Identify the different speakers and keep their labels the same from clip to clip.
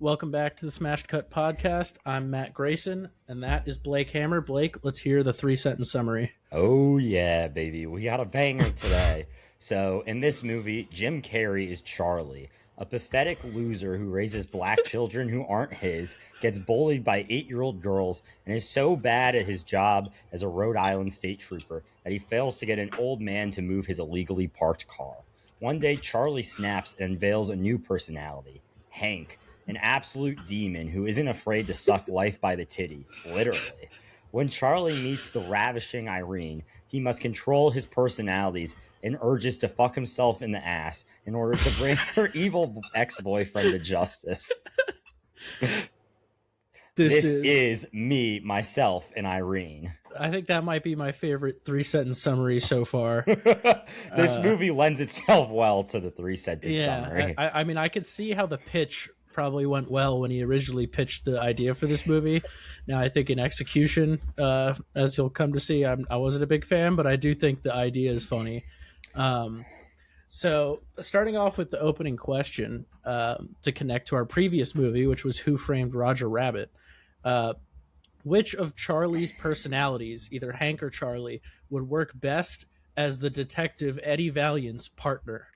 Speaker 1: Welcome back to the Smashed Cut podcast. I'm Matt Grayson, and that is Blake Hammer. Blake, let's hear the three-sentence summary.
Speaker 2: Oh yeah, baby. We got a banger today. So, in this movie, Jim Carrey is Charlie, a pathetic loser who raises black children who aren't his, gets bullied by 8-year-old girls, and is so bad at his job as a Rhode Island state trooper that he fails to get an old man to move his illegally parked car. One day, Charlie snaps and unveils a new personality, Hank, an absolute demon who isn't afraid to suck life by the titty, literally. When Charlie meets the ravishing Irene, he must control his personalities and urges to fuck himself in the ass in order to bring her evil ex-boyfriend to justice.
Speaker 1: This
Speaker 2: This
Speaker 1: is,
Speaker 2: is me, myself, and Irene.
Speaker 1: I think that might be my favorite three-sentence summary so far.
Speaker 2: This movie lends itself well to the three-sentence
Speaker 1: Yeah,
Speaker 2: summary.
Speaker 1: I mean, I could see how the pitch probably went well when he originally pitched the idea for this movie. Now, I think in execution, as you'll come to see, I wasn't a big fan, but I do think the idea is funny. So, starting off with the opening question to connect to our previous movie, which was Who Framed Roger Rabbit, which of Charlie's personalities, either Hank or Charlie, would work best as the detective Eddie Valiant's partner?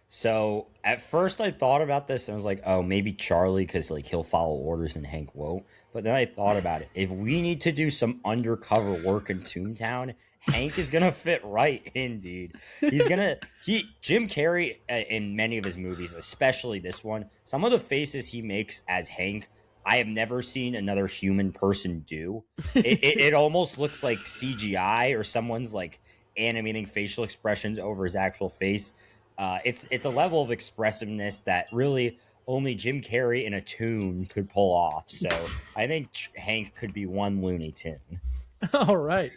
Speaker 2: So at first I thought about this and I was like, oh, maybe Charlie because like he'll follow orders and Hank won't. But then I thought about it. If we need to do some undercover work in Toontown, Hank is gonna fit right in, dude. Jim Carrey in many of his movies, especially this one, some of the faces he makes as Hank, I have never seen another human person do. It almost looks like CGI or someone's like animating facial expressions over his actual face. It's a level of expressiveness that really only Jim Carrey in a tune could pull off. So I think Hank could be one Looney Tune.
Speaker 1: All right.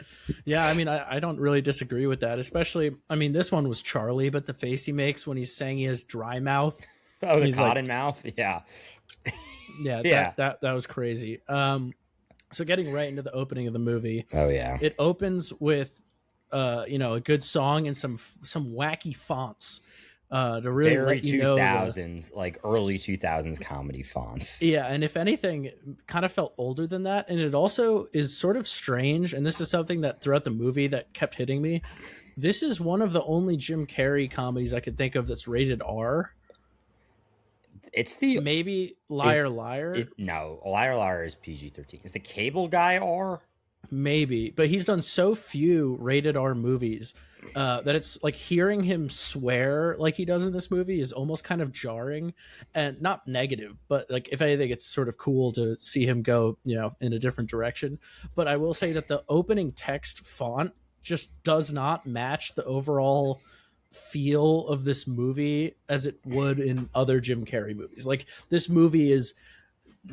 Speaker 1: Yeah, I mean, I don't really disagree with that, especially, I mean, this one was Charlie, but the face he makes when he's saying he has dry mouth.
Speaker 2: Oh, the
Speaker 1: He's like,
Speaker 2: Cottonmouth, yeah,
Speaker 1: yeah,
Speaker 2: yeah.
Speaker 1: that was crazy. So getting right into the opening of the movie,
Speaker 2: Oh yeah.
Speaker 1: it opens with a good song and some wacky fonts to really
Speaker 2: Very
Speaker 1: let you
Speaker 2: two
Speaker 1: know
Speaker 2: thousands, like early 2000s comedy fonts.
Speaker 1: yeah, and if anything, kind of felt older than that. And it also is sort of strange, and this is something that throughout the movie that kept hitting me. This is one of the only Jim Carrey comedies I could think of that's rated R.
Speaker 2: It's the
Speaker 1: Maybe
Speaker 2: is,
Speaker 1: Liar Liar.
Speaker 2: no, Liar Liar is PG-13. Is the Cable Guy R?
Speaker 1: Maybe, but he's done so few rated R movies that it's like hearing him swear like he does in this movie is almost kind of jarring, and not negative, but like if anything, it's sort of cool to see him go, in a different direction. But I will say that the opening text font just does not match the overall feel of this movie as it would in other Jim Carrey movies. Like this movie is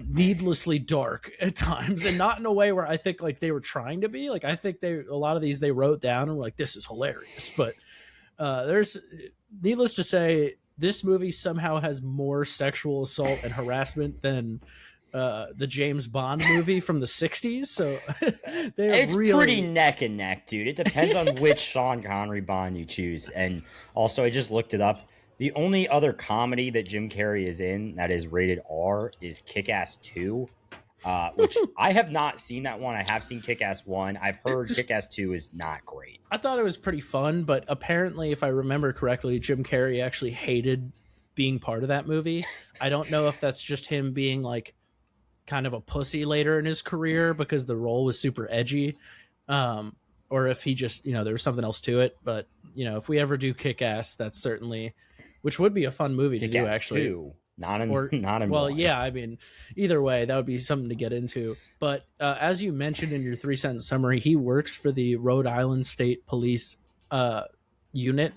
Speaker 1: needlessly dark at times, and not in a way where I think like they were trying to be. Like I think a lot of these they wrote down and were like, this is hilarious. But there's, needless to say, this movie somehow has more sexual assault and harassment than the James Bond movie from the 60s. So
Speaker 2: It's pretty neck and neck, dude. It depends on which Sean Connery Bond you choose. And also, I just looked it up. The only other comedy that Jim Carrey is in that is rated R is Kick-Ass 2, which I have not seen that one. I have seen Kick-Ass 1. I've heard Kick-Ass 2 is not great.
Speaker 1: I thought it was pretty fun, but apparently, if I remember correctly, Jim Carrey actually hated being part of that movie. I don't know if that's just him being like kind of a pussy later in his career because the role was super edgy, or if he just, there was something else to it. But, if we ever do Kick-Ass, that's certainly, which would be a fun movie to do, actually.
Speaker 2: 2, not in,
Speaker 1: Or,
Speaker 2: not in
Speaker 1: well,
Speaker 2: one.
Speaker 1: yeah, I mean, either way, that would be something to get into. But as you mentioned in your three-sentence summary, he works for the Rhode Island State Police unit.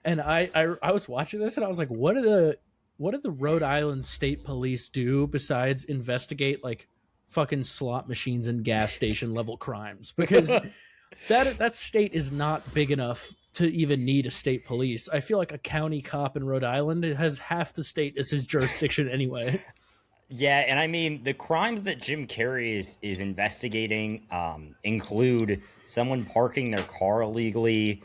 Speaker 1: And I was watching this and I was like, what do the Rhode Island State Police do besides investigate like fucking slot machines and gas station level crimes? Because that state is not big enough to even need a state police. I feel like a county cop in Rhode Island has half the state as his jurisdiction anyway.
Speaker 2: Yeah, and I mean the crimes that Jim Carrey is investigating include someone parking their car illegally,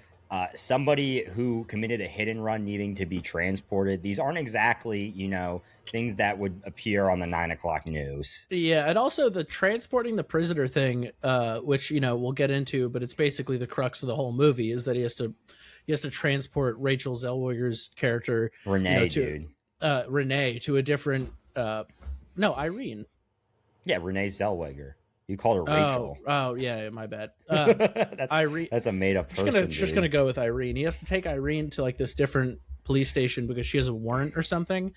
Speaker 2: somebody who committed a hit and run needing to be transported. These aren't exactly, things that would appear on the 9 o'clock news.
Speaker 1: Yeah, and also the transporting the prisoner thing, which we'll get into, but it's basically the crux of the whole movie is that he has to transport Rachel Zellweger's character,
Speaker 2: Renee,
Speaker 1: to
Speaker 2: dude.
Speaker 1: Renee to a different, no, Irene.
Speaker 2: Yeah, Renee Zellweger. You called her
Speaker 1: Oh,
Speaker 2: Rachel.
Speaker 1: oh yeah, my bad.
Speaker 2: that's
Speaker 1: Irene.
Speaker 2: that's a made up person.
Speaker 1: Just gonna go with Irene. He has to take Irene to like this different police station because she has a warrant or something.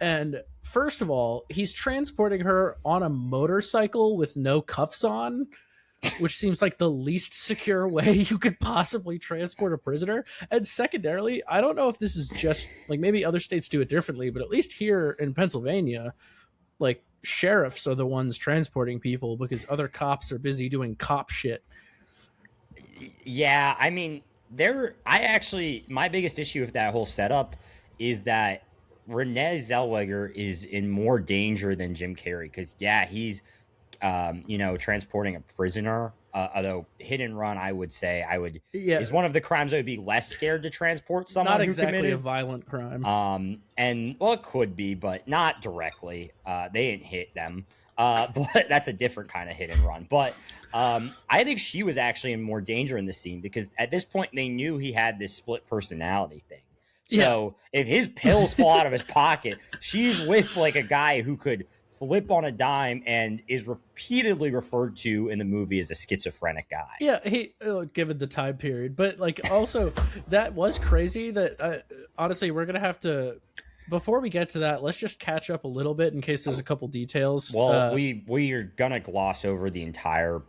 Speaker 1: And first of all, he's transporting her on a motorcycle with no cuffs on, which seems like the least secure way you could possibly transport a prisoner. And secondarily, I don't know if this is just like maybe other states do it differently, but at least here in Pennsylvania, like sheriffs are the ones transporting people because other cops are busy doing cop shit.
Speaker 2: Yeah, I mean, my biggest issue with that whole setup is that Renee Zellweger is in more danger than Jim Carrey because yeah, he's transporting a prisoner. Although hit and run, I would say
Speaker 1: Yeah,
Speaker 2: is one of the crimes I would be less scared to transport someone
Speaker 1: not
Speaker 2: who
Speaker 1: exactly
Speaker 2: committed.
Speaker 1: a violent crime.
Speaker 2: And well, it could be, but not directly. They didn't hit them. But that's a different kind of hit and run. But I think she was actually in more danger in the scene because at this point they knew he had this split personality thing. So if his pills fall out of his pocket, she's with like a guy who could flip on a dime and is repeatedly referred to in the movie as a schizophrenic guy.
Speaker 1: Yeah, given the time period, but like also that was crazy. That honestly, we're gonna have to before we get to that. Let's just catch up a little bit in case there's a couple details.
Speaker 2: Well, we are gonna gloss over the entire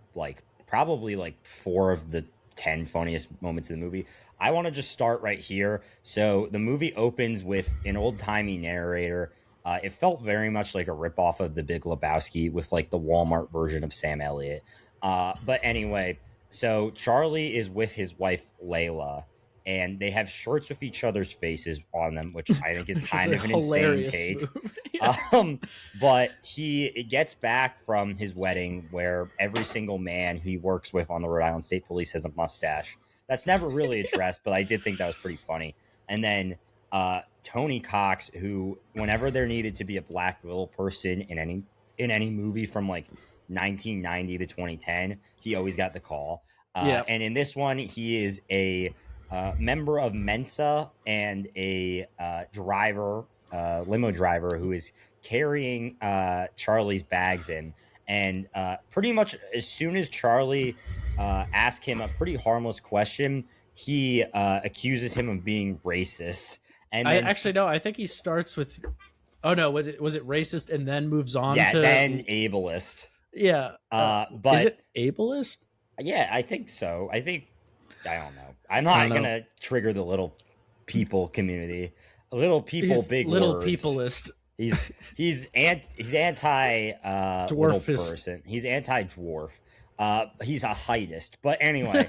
Speaker 2: probably 4 of the 10 funniest moments in the movie. I want to just start right here. So the movie opens with an old timey narrator. It felt very much like a ripoff of The Big Lebowski with like the Walmart version of Sam Elliott. But anyway, so Charlie is with his wife Layla, and they have shirts with each other's faces on them, which I think is kind of an insane take. But he gets back from his wedding where every single man he works with on the Rhode Island State Police has a mustache. That's never really addressed, but I did think that was pretty funny. And then Tony Cox, who whenever there needed to be a black little person in any movie from like 1990 to 2010, he always got the call. And in this one, he is a member of Mensa and a limo driver who is carrying Charlie's bags in. And pretty much as soon as Charlie asks him a pretty harmless question, he accuses him of being racist. And then,
Speaker 1: I think he starts with, oh no, was it racist and then moves on
Speaker 2: yeah,
Speaker 1: to
Speaker 2: then ableist.
Speaker 1: Yeah,
Speaker 2: but
Speaker 1: is it ableist?
Speaker 2: Yeah, I think so. I don't know. I'm not gonna trigger the little people community. Little people, big
Speaker 1: little
Speaker 2: words.
Speaker 1: peopleist.
Speaker 2: He's anti little
Speaker 1: Dwarfist.
Speaker 2: person. He's anti dwarf. He's a heightist. But anyway,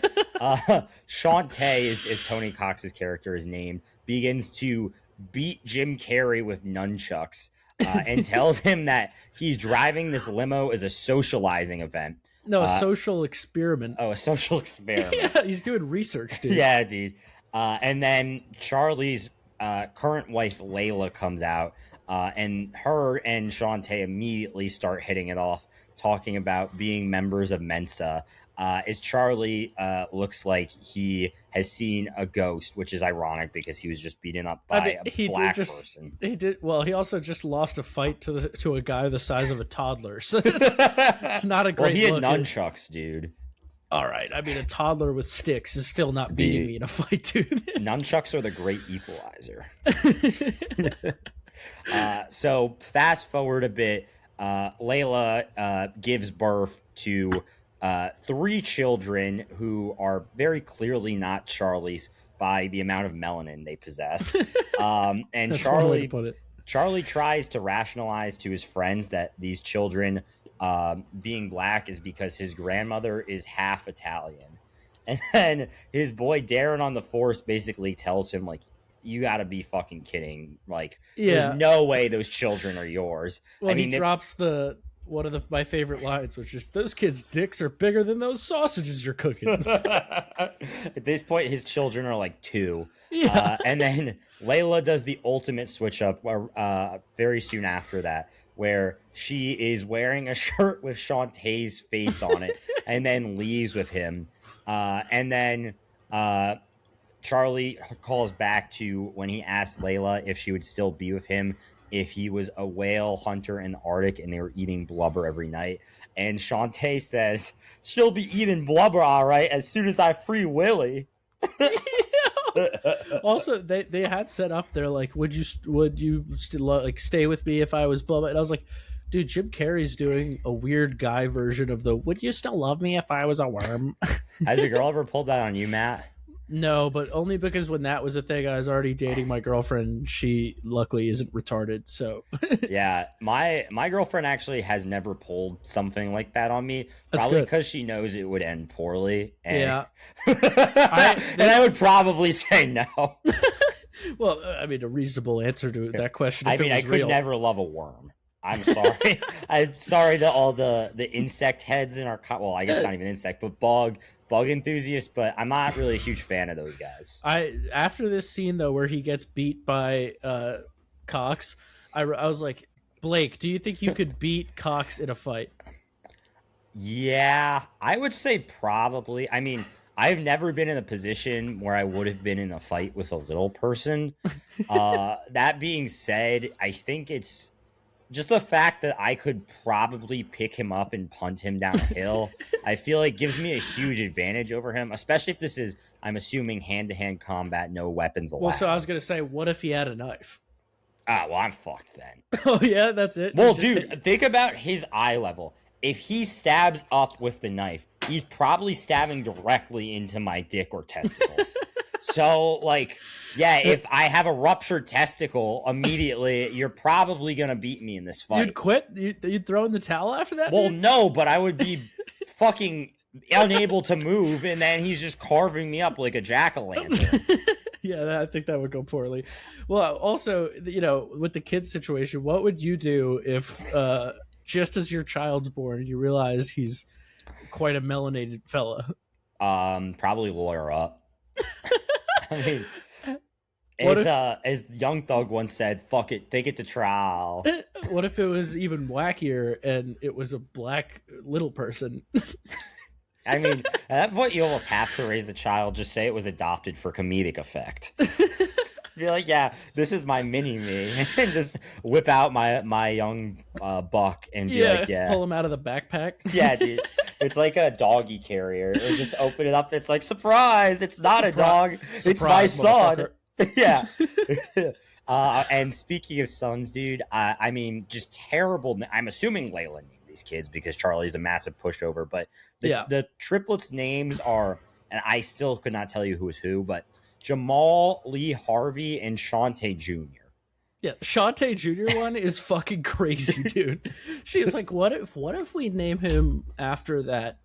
Speaker 2: Shantae is Tony Cox's character is named, begins to beat Jim Carrey with nunchucks and tells him that he's driving this limo as a socializing event.
Speaker 1: No, a social experiment.
Speaker 2: Oh, a social experiment.
Speaker 1: Yeah, he's doing research, dude.
Speaker 2: Yeah, dude. And then Charlie's current wife, Layla, comes out, and her and Shantae immediately start hitting it off, talking about being members of Mensa. As Charlie looks like he has seen a ghost, which is ironic because he was just beaten up by a black person.
Speaker 1: He did well. He also just lost a fight to a guy the size of a toddler, so it's not a great.
Speaker 2: Well, he had
Speaker 1: look.
Speaker 2: nunchucks, dude.
Speaker 1: All right, I mean a toddler with sticks is still not beating me in a fight, dude.
Speaker 2: Nunchucks are the great equalizer. So fast forward a bit. Layla gives birth to 3 children who are very clearly not Charlie's by the amount of melanin they possess. And
Speaker 1: That's one way to put it.
Speaker 2: Charlie tries to rationalize to his friends that these children being black is because his grandmother is half Italian. And then his boy Darren on the force basically tells him, like, you gotta be fucking kidding. Like, there's no way those children are yours.
Speaker 1: Well, he drops the one of my favorite lines, which is, "Those kids' dicks are bigger than those sausages you're cooking."
Speaker 2: At this point, his children are like 2.
Speaker 1: Yeah.
Speaker 2: And then Layla does the ultimate switch up very soon after that, where she is wearing a shirt with Shantae's face on it and then leaves with him. And then Charlie calls back to when he asked Layla if she would still be with him if he was a whale hunter in the Arctic and they were eating blubber every night. And Shantae says, "She'll be eating blubber, all right, as soon as I free Willie."
Speaker 1: Also, they had set up there like, would you still like stay with me if I was blah blah? And I was like, dude, Jim Carrey's doing a weird guy version of the "would you still love me if I was a worm?"
Speaker 2: Has your girl ever pulled that on you, Matt?
Speaker 1: No, but only because when that was a thing, I was already dating my girlfriend. She luckily isn't retarded, so
Speaker 2: Yeah, my girlfriend actually has never pulled something like that on me.
Speaker 1: That's
Speaker 2: Probably
Speaker 1: good.
Speaker 2: because she knows it would end poorly. And,
Speaker 1: Yeah.
Speaker 2: and I would probably say no.
Speaker 1: Well, I mean, a reasonable answer to that question. If
Speaker 2: I
Speaker 1: it was
Speaker 2: could
Speaker 1: real.
Speaker 2: never love a worm. I'm sorry. I'm sorry to all the insect heads in our well, I guess not even insect, but bug enthusiasts. But I'm not really a huge fan of those guys.
Speaker 1: After this scene though, where he gets beat by Cox, I was like, Blake, do you think you could beat Cox in a fight?
Speaker 2: Yeah, I would say probably. I mean, I've never been in a position where I would have been in a fight with a little person. That being said, I think it's just the fact that I could probably pick him up and punt him down a hill. I feel like gives me a huge advantage over him, especially if this is, I'm assuming, hand-to-hand combat, no weapons allowed.
Speaker 1: Well, so I was gonna say, what if he had a knife?
Speaker 2: Ah, well, I'm fucked then.
Speaker 1: Oh yeah, that's it.
Speaker 2: Well, dude, think about his eye level. If he stabs up with the knife, he's probably stabbing directly into my dick or testicles. So, like, yeah, if I have a ruptured testicle immediately, you're probably going to beat me in this fight.
Speaker 1: You'd quit? You'd throw in the towel after that?
Speaker 2: Well,
Speaker 1: dude?
Speaker 2: no, but I would be fucking unable to move, and then he's just carving me up like a jack-o'-lantern.
Speaker 1: Yeah, I think that would go poorly. Well, also, with the kids situation, what would you do if just as your child's born, you realize he's quite a melanated fella?
Speaker 2: Probably lawyer up. I mean, as Young Thug once said, "Fuck it, take it to trial."
Speaker 1: What if it was even wackier and it was a black little person?
Speaker 2: I mean, at that point, you almost have to raise the child. Just say it was adopted for comedic effect. Be like, yeah, this is my mini me, and just whip out my young buck and be like, yeah,
Speaker 1: pull him out of the backpack.
Speaker 2: Yeah, dude, it's like a doggy carrier. Or just open it up. It's like, surprise! It's not a dog. It's my son. Yeah. And speaking of sons, dude, I mean, just terrible. I'm assuming Layla named these kids because Charlie's a massive pushover. But the triplets' names are, and I still could not tell you who is who, but Jamal, Lee Harvey, and Shantae Jr.
Speaker 1: Yeah, Shantae Jr. one is fucking crazy, dude. She's like, what if we name him after that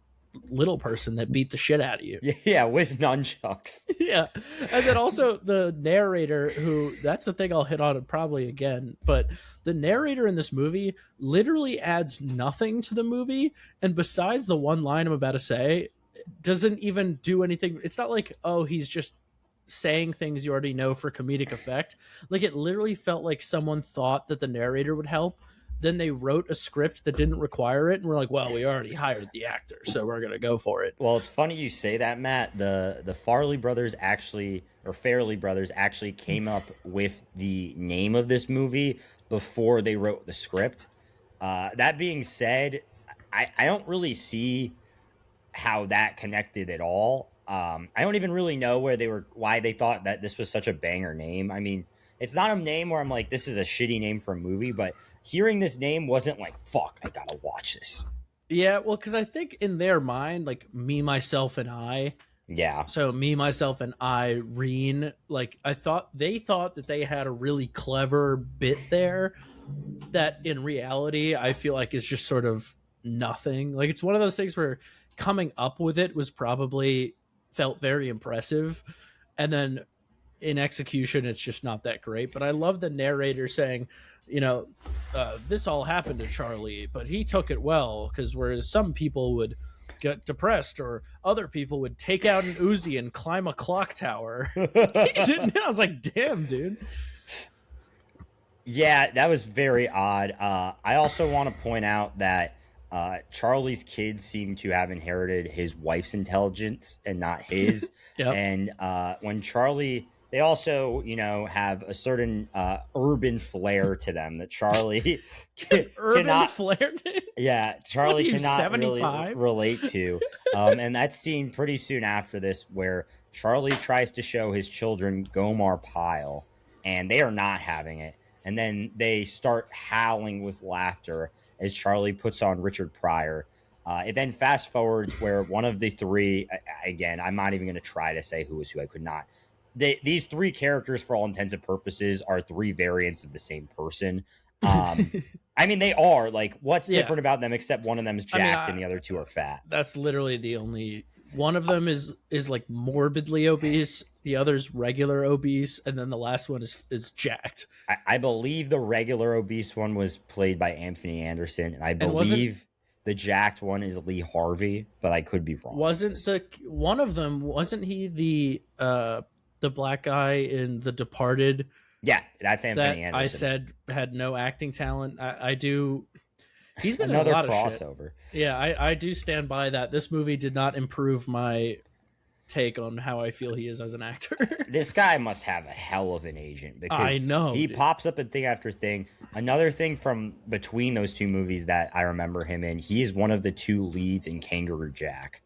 Speaker 1: little person that beat the shit out of you?
Speaker 2: Yeah, with nunchucks.
Speaker 1: Yeah. And then also the narrator, who, that's the thing I'll hit on probably again, but the narrator in this movie literally adds nothing to the movie, and besides the one line I'm about to say, doesn't even do anything. It's not like, oh, he's just saying things you already know for comedic effect. Like, it literally felt like someone thought that the narrator would help, then they wrote a script that didn't require it, and we're like, well, we already hired the actor, so we're gonna go for it.
Speaker 2: Well, it's funny you say that, Matt. The Farley brothers actually, or Farrelly brothers actually came up with the name of this movie before they wrote the script. That being said, I don't really see how that connected at all. I don't even really know why they thought that this was such a banger name. I mean, it's not a name where I'm like, this is a shitty name for a movie, but hearing this name wasn't like, fuck, I gotta watch this.
Speaker 1: Yeah, well, because I think in their mind, like, me, myself, and I.
Speaker 2: Yeah.
Speaker 1: So me, myself, and Irene, like, they thought that they had a really clever bit there that in reality, I feel like is just sort of nothing. Like, it's one of those things where coming up with it was probably felt very impressive, and then in execution, it's just not that great. But I love the narrator saying, this all happened to Charlie, but he took it well, because whereas some people would get depressed or other people would take out an Uzi and climb a clock tower. He didn't. I was like, damn, dude.
Speaker 2: Yeah, that was very odd. I also want to point out that Charlie's kids seem to have inherited his wife's intelligence and not his.
Speaker 1: Yep.
Speaker 2: And when Charlie, they also, have a certain urban flair to them that Charlie
Speaker 1: urban flair, dude?
Speaker 2: Yeah, Charlie cannot
Speaker 1: 75?
Speaker 2: really relate to. And that's seen pretty soon after this, where Charlie tries to show his children Gomar Pyle, and they are not having it. And then they start howling with laughter as Charlie puts on Richard Pryor. It then fast forwards where one of the three, again, I'm not even going to try to say who is who. I could not. These three characters, for all intents and purposes, are three variants of the same person. I mean, they are. Like, what's different about them except one of them is jacked and the other two are fat?
Speaker 1: That's literally the only... One of them is like morbidly obese, the other's regular obese, and then the last one is jacked.
Speaker 2: I believe the regular obese one was played by Anthony Anderson, and I believe the jacked one is Lee Harvey, but I could be wrong.
Speaker 1: One of them, wasn't he the black guy in The Departed?
Speaker 2: Yeah, that's Anthony Anderson.
Speaker 1: I said had no acting talent. I do. He's been
Speaker 2: another
Speaker 1: in a lot
Speaker 2: crossover.
Speaker 1: Of shit. Yeah, I do stand by that. This movie did not improve my take on how I feel he is as an actor.
Speaker 2: This guy must have a hell of an agent, because
Speaker 1: I know
Speaker 2: he pops up in thing after thing. Another thing from between those two movies that I remember him in, he is one of the two leads in Kangaroo Jack.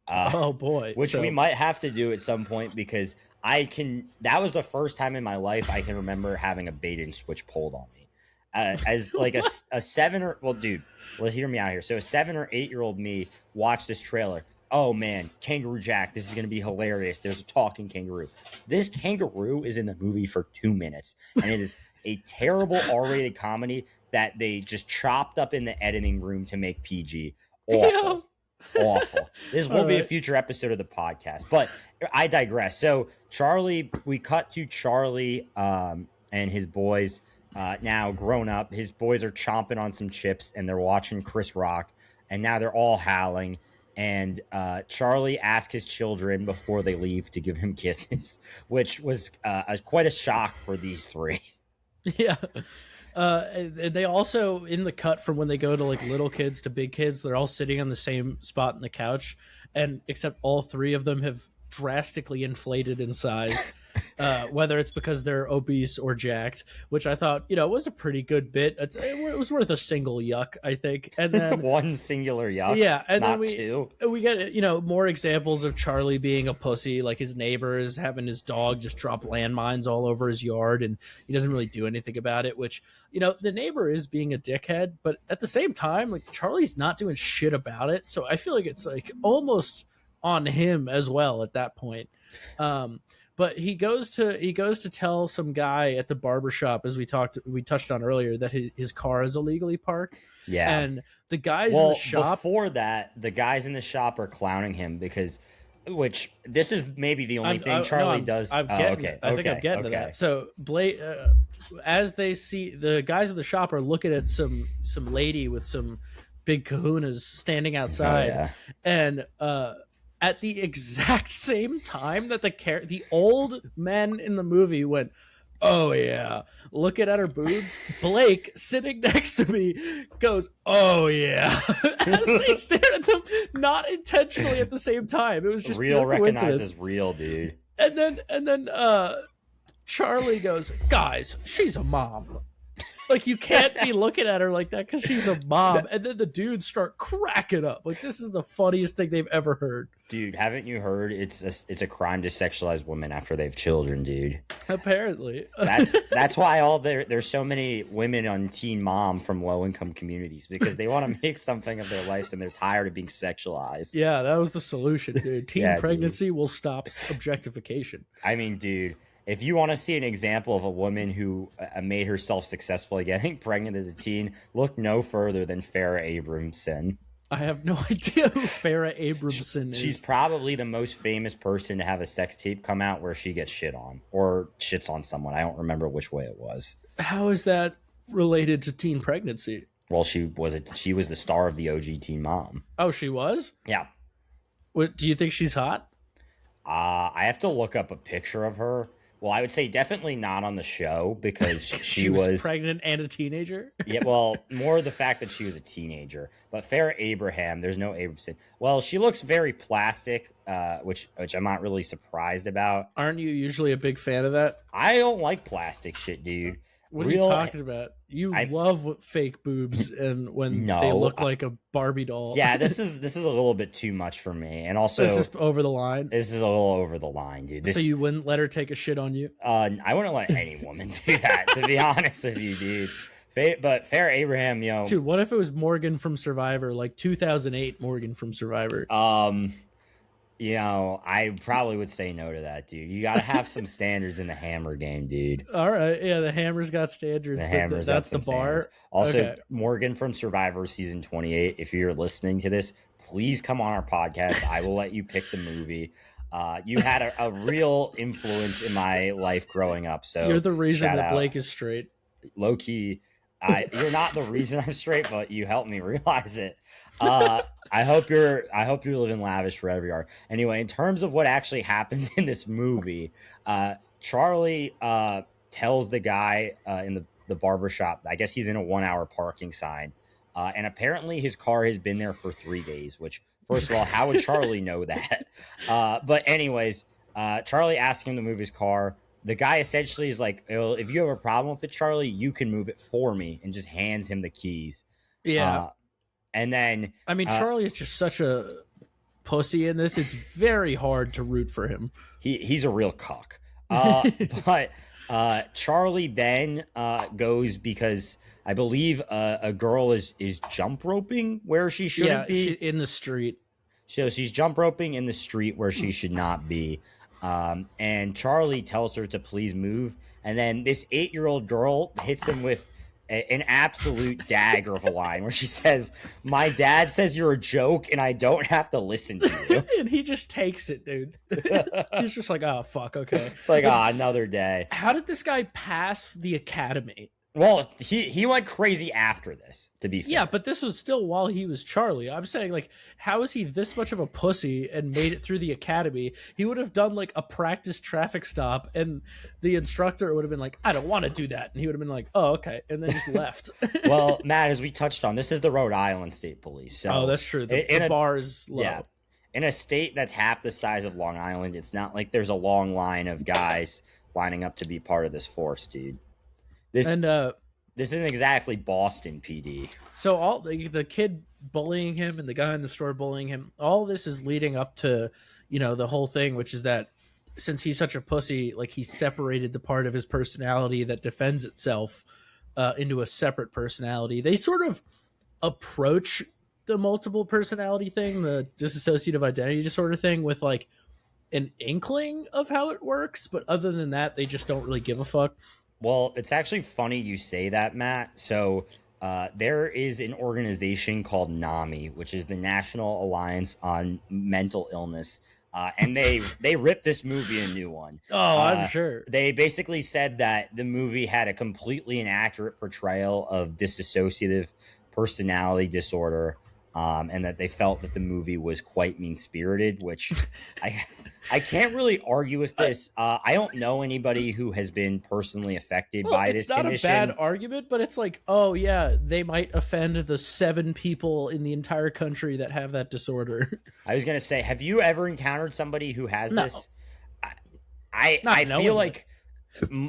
Speaker 1: Oh boy,
Speaker 2: which we might have to do at some point, because that was the first time in my life I can remember having a bait and switch pulled on me. As like a 7 or, well, dude, let's hear me out here. So a 7 or 8 year old me watched this trailer. Oh man, Kangaroo Jack, this is going to be hilarious. There's a talking kangaroo. This kangaroo is in the movie for 2 minutes, and it is a terrible R-rated comedy that they just chopped up in the editing room to make PG. Awful. Awful. This will be a future episode of the podcast, but I digress. So Charlie, we cut to Charlie and his boys. Now grown up, his boys are chomping on some chips and they're watching Chris Rock, and now they're all howling. And Charlie asks his children before they leave to give him kisses, which was quite a shock for these three.
Speaker 1: Yeah. And they also, in the cut from when they go to like little kids to big kids, they're all sitting on the same spot in the couch, and except all three of them have drastically inflated in size. Whether it's because they're obese or jacked, which I thought, was a pretty good bit. It was worth a single yuck, I think. And then
Speaker 2: one singular yuck.
Speaker 1: Yeah, and
Speaker 2: not
Speaker 1: then
Speaker 2: two.
Speaker 1: We get, more examples of Charlie being a pussy, like his neighbor is having his dog just drop landmines all over his yard, and he doesn't really do anything about it, which, the neighbor is being a dickhead, but at the same time, like, Charlie's not doing shit about it, so I feel like it's like almost on him as well at that point. But he goes to tell some guy at the barbershop, as we touched on earlier, that his car is illegally parked.
Speaker 2: Yeah.
Speaker 1: And the guys in the shop,
Speaker 2: before that, the guys in the shop are clowning him which this is maybe the only thing Charlie does.
Speaker 1: I think I'm getting to that. So as they see, the guys in the shop are looking at some lady with some big kahunas standing outside, and at the exact same time that the old men in the movie went, "Oh yeah, looking at her boobs," Blake, sitting next to me, goes, "Oh yeah," as they stared at them, not intentionally at the same time. It was just
Speaker 2: real
Speaker 1: pure coincidence.
Speaker 2: Recognizes real, dude.
Speaker 1: And then Charlie goes, "Guys, she's a mom." Like, you can't be looking at her like that because she's a mom. And then the dudes start cracking up. Like, this is the funniest thing they've ever heard.
Speaker 2: Dude, haven't you heard it's a crime to sexualize women after they have children, dude?
Speaker 1: Apparently.
Speaker 2: That's why there's so many women on Teen Mom from low-income communities, because they want to make something of their lives and they're tired of being sexualized.
Speaker 1: Yeah, that was the solution, dude. Teen pregnancy will stop objectification.
Speaker 2: I mean, dude, if you want to see an example of a woman who made herself successful getting pregnant as a teen, look no further than Farrah Abramson.
Speaker 1: I have no idea who Farrah Abramson is.
Speaker 2: She's probably the most famous person to have a sex tape come out where she gets shit on or shits on someone. I don't remember which way it was.
Speaker 1: How is that related to teen pregnancy?
Speaker 2: Well, she was the star of the OG Teen Mom.
Speaker 1: Oh, she was?
Speaker 2: Yeah.
Speaker 1: What, do you think she's hot?
Speaker 2: I have to look up a picture of her. Well, I would say definitely not on the show because she was
Speaker 1: pregnant and a teenager.
Speaker 2: Yeah, well, more the fact that she was a teenager. But Farrah Abraham, there's no Abramson. Well, she looks very plastic, which I'm not really surprised about.
Speaker 1: Aren't you usually a big fan of that?
Speaker 2: I don't like plastic shit, dude.
Speaker 1: What are you talking about? You love fake boobs and when they look like a Barbie doll.
Speaker 2: Yeah, this is a little bit too much for me, and also
Speaker 1: this is over the line.
Speaker 2: This is a little over the line, dude.
Speaker 1: So you wouldn't let her take a shit on you?
Speaker 2: I wouldn't let any woman do that. To be honest with you, dude. But Farrah Abraham,
Speaker 1: dude, what if it was Morgan from Survivor, like 2008 Morgan from Survivor?
Speaker 2: I probably would say no to that, dude. You got to have some standards in the Hammer game, dude.
Speaker 1: All right. Yeah, the Hammer's got standards. That's the bar.
Speaker 2: Standards. Also, Morgan from Survivor season 28, if you're listening to this, please come on our podcast. I will let you pick the movie. You had a real influence in my life growing up. So
Speaker 1: you're the reason that Blake is straight.
Speaker 2: Low key, you're not the reason I'm straight, but you helped me realize it. I hope you live in lavish wherever you are. Anyway, in terms of what actually happens in this movie, Charlie tells the guy in the barbershop, I guess he's in a 1-hour parking sign, and apparently his car has been there for 3 days, which, first of all, how would Charlie know that? But anyways, Charlie asks him to move his car. The guy essentially is like, if you have a problem with it, Charlie, you can move it for me, and just hands him the keys.
Speaker 1: Yeah.
Speaker 2: And then,
Speaker 1: I mean, Charlie is just such a pussy in this. It's very hard to root for him.
Speaker 2: He's a real cuck. But Charlie then goes because I believe a girl is jump roping where she shouldn't be.
Speaker 1: In the street.
Speaker 2: So she's jump roping in the street where she should not be. And Charlie tells her to please move. And then this 8-year-old girl hits him with an absolute dagger of a line where she says, "My dad says you're a joke and I don't have to listen to you."
Speaker 1: And he just takes it, dude. He's just like, oh, fuck, okay.
Speaker 2: It's like, another day.
Speaker 1: How did this guy pass the academy?
Speaker 2: Well, he went crazy after this, to be fair.
Speaker 1: Yeah, but this was still while he was Charlie. I'm saying, like, how is he this much of a pussy and made it through the academy? He would have done, like, a practice traffic stop, and the instructor would have been like, I don't want to do that. And he would have been like, oh, okay, and then just left.
Speaker 2: Well, Matt, as we touched on, this is the Rhode Island State Police. So
Speaker 1: that's true. The bar is low. Yeah.
Speaker 2: In a state that's half the size of Long Island, it's not like there's a long line of guys lining up to be part of this force, dude. This isn't exactly Boston PD.
Speaker 1: So all the kid bullying him and the guy in the store bullying him, all this is leading up to, the whole thing, which is that since he's such a pussy, like, he separated the part of his personality that defends itself into a separate personality. They sort of approach the multiple personality thing, the dissociative identity disorder thing, with like an inkling of how it works, but other than that, they just don't really give a fuck.
Speaker 2: Well, it's actually funny you say that, Matt. So there is an organization called NAMI, which is the National Alliance on Mental Illness. And they ripped this movie a new one.
Speaker 1: Oh, I'm sure.
Speaker 2: They basically said that the movie had a completely inaccurate portrayal of dissociative personality disorder, and that they felt that the movie was quite mean-spirited, which I can't really argue with this. I don't know anybody who has been personally affected by this condition.
Speaker 1: It's not a bad argument, but it's like, oh yeah, they might offend the 7 people in the entire country that have that disorder.
Speaker 2: I was gonna say, have you ever encountered somebody who has this? I feel like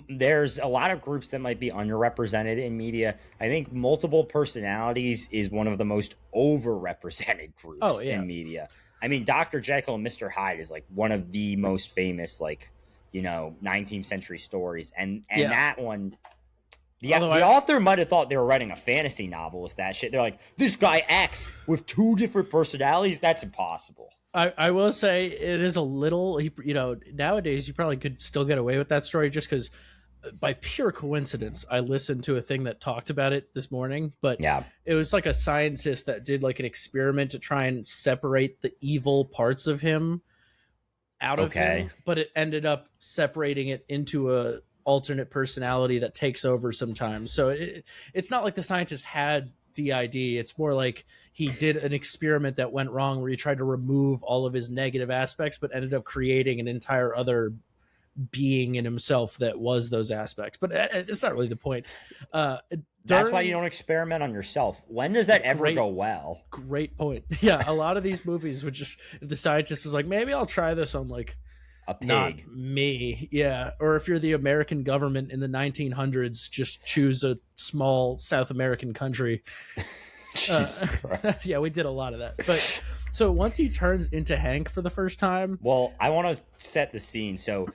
Speaker 2: there's a lot of groups that might be underrepresented in media. I think multiple personalities is one of the most overrepresented groups in media. I mean, Dr. Jekyll and Mr. Hyde is like one of the most famous, 19th century stories. And that one, the author might have thought they were writing a fantasy novel with that shit. They're like, this guy acts with 2 different personalities. That's impossible.
Speaker 1: I will say it is a little, nowadays you probably could still get away with that story just because by pure coincidence, I listened to a thing that talked about it this morning, but
Speaker 2: Yeah.
Speaker 1: it was like a scientist that did like an experiment to try and separate the evil parts of him out of
Speaker 2: Okay.
Speaker 1: him, but it ended up separating it into a alternate personality that takes over sometimes. So it's not like the scientist had DID. It's more like he did an experiment that went wrong where he tried to remove all of his negative aspects, but ended up creating an entire other being in himself that was those aspects. But it's not really the point.
Speaker 2: That's why you don't experiment on yourself. When does that ever go well?
Speaker 1: Great point. Yeah, a lot of these movies would just, if the scientist is like, maybe I'll try this on like
Speaker 2: A pig.
Speaker 1: not me, yeah. Or if you're the American government in the 1900s, just choose a small South American country. Yeah, we did a lot of that. But so once he turns into Hank for the first time,
Speaker 2: Well, I want to set the scene. So,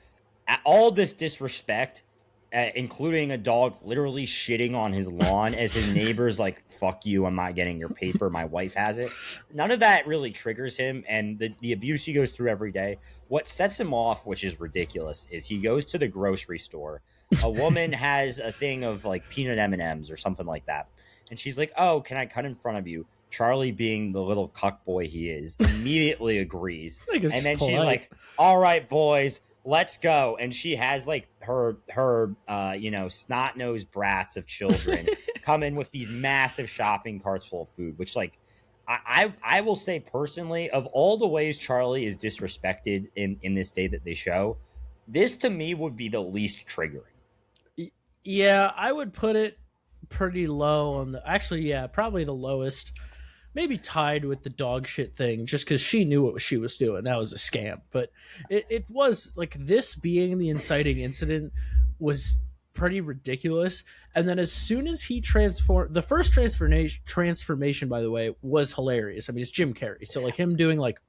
Speaker 2: all this disrespect, including a dog literally shitting on his lawn as his neighbor's like, fuck you, I'm not getting your paper, my wife has it. None of that really triggers him, and the abuse he goes through every day. What sets him off, which is ridiculous, is he goes to the grocery store. A woman has a thing of like peanut M&Ms or something like that. And she's like, oh, can I cut in front of you? Charlie, being the little cuck boy he is, immediately agrees. And then she's like, all right, boys, let's go. And she has like her snot-nosed brats of children come in with these massive shopping carts full of food, which like I will say personally, of all the ways Charlie is disrespected in this day that they show, this to me would be the least triggering.
Speaker 1: yeah, I would put it pretty low on the, actually, yeah, probably the lowest, maybe tied with the dog shit thing, just because she knew what she was doing. That was a scam. But it was like, this being the inciting incident was pretty ridiculous. And then as soon as he transformed, the first transformation, by the way, was hilarious. I mean, it's Jim Carrey, so like him doing like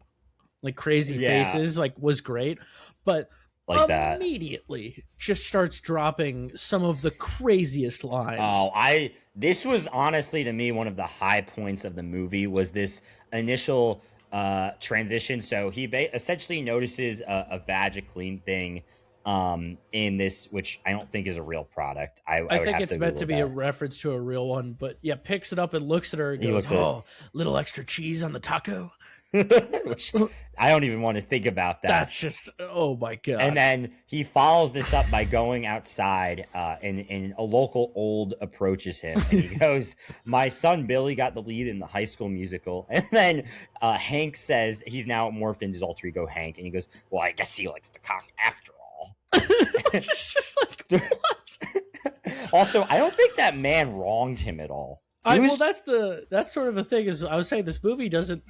Speaker 1: crazy faces like was great. But
Speaker 2: like
Speaker 1: immediately that just starts dropping some of the craziest lines.
Speaker 2: Oh, this was honestly to me one of the high points of the movie was this initial transition. So he essentially notices a Vagiclean thing in this, which I don't think is a real product. I
Speaker 1: think it's meant to be a reference to a real one, but yeah, picks it up and looks at her and goes, "Oh, little extra cheese on the taco."
Speaker 2: Which, I don't even want to think about that.
Speaker 1: That's just, oh my god.
Speaker 2: And then he follows this up by going outside, and a local old approaches him, and he goes, "My son Billy got the lead in the High School Musical." And then Hank says he's now morphed into his alter ego Hank, and he goes, "Well, I guess he likes the cock after all."
Speaker 1: just like, what?
Speaker 2: Also, I don't think that man wronged him at all.
Speaker 1: Well, that's sort of a thing. Is I was saying this movie doesn't.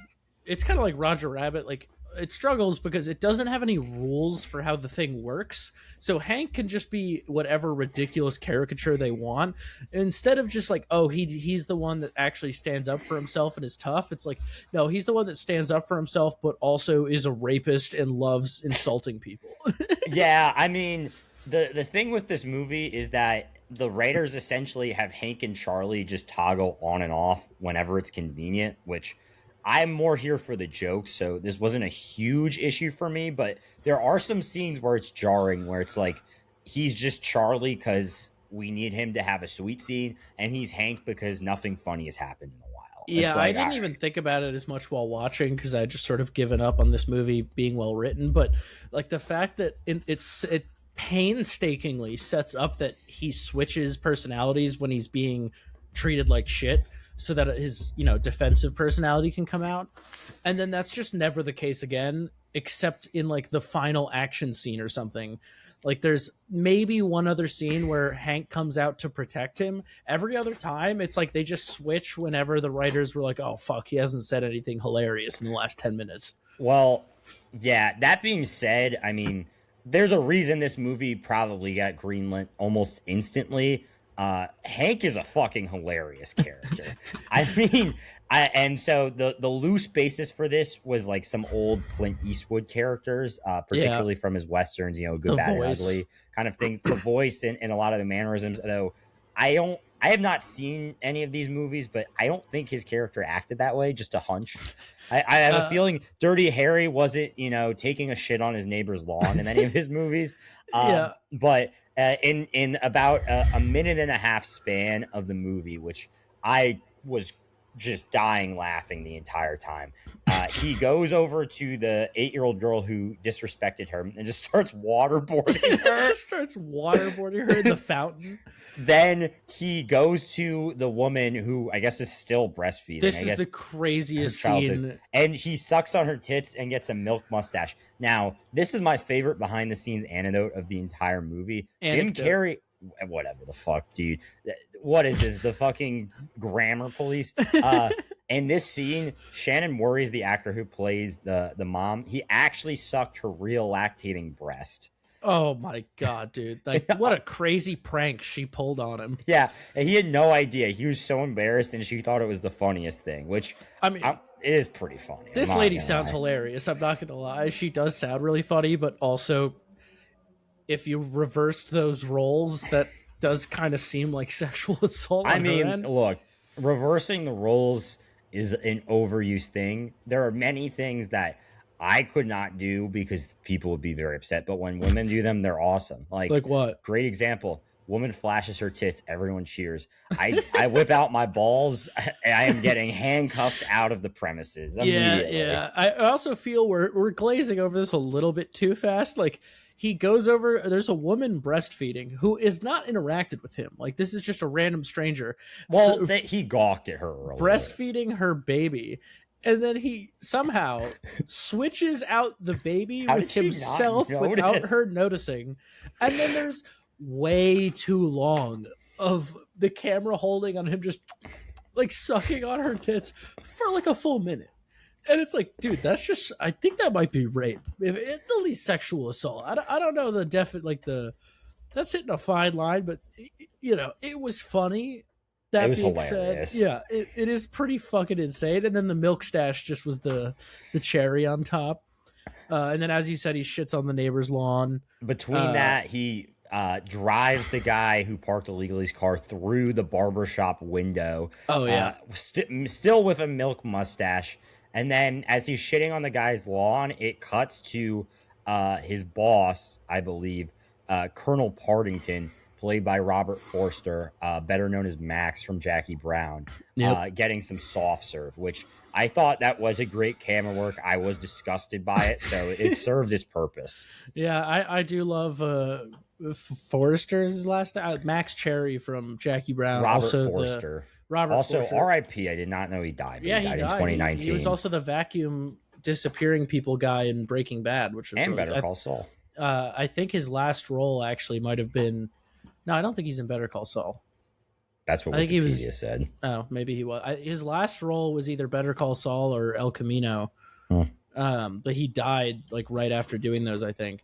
Speaker 1: It's kind of like Roger Rabbit. Like, it struggles because it doesn't have any rules for how the thing works. So Hank can just be whatever ridiculous caricature they want, instead of just like, oh, he's the one that actually stands up for himself and is tough. It's like, no, he's the one that stands up for himself, but also is a rapist and loves insulting people.
Speaker 2: Yeah, I mean, the thing with this movie is that the writers essentially have Hank and Charlie just toggle on and off whenever it's convenient, which I'm more here for the jokes, so this wasn't a huge issue for me, but there are some scenes where it's jarring, where it's like, he's just Charlie because we need him to have a sweet scene, and he's Hank because nothing funny has happened in a while.
Speaker 1: Yeah, like, I didn't even think about it as much while watching because I just sort of given up on this movie being well written, but like the fact that it painstakingly sets up that he switches personalities when he's being treated like shit, so that his, defensive personality can come out. And then that's just never the case again, except in like the final action scene or something. Like there's maybe one other scene where Hank comes out to protect him. Every other time, it's like they just switch whenever the writers were like, oh, fuck, he hasn't said anything hilarious in the last 10 minutes.
Speaker 2: Well, yeah, that being said, I mean, there's a reason this movie probably got greenlit almost instantly. Hank is a fucking hilarious character. I mean, and so the loose basis for this was like some old Clint Eastwood characters, particularly from his westerns, Good, Bad, and Ugly kind of things. The voice and a lot of the mannerisms, though, I I have not seen any of these movies, but I don't think his character acted that way. Just a hunch. I have a feeling Dirty Harry wasn't, taking a shit on his neighbor's lawn in any of his movies.
Speaker 1: Yeah.
Speaker 2: But in about a minute and a half span of the movie, which I was just dying laughing the entire time, he goes over to the 8-year-old girl who disrespected her and just starts waterboarding her.
Speaker 1: Just starts waterboarding her in the fountain.
Speaker 2: Then he goes to the woman who I guess is still breastfeeding.
Speaker 1: This is the craziest scene.
Speaker 2: And he sucks on her tits and gets a milk mustache. Now, this is my favorite behind the scenes anecdote of the entire movie. Jim Carrey, whatever the fuck, dude. What is this? The fucking grammar police? In this scene, Shannon Worry's the actor who plays the mom. He actually sucked her real lactating breast.
Speaker 1: Oh my god, dude. Like, what a crazy prank she pulled on him.
Speaker 2: Yeah, and he had no idea. He was so embarrassed, and she thought it was the funniest thing, which, I mean, it is pretty funny.
Speaker 1: This lady sounds hilarious. I'm not going to lie. She does sound really funny, but also, if you reversed those roles, that does kind of seem like sexual assault on her end.
Speaker 2: Look, reversing the roles is an overused thing. There are many things that I could not do because people would be very upset. But when women do them, they're awesome. Like
Speaker 1: what?
Speaker 2: Great example. Woman flashes her tits. Everyone cheers. I whip out my balls. I am getting handcuffed out of the premises immediately.
Speaker 1: Yeah. I also feel we're glazing over this a little bit too fast. Like, he goes over, there's a woman breastfeeding who is not interacted with him. Like, this is just a random stranger.
Speaker 2: Well, he gawked at her earlier.
Speaker 1: Breastfeeding her baby. And then he somehow switches out the baby with himself without her noticing. And then there's way too long of the camera holding on him just like sucking on her tits for like a full minute. And it's like, dude, that's just, I think that might be rape. If it's the least sexual assault. I don't know the that's hitting a fine line, but it was funny. That
Speaker 2: it was
Speaker 1: being
Speaker 2: hilarious.
Speaker 1: Said, yeah, it is pretty fucking insane. And then the milk stash just was the cherry on top. And then, as you said, he shits on the neighbor's lawn.
Speaker 2: Between that, he drives the guy who parked illegally's car through the barbershop window.
Speaker 1: Oh, yeah.
Speaker 2: Still with a milk mustache. And then as he's shitting on the guy's lawn, it cuts to his boss, I believe, Colonel Partington, played by Robert Forster, better known as Max from Jackie Brown, getting some soft serve, which I thought that was a great camera work. I was disgusted by it, so it served its purpose.
Speaker 1: Yeah, I do love Forster's last name, Max Cherry from Jackie Brown.
Speaker 2: Robert Forster.
Speaker 1: Forster.
Speaker 2: R.I.P. I did not know he died.
Speaker 1: Yeah,
Speaker 2: he died in 2019.
Speaker 1: He was also the vacuum disappearing people guy in Breaking Bad, which was
Speaker 2: and really, Better Call Saul.
Speaker 1: I think his last role actually might have been. No, I don't think he's in Better Call Saul.
Speaker 2: That's what Wikipedia said.
Speaker 1: Oh, maybe he was. His last role was either Better Call Saul or El Camino. But he died like right after doing those, I think.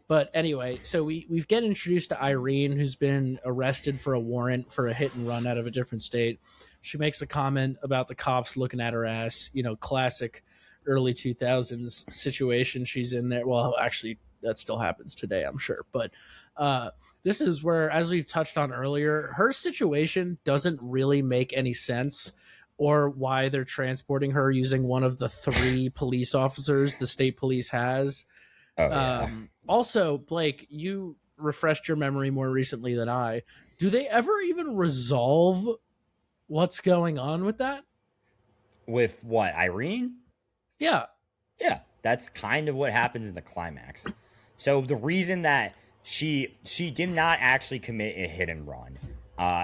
Speaker 1: But anyway, so we get introduced to Irene, who's been arrested for a warrant for a hit and run out of a different state. She makes a comment about the cops looking at her ass. Classic early 2000s situation she's in there. Well, actually, that still happens today, I'm sure. But this is where, as we've touched on earlier, her situation doesn't really make any sense, or why they're transporting her using one of the 3 police officers the state police has. Also, Blake, you refreshed your memory more recently than I. Do they ever even resolve what's going on with that?
Speaker 2: With what, Irene?
Speaker 1: Yeah.
Speaker 2: Yeah, that's kind of what happens in the climax. So the reason that she did not actually commit a hit and run.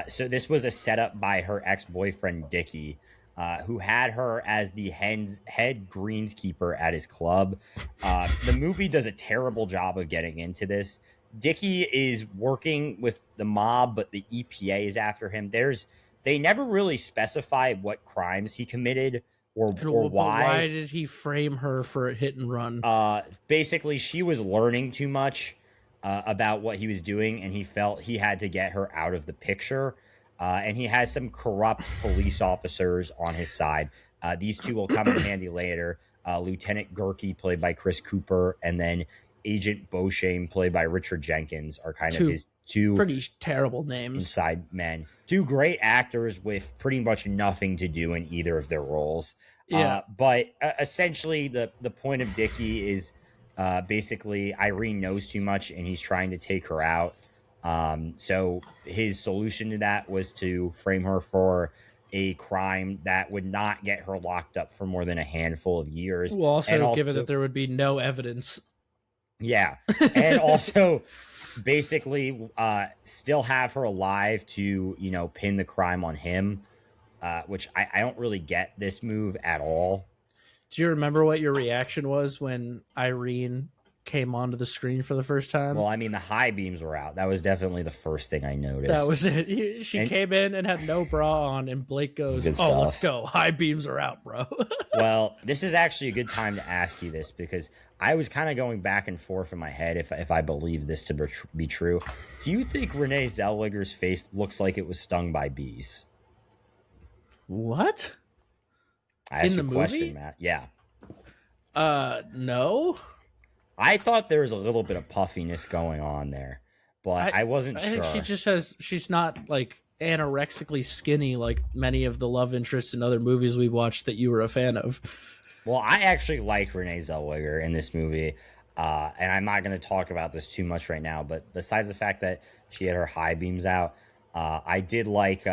Speaker 2: So this was a setup by her ex-boyfriend, Dickie, who had her as the head greenskeeper at his club. The movie does a terrible job of getting into this. Dickie is working with the mob, but the EPA is after him. They never really specify what crimes he committed or why.
Speaker 1: Why did he frame her for a hit and run?
Speaker 2: Basically, she was learning too much about what he was doing, and he felt he had to get her out of the picture. And he has some corrupt police officers on his side. These two will come in handy later. Lieutenant Gerke, played by Chris Cooper, and then Agent Beauchesne, played by Richard Jenkins, are kind of his two
Speaker 1: Pretty terrible names.
Speaker 2: inside men, two great actors with pretty much nothing to do in either of their roles.
Speaker 1: Yeah.
Speaker 2: But essentially, the point of Dickie is basically Irene knows too much and he's trying to take her out. So his solution to that was to frame her for a crime that would not get her locked up for more than a handful of years.
Speaker 1: Well, also, given
Speaker 2: also
Speaker 1: that there would be no evidence.
Speaker 2: yeah, and also basically still have her alive to pin the crime on him, which I don't really get this move at all.
Speaker 1: Do you remember what your reaction was when Irene came onto the screen for the first time?
Speaker 2: Well, I mean, the high beams were out. That was definitely the first thing I noticed.
Speaker 1: That was it. She came in and had no bra on, and Blake goes, "Oh, let's go. High beams are out, bro."
Speaker 2: Well, this is actually a good time to ask you this because I was kind of going back and forth in my head if I believe this to be true. Do you think Renée Zellweger's face looks like it was stung by bees?
Speaker 1: What?
Speaker 2: I asked
Speaker 1: In
Speaker 2: you
Speaker 1: the
Speaker 2: a question,
Speaker 1: movie?
Speaker 2: Matt. Yeah.
Speaker 1: No.
Speaker 2: I thought there was a little bit of puffiness going on there, but I wasn't sure.
Speaker 1: I think she's not like anorexically skinny like many of the love interests in other movies we've watched that you were a fan of.
Speaker 2: Well, I actually like Renée Zellweger in this movie, and I'm not going to talk about this too much right now, but besides the fact that she had her high beams out, I did like,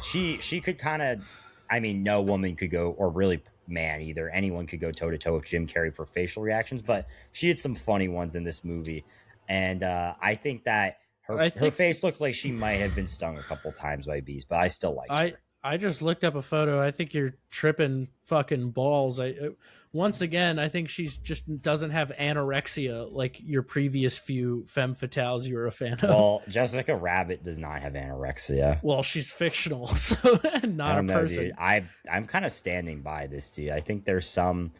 Speaker 2: she could kind of, I mean, no woman could go, or really man either, anyone could go toe-to-toe with Jim Carrey for facial reactions, but she had some funny ones in this movie, and I think that her face looked like she might have been stung a couple times by bees, but I still liked her.
Speaker 1: I just looked up a photo. I think you're tripping fucking balls. Once again, I think she's just doesn't have anorexia like your previous few femme fatales you were a fan of.
Speaker 2: Well, Jessica Rabbit does not have anorexia.
Speaker 1: Well, she's fictional, so not a person.
Speaker 2: Dude. I'm kind of standing by this, dude. I think there's some,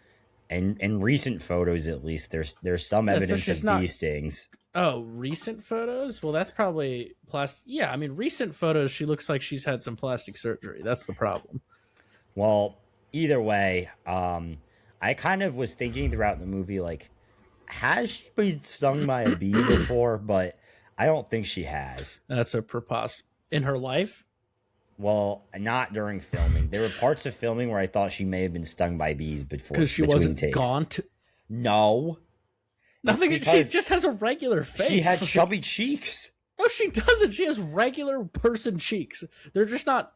Speaker 2: in recent photos at least, there's some evidence of bee stings.
Speaker 1: Oh, recent photos? Well, that's probably plastic. Yeah, I mean, recent photos, she looks like she's had some plastic surgery. That's the problem.
Speaker 2: Well, either way, I kind of was thinking throughout the movie, like, has she been stung by a bee before? But I don't think she has.
Speaker 1: That's a preposterous. In her life?
Speaker 2: Well, not during filming. There were parts of filming where I thought she may have been stung by bees before.
Speaker 1: Because she wasn't
Speaker 2: takes.
Speaker 1: gaunt?
Speaker 2: No.
Speaker 1: Nothing. She just has a regular face.
Speaker 2: She had chubby cheeks.
Speaker 1: No, she doesn't. She has regular person cheeks. They're just not.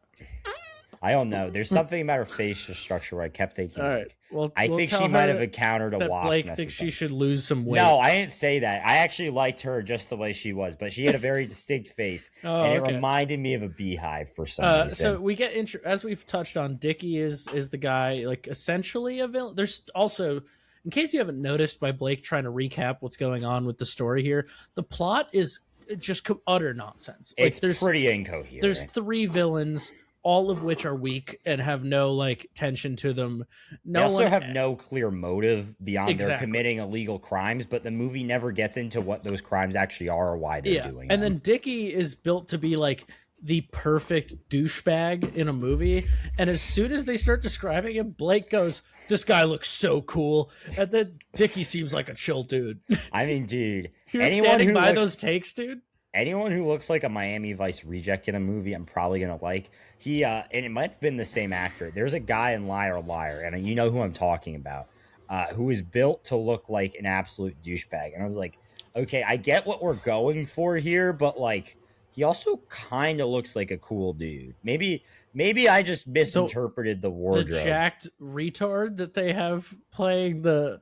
Speaker 2: I don't know. There's something about her facial structure where I kept thinking.
Speaker 1: All right. Well,
Speaker 2: I think she might have encountered a wasp.
Speaker 1: Blake thinks she should lose some weight.
Speaker 2: No, I didn't say that. I actually liked her just the way she was, but she had a very distinct face, and it reminded me of a beehive for some reason.
Speaker 1: So we get as we've touched on. Dickie is the guy, like essentially a villain. There's also, in case you haven't noticed, by Blake trying to recap what's going on with the story here, the plot is just utter nonsense.
Speaker 2: It's pretty incoherent.
Speaker 1: There's 3 villains, all of which are weak and have no like tension to them.
Speaker 2: They also have no clear motive beyond their committing illegal crimes, but the movie never gets into what those crimes actually are or why they're doing them.
Speaker 1: And then Dickie is built to be like the perfect douchebag in a movie, and as soon as they start describing him, Blake goes, "This guy looks so cool," and then Dickie seems like a chill dude.
Speaker 2: I mean, dude,
Speaker 1: you're standing by those takes, dude.
Speaker 2: Anyone who looks like a Miami Vice reject in a movie, I'm probably gonna like. And it might have been the same actor. There's a guy in Liar Liar, and you know who I'm talking about, who is built to look like an absolute douchebag. And I was like, okay, I get what we're going for here, but like, he also kind of looks like a cool dude. Maybe I just misinterpreted the wardrobe.
Speaker 1: The jacked retard that they have playing the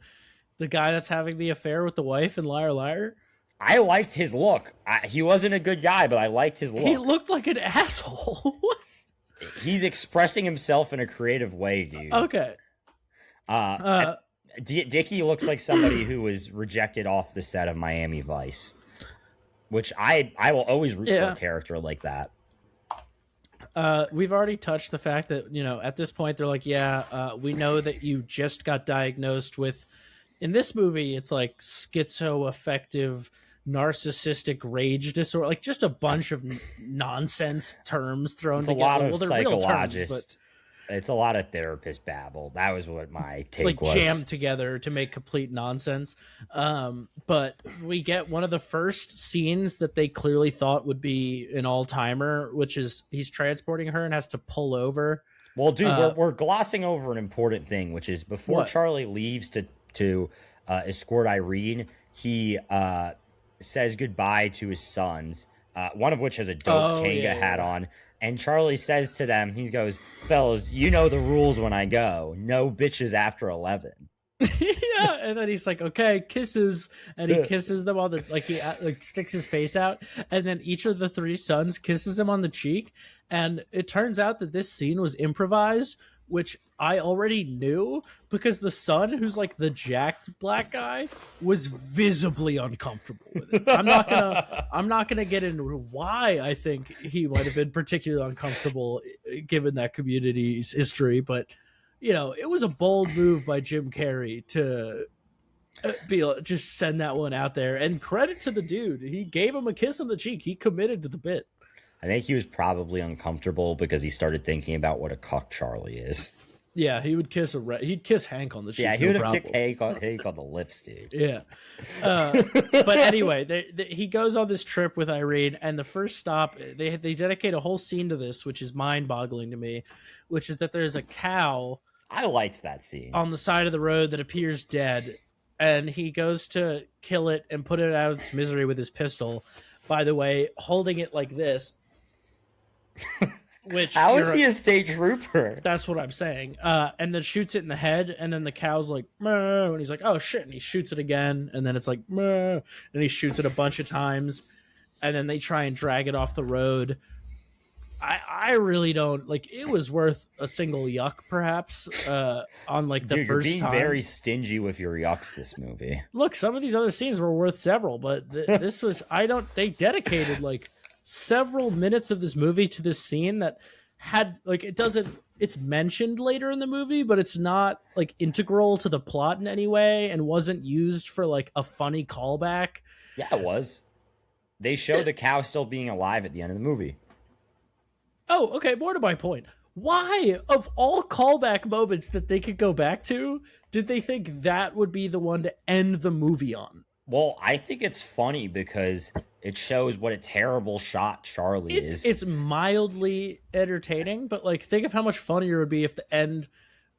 Speaker 1: guy that's having the affair with the wife in Liar Liar.
Speaker 2: I liked his look. He wasn't a good guy, but I liked his look.
Speaker 1: He looked like an asshole.
Speaker 2: He's expressing himself in a creative way, dude.
Speaker 1: Okay.
Speaker 2: Dickie looks like somebody who was rejected off the set of Miami Vice, which I will always root for a character like that.
Speaker 1: We've already touched the fact that, at this point, they're like, we know that you just got diagnosed with, in this movie, it's like schizoaffective narcissistic rage disorder, like just a bunch of nonsense terms thrown together.
Speaker 2: A lot of psychologists It's a lot of therapist babble. That was what my take
Speaker 1: like
Speaker 2: was.
Speaker 1: jammed together to make complete nonsense. But we get one of the first scenes that they clearly thought would be an all-timer, which is he's transporting her and has to pull over.
Speaker 2: Well, dude, we're glossing over an important thing, which is before
Speaker 1: What?
Speaker 2: Charlie leaves to escort Irene, he says goodbye to his sons, one of which has a dope Kanga hat on. And Charlie says to them, he goes, "Fellas, you know the rules when I go. No bitches after 11."
Speaker 1: Yeah, and then he's like, "Okay, kisses," and he kisses them on the like he like sticks his face out, and then each of the three sons kisses him on the cheek, and it turns out that this scene was improvised, which I already knew because the son, who's like the jacked black guy, was visibly uncomfortable with it. I'm not gonna get into why I think he might have been particularly uncomfortable given that community's history, but you know, it was a bold move by Jim Carrey to just send that one out there. And credit to the dude. He gave him a kiss on the cheek. He committed to the bit.
Speaker 2: I think he was probably uncomfortable because he started thinking about what a cuck Charlie is.
Speaker 1: Yeah, he would kiss he'd kiss Hank on the cheek.
Speaker 2: Yeah, he would have kicked Hank on the lips, dude.
Speaker 1: Yeah. But anyway, he goes on this trip with Irene, and the first stop, they dedicate a whole scene to this, which is mind-boggling to me, which is that there's a cow
Speaker 2: I liked that scene
Speaker 1: on the side of the road that appears dead, and he goes to kill it and put it out of its misery with his pistol. By the way, holding it like this. Which
Speaker 2: how is he a state trooper?
Speaker 1: That's what I'm saying. And then shoots it in the head, and then the cow's like, "Moo," and he's like, "Oh shit!" And he shoots it again, and then it's like, "Moo," and he shoots it a bunch of times, and then they try and drag it off the road. I really don't like. It was worth a single yuck, perhaps, on like the
Speaker 2: Dude,
Speaker 1: first
Speaker 2: you're being
Speaker 1: time.
Speaker 2: very stingy with your yucks this movie.
Speaker 1: Look, some of these other scenes were worth several, but this was. They dedicated like several minutes of this movie to this scene that had like it's mentioned later in the movie, but it's not like integral to the plot in any way and wasn't used for like a funny callback.
Speaker 2: Yeah, it was. They showed the cow still being alive at the end of the movie.
Speaker 1: Oh, okay, more to my point. Why, of all callback moments that they could go back to, did they think that would be the one to end the movie on?
Speaker 2: Well, I think it's funny because it shows what a terrible shot Charlie is.
Speaker 1: It's mildly entertaining, but like think of how much funnier it would be if the end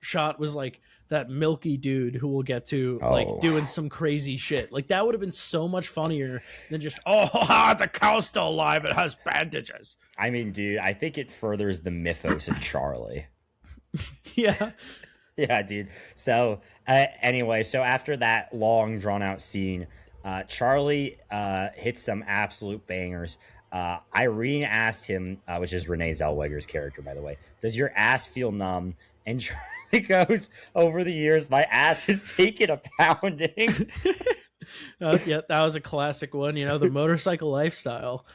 Speaker 1: shot was like that milky dude who we'll get to like doing some crazy shit. Like that would have been so much funnier than just the cow's still alive, it has bandages.
Speaker 2: I mean, dude, I think it furthers the mythos of Charlie.
Speaker 1: Yeah.
Speaker 2: Yeah, dude. So anyway, so after that long drawn out scene, Charlie hits some absolute bangers. Irene asked him, which is Renée Zellweger's character, by the way, "Does your ass feel numb?" And Charlie goes, "Over the years, my ass has taken a pounding."
Speaker 1: Yeah, that was a classic one. You know, the motorcycle lifestyle.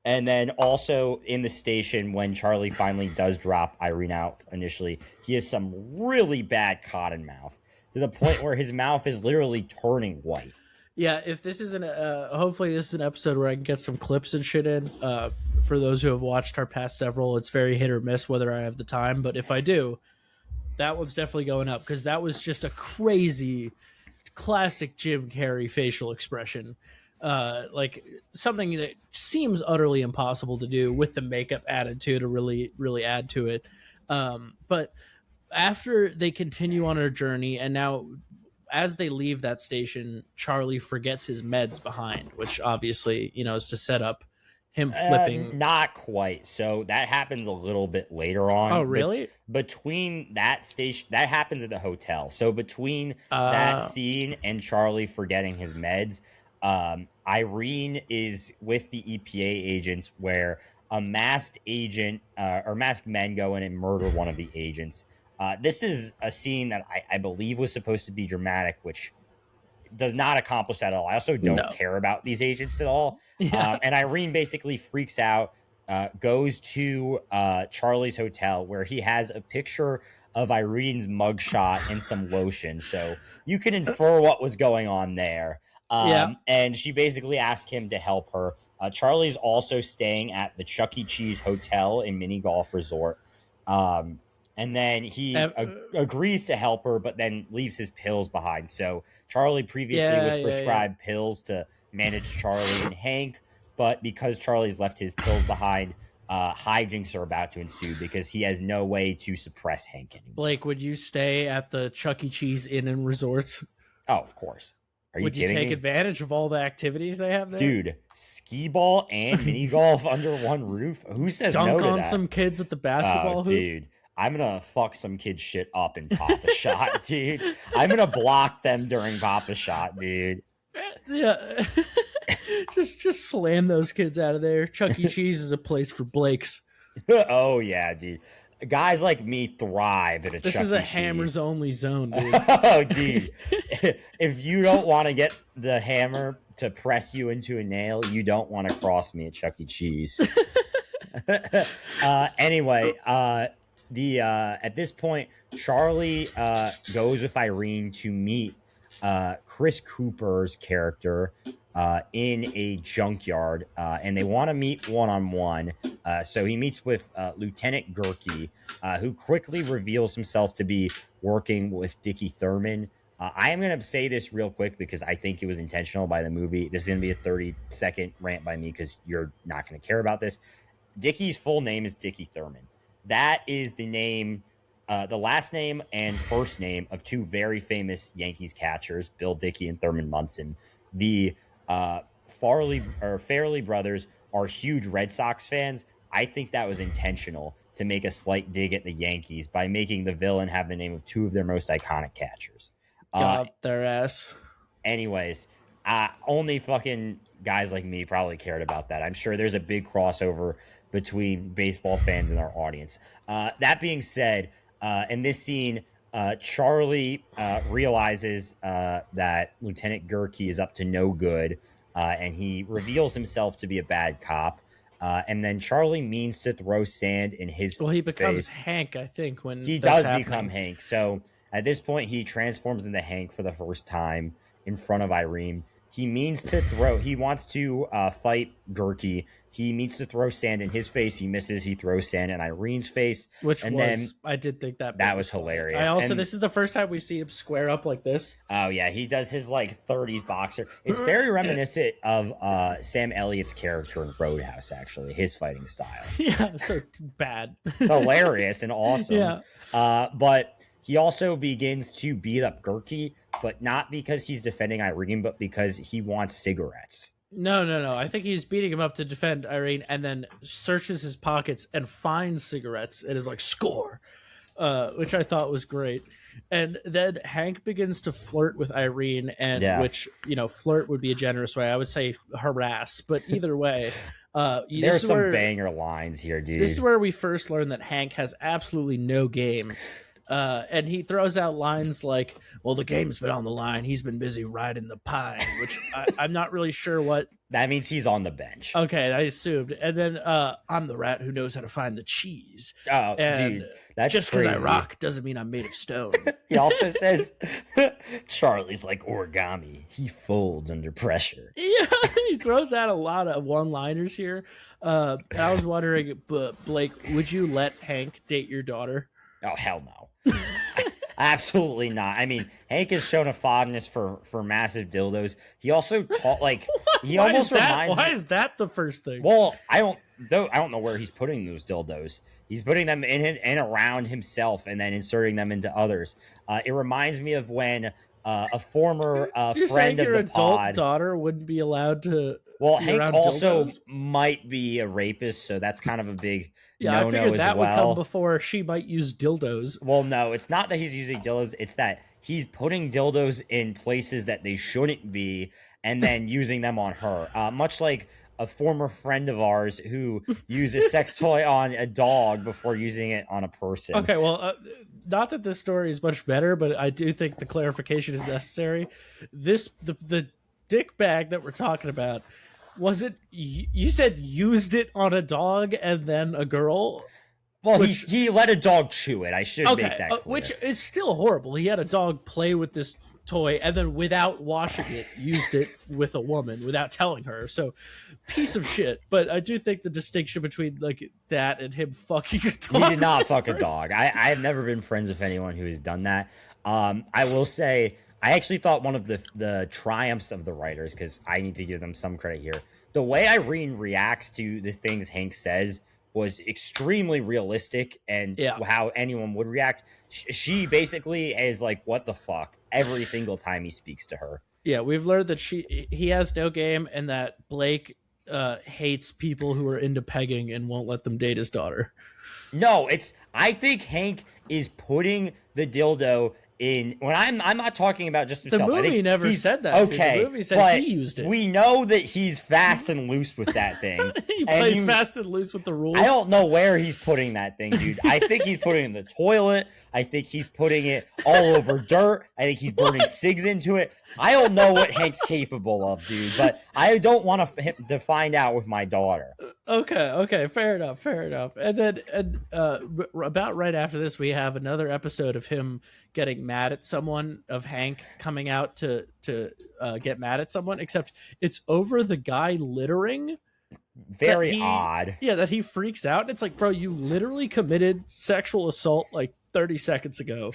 Speaker 2: And then also in the station, when Charlie finally does drop Irene out initially, he has some really bad cotton mouth to the point where his mouth is literally turning white.
Speaker 1: Yeah, if this is hopefully this is an episode where I can get some clips and shit in. For those who have watched our past several, it's very hit or miss whether I have the time. But if I do, that one's definitely going up because that was just a crazy, classic Jim Carrey facial expression. Like something that seems utterly impossible to do with the makeup added to really, really add to it. But after they continue on their journey, and now as they leave that station, Charlie forgets his meds behind, which obviously, you know, is to set up him flipping.
Speaker 2: Not quite. So that happens a little bit later on.
Speaker 1: Oh, really?
Speaker 2: Between that station, that happens at the hotel. So between that scene and Charlie forgetting his meds, Irene is with the EPA agents where a masked agent or masked men go in and murder one of the agents. This is a scene that I believe was supposed to be dramatic, which does not accomplish that at all. I also don't care about these agents at all. Yeah. And Irene basically freaks out, goes to Charlie's hotel where he has a picture of Irene's mugshot and some lotion. So you can infer what was going on there. And she basically asked him to help her. Charlie's also staying at the Chuck E. Cheese Hotel and Mini Golf Resort. And then he agrees to help her, but then leaves his pills behind. So Charlie previously was prescribed pills to manage Charlie and Hank, but because Charlie's left his pills behind, hijinks are about to ensue because he has no way to suppress Hank anymore.
Speaker 1: Blake, would you stay at the Chuck E. Cheese Inn and Resorts?
Speaker 2: Oh, of course.
Speaker 1: Would you take advantage of all the activities they have there?
Speaker 2: Dude, skee ball and mini golf under one roof? Who says no to that?
Speaker 1: Dunk on some kids at the basketball hoop?
Speaker 2: Dude, I'm going to fuck some kid's shit up and pop a shot, dude. I'm going to block them during pop a shot, dude.
Speaker 1: Yeah. just slam those kids out of there. Chuck E. Cheese is a place for Blakes.
Speaker 2: Oh, yeah, dude. Guys like me thrive at a Chuck E. Cheese.
Speaker 1: This is a hammers only zone, dude.
Speaker 2: Oh, dude. If you don't want to get the hammer to press you into a nail, you don't want to cross me at Chuck E. Cheese. Anyway, at this point, Charlie goes with Irene to meet Chris Cooper's character in a junkyard, and they want to meet one-on-one. So he meets with Lieutenant Gerke, who quickly reveals himself to be working with Dickie Thurman. I am going to say this real quick because I think it was intentional by the movie. This is going to be a 30-second rant by me because you're not going to care about this. Dickie's full name is Dickie Thurman. That is the name, the last name and first name of two very famous Yankees catchers, Bill Dickey and Thurman Munson. The Farley brothers are huge Red Sox fans. I think that was intentional to make a slight dig at the Yankees by making the villain have the name of two of their most iconic catchers.
Speaker 1: Got their ass.
Speaker 2: Anyways, only fucking guys like me probably cared about that. I'm sure there's a big crossover between baseball fans and our audience. That being said, in this scene, Charlie realizes that Lieutenant Gerke is up to no good, and he reveals himself to be a bad cop. And then Charlie means to throw sand in his face.
Speaker 1: Well, he becomes Hank, I think, when
Speaker 2: he does become Hank. So at this point, he transforms into Hank for the first time in front of Irene. He means to throw. He wants to fight Gerke. He means to throw sand in his face. He misses. He throws sand in Irene's face.
Speaker 1: I did think that
Speaker 2: was hilarious.
Speaker 1: This is the first time we see him square up like this.
Speaker 2: Oh yeah, he does his like 30s boxer. It's very reminiscent of Sam Elliott's character in Roadhouse. Actually, his fighting style.
Speaker 1: Yeah, so bad,
Speaker 2: hilarious and awesome.
Speaker 1: Yeah,
Speaker 2: but he also begins to beat up Gerke, but not because he's defending Irene, but because he wants cigarettes.
Speaker 1: No. I think he's beating him up to defend Irene and then searches his pockets and finds cigarettes and is like, score, which I thought was great. And then Hank begins to flirt with Irene, which, flirt would be a generous way. I would say harass, but either way.
Speaker 2: There's some banger lines here, dude.
Speaker 1: This is where we first learn that Hank has absolutely no game. And he throws out lines like, well, the game's been on the line. He's been busy riding the pine, which I'm not really sure what.
Speaker 2: That means he's on the bench.
Speaker 1: Okay, I assumed. And then I'm the rat who knows how to find the cheese.
Speaker 2: Oh, dude, that's
Speaker 1: just because I rock doesn't mean I'm made of stone.
Speaker 2: He also says, Charlie's like origami. He folds under pressure.
Speaker 1: Yeah, he throws out a lot of one-liners here. I was wondering, Blake, would you let Hank date your daughter?
Speaker 2: Oh, hell no. Absolutely not. I mean, Hank has shown a fondness for massive dildos. He also taught
Speaker 1: Why is that the first thing?
Speaker 2: Well, I don't know where he's putting those dildos. He's putting them in and around himself and then inserting them into others. It reminds me of when a former friend of the
Speaker 1: adult daughter wouldn't be allowed to.
Speaker 2: Well, Hank also might be a rapist, so that's kind of a big no-no
Speaker 1: I figured that
Speaker 2: would
Speaker 1: come before she might use dildos.
Speaker 2: Well, no, it's not that he's using dildos. It's that he's putting dildos in places that they shouldn't be and then using them on her. Much like a former friend of ours who used a sex toy on a dog before using it on a person.
Speaker 1: Okay, well, not that this story is much better, but I do think the clarification is necessary. The dick bag that we're talking about, was it, you said used it on a dog and then a girl?
Speaker 2: Well, he let a dog chew it. I should make that clear.
Speaker 1: Which is still horrible. He had a dog play with this toy and then without washing it used it with a woman without telling her. So piece of shit. But I do think the distinction between like that and him fucking a dog.
Speaker 2: He did not fuck a dog. I've never been friends with anyone who has done that. I will say I actually thought one of the triumphs of the writers, because I need to give them some credit here, the way Irene reacts to the things Hank says was extremely realistic, and how anyone would react. She basically is like, what the fuck, every single time he speaks to her.
Speaker 1: Yeah, we've learned that he has no game, and that Blake hates people who are into pegging and won't let them date his daughter.
Speaker 2: No, I think Hank is putting the dildo in, when I'm not talking about just himself.
Speaker 1: The movie never said that.
Speaker 2: Okay,
Speaker 1: the movie said he used it.
Speaker 2: We know that he's fast and loose with that thing.
Speaker 1: He plays fast and loose with the rules.
Speaker 2: I don't know where he's putting that thing, dude. I think he's putting it in the toilet. I think he's putting it all over dirt. I think he's burning cigs into it. I don't know what Hank's capable of, dude, but I don't want to find out with my daughter.
Speaker 1: Okay, fair enough. And then about right after this, we have another episode of him getting mad at someone, of Hank coming out to get mad at someone, except it's over the guy littering.
Speaker 2: Very odd.
Speaker 1: Yeah, that he freaks out. And it's like, bro, you literally committed sexual assault like 30 seconds ago.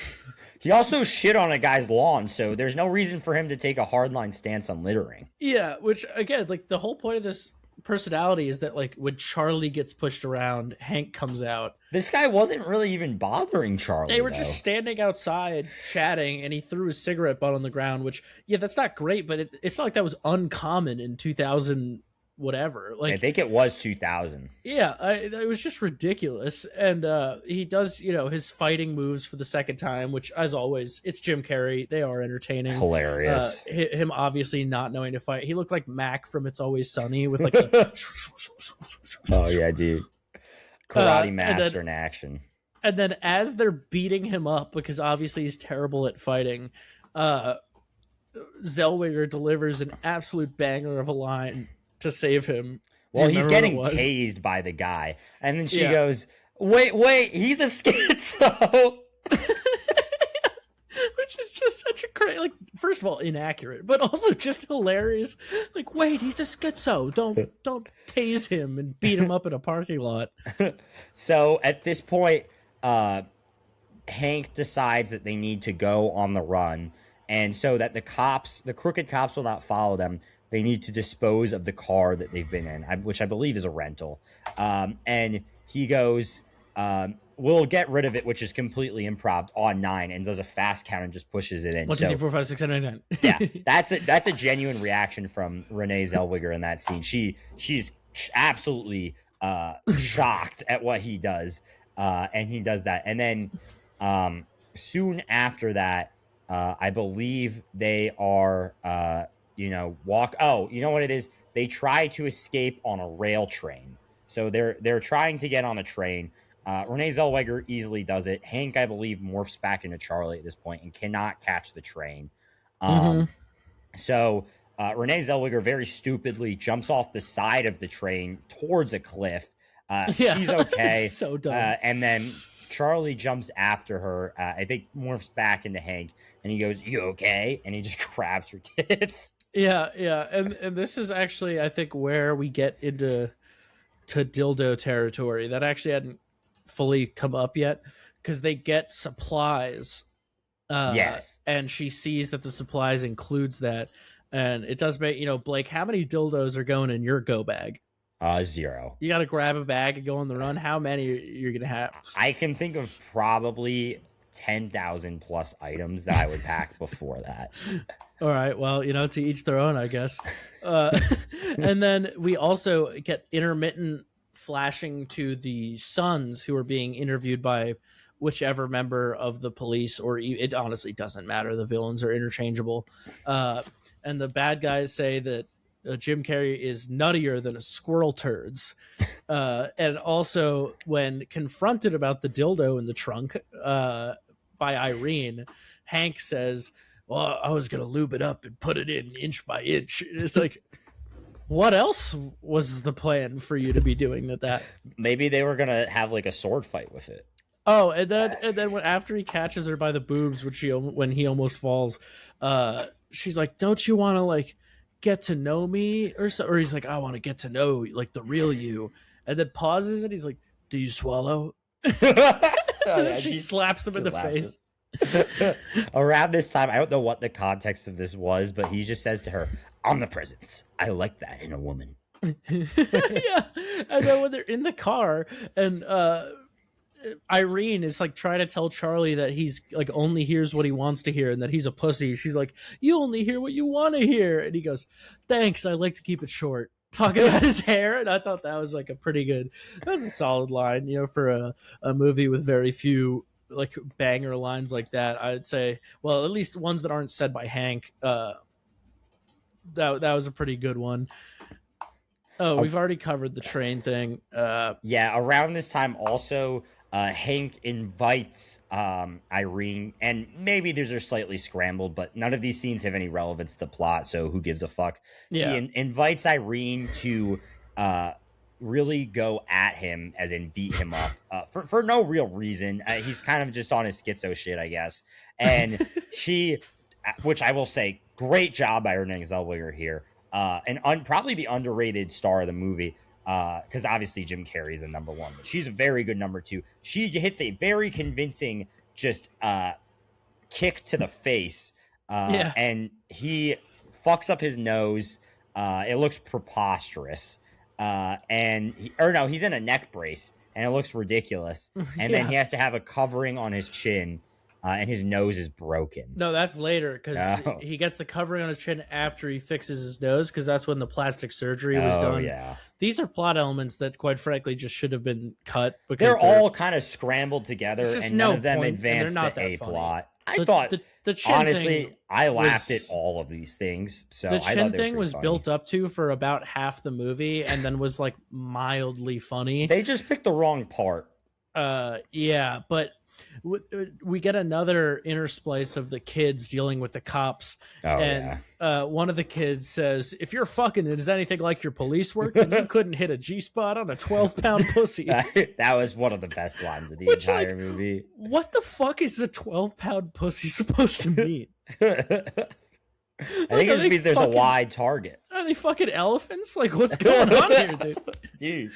Speaker 2: He also shit on a guy's lawn, so there's no reason for him to take a hardline stance on littering.
Speaker 1: Yeah, which, again, like, the whole point of this personality is that, like, when Charlie gets pushed around, Hank comes out.
Speaker 2: This guy wasn't really even bothering Charlie.
Speaker 1: They were just standing outside chatting, and he threw his cigarette butt on the ground, which, yeah, that's not great, but it's not like that was uncommon in 2000 whatever. Like,
Speaker 2: I think it was 2000.
Speaker 1: Yeah, it was just ridiculous. And he does, his fighting moves for the second time, which, as always, it's Jim Carrey. They are entertaining.
Speaker 2: Hilarious.
Speaker 1: Him obviously not knowing to fight. He looked like Mac from It's Always Sunny with like the
Speaker 2: oh yeah, dude. Karate master in action.
Speaker 1: And then as they're beating him up, because obviously he's terrible at fighting, Zellweger delivers an absolute banger of a line to save him.
Speaker 2: Well, he's getting tased by the guy, and then she goes, wait, he's a schizo.
Speaker 1: Which is just such a crazy, like, first of all, inaccurate, but also just hilarious. Like, wait, he's a schizo. Don't tase him and beat him up in a parking lot.
Speaker 2: So at this point, Hank decides that they need to go on the run, and so that the crooked cops will not follow them, they need to dispose of the car that they've been in, which I believe is a rental. And he goes, we'll get rid of it, which is completely improv on 9, and does a fast count and just pushes it in.
Speaker 1: 1, 2, 3, 4, 5, 6, 7, 8,
Speaker 2: 9. Yeah, that's a genuine reaction from Renée Zellweger in that scene. She's absolutely shocked at what he does, and he does that. And then soon after that, I believe they are walk. Oh, you know what it is? They try to escape on a rail train. So they're trying to get on a train. Renée Zellweger easily does it. Hank, I believe, morphs back into Charlie at this point and cannot catch the train. So Renée Zellweger very stupidly jumps off the side of the train towards a cliff. She's okay.
Speaker 1: So dumb.
Speaker 2: And then Charlie jumps after her. I think morphs back into Hank, and he goes, "You okay?" And he just grabs her tits.
Speaker 1: Yeah, and this is actually, I think, where we get into dildo territory that actually hadn't fully come up yet, because they get supplies.
Speaker 2: Yes,
Speaker 1: and she sees that the supplies includes that, and it does make Blake, how many dildos are going in your go bag?
Speaker 2: 0.
Speaker 1: You got to grab a bag and go on the run. How many you're gonna have?
Speaker 2: I can think of probably 10,000 plus items that I would pack before that.
Speaker 1: All right, well, to each their own, I guess. And then we also get intermittent flashing to the sons who are being interviewed by whichever member of the police, or it honestly doesn't matter. The villains are interchangeable. And the bad guys say that Jim Carrey is nuttier than a squirrel turds. And also, when confronted about the dildo in the trunk by Irene, Hank says, "Well, I was going to lube it up and put it in inch by inch." It's like, what else was the plan for you to be doing that?
Speaker 2: Maybe they were going to have like a sword fight with it.
Speaker 1: Oh, and then when after he catches her by the boobs, when he almost falls, she's like, "Don't you want to like get to know me or so?" Or he's like, "I want to get to know like the real you," and then pauses and he's like, "Do you swallow?"
Speaker 2: Oh,
Speaker 1: And then
Speaker 2: yeah,
Speaker 1: she
Speaker 2: she
Speaker 1: slaps him in
Speaker 2: just
Speaker 1: the
Speaker 2: laughs
Speaker 1: face.
Speaker 2: it. Around this time, I don't know what the context of this was, but he just says to her, "Omnipresence. I like that in a woman."
Speaker 1: Yeah, and then when they're in the car and Irene is like trying to tell Charlie that he's like only hears what he wants to hear and that he's a pussy. She's like, "You only hear what you want to hear," and he goes, "Thanks, I like to keep it short." Talking about his hair, and I thought that was like that was a solid line, for a movie with very few like banger lines like that. I'd say, well, at least ones that aren't said by Hank. That was a pretty good one. Oh,
Speaker 2: Uh,
Speaker 1: we've already covered the train thing.
Speaker 2: yeah, around this time also, Hank invites Irene, and maybe these are slightly scrambled, but none of these scenes have any relevance to the plot, so who gives a fuck?
Speaker 1: Yeah,
Speaker 2: Invites Irene to uh, really go at him, as in beat him up, for no real reason. He's kind of just on his schizo shit, I guess. And she, which I will say, great job by Renée Zellweger here. Probably the underrated star of the movie, because obviously Jim Carrey is the number one, but she's a very good number two. She hits a very convincing just kick to the face,
Speaker 1: yeah.
Speaker 2: and he fucks up his nose. It looks preposterous, or no, he's in a neck brace, and it looks ridiculous. And then
Speaker 1: Yeah.
Speaker 2: he has to have a covering on his chin, and his nose is broken.
Speaker 1: No, that's later because
Speaker 2: Oh,
Speaker 1: he gets the covering on his chin after he fixes his nose because that's when the plastic surgery was
Speaker 2: oh
Speaker 1: done.
Speaker 2: yeah.
Speaker 1: These are plot elements that, quite frankly, just should have been cut because
Speaker 2: They're all kind of scrambled together,
Speaker 1: There's just
Speaker 2: and
Speaker 1: no
Speaker 2: none of them
Speaker 1: point, and they're
Speaker 2: advance
Speaker 1: not
Speaker 2: the
Speaker 1: that
Speaker 2: A
Speaker 1: funny.
Speaker 2: plot. I
Speaker 1: The-
Speaker 2: thought,
Speaker 1: the chin
Speaker 2: honestly,
Speaker 1: thing
Speaker 2: I laughed
Speaker 1: was-
Speaker 2: at all of these things. So
Speaker 1: the
Speaker 2: I thought
Speaker 1: chin
Speaker 2: they were
Speaker 1: thing
Speaker 2: pretty
Speaker 1: was
Speaker 2: funny.
Speaker 1: built up to for about half the movie and then was like mildly funny.
Speaker 2: They just picked the wrong part.
Speaker 1: Yeah, but we get another intersplice of the kids dealing with the cops,
Speaker 2: Oh
Speaker 1: and
Speaker 2: yeah.
Speaker 1: one of the kids says, "If you're fucking it is anything like your police work, then you couldn't hit a G spot on a 12-pound pussy."
Speaker 2: That was one of the best lines of the
Speaker 1: Which,
Speaker 2: entire
Speaker 1: like,
Speaker 2: movie.
Speaker 1: What the fuck is a 12-pound pussy supposed to mean?
Speaker 2: I think it just means there's a wide target.
Speaker 1: Are they fucking elephants? Like, what's going on here, dude?
Speaker 2: Dude,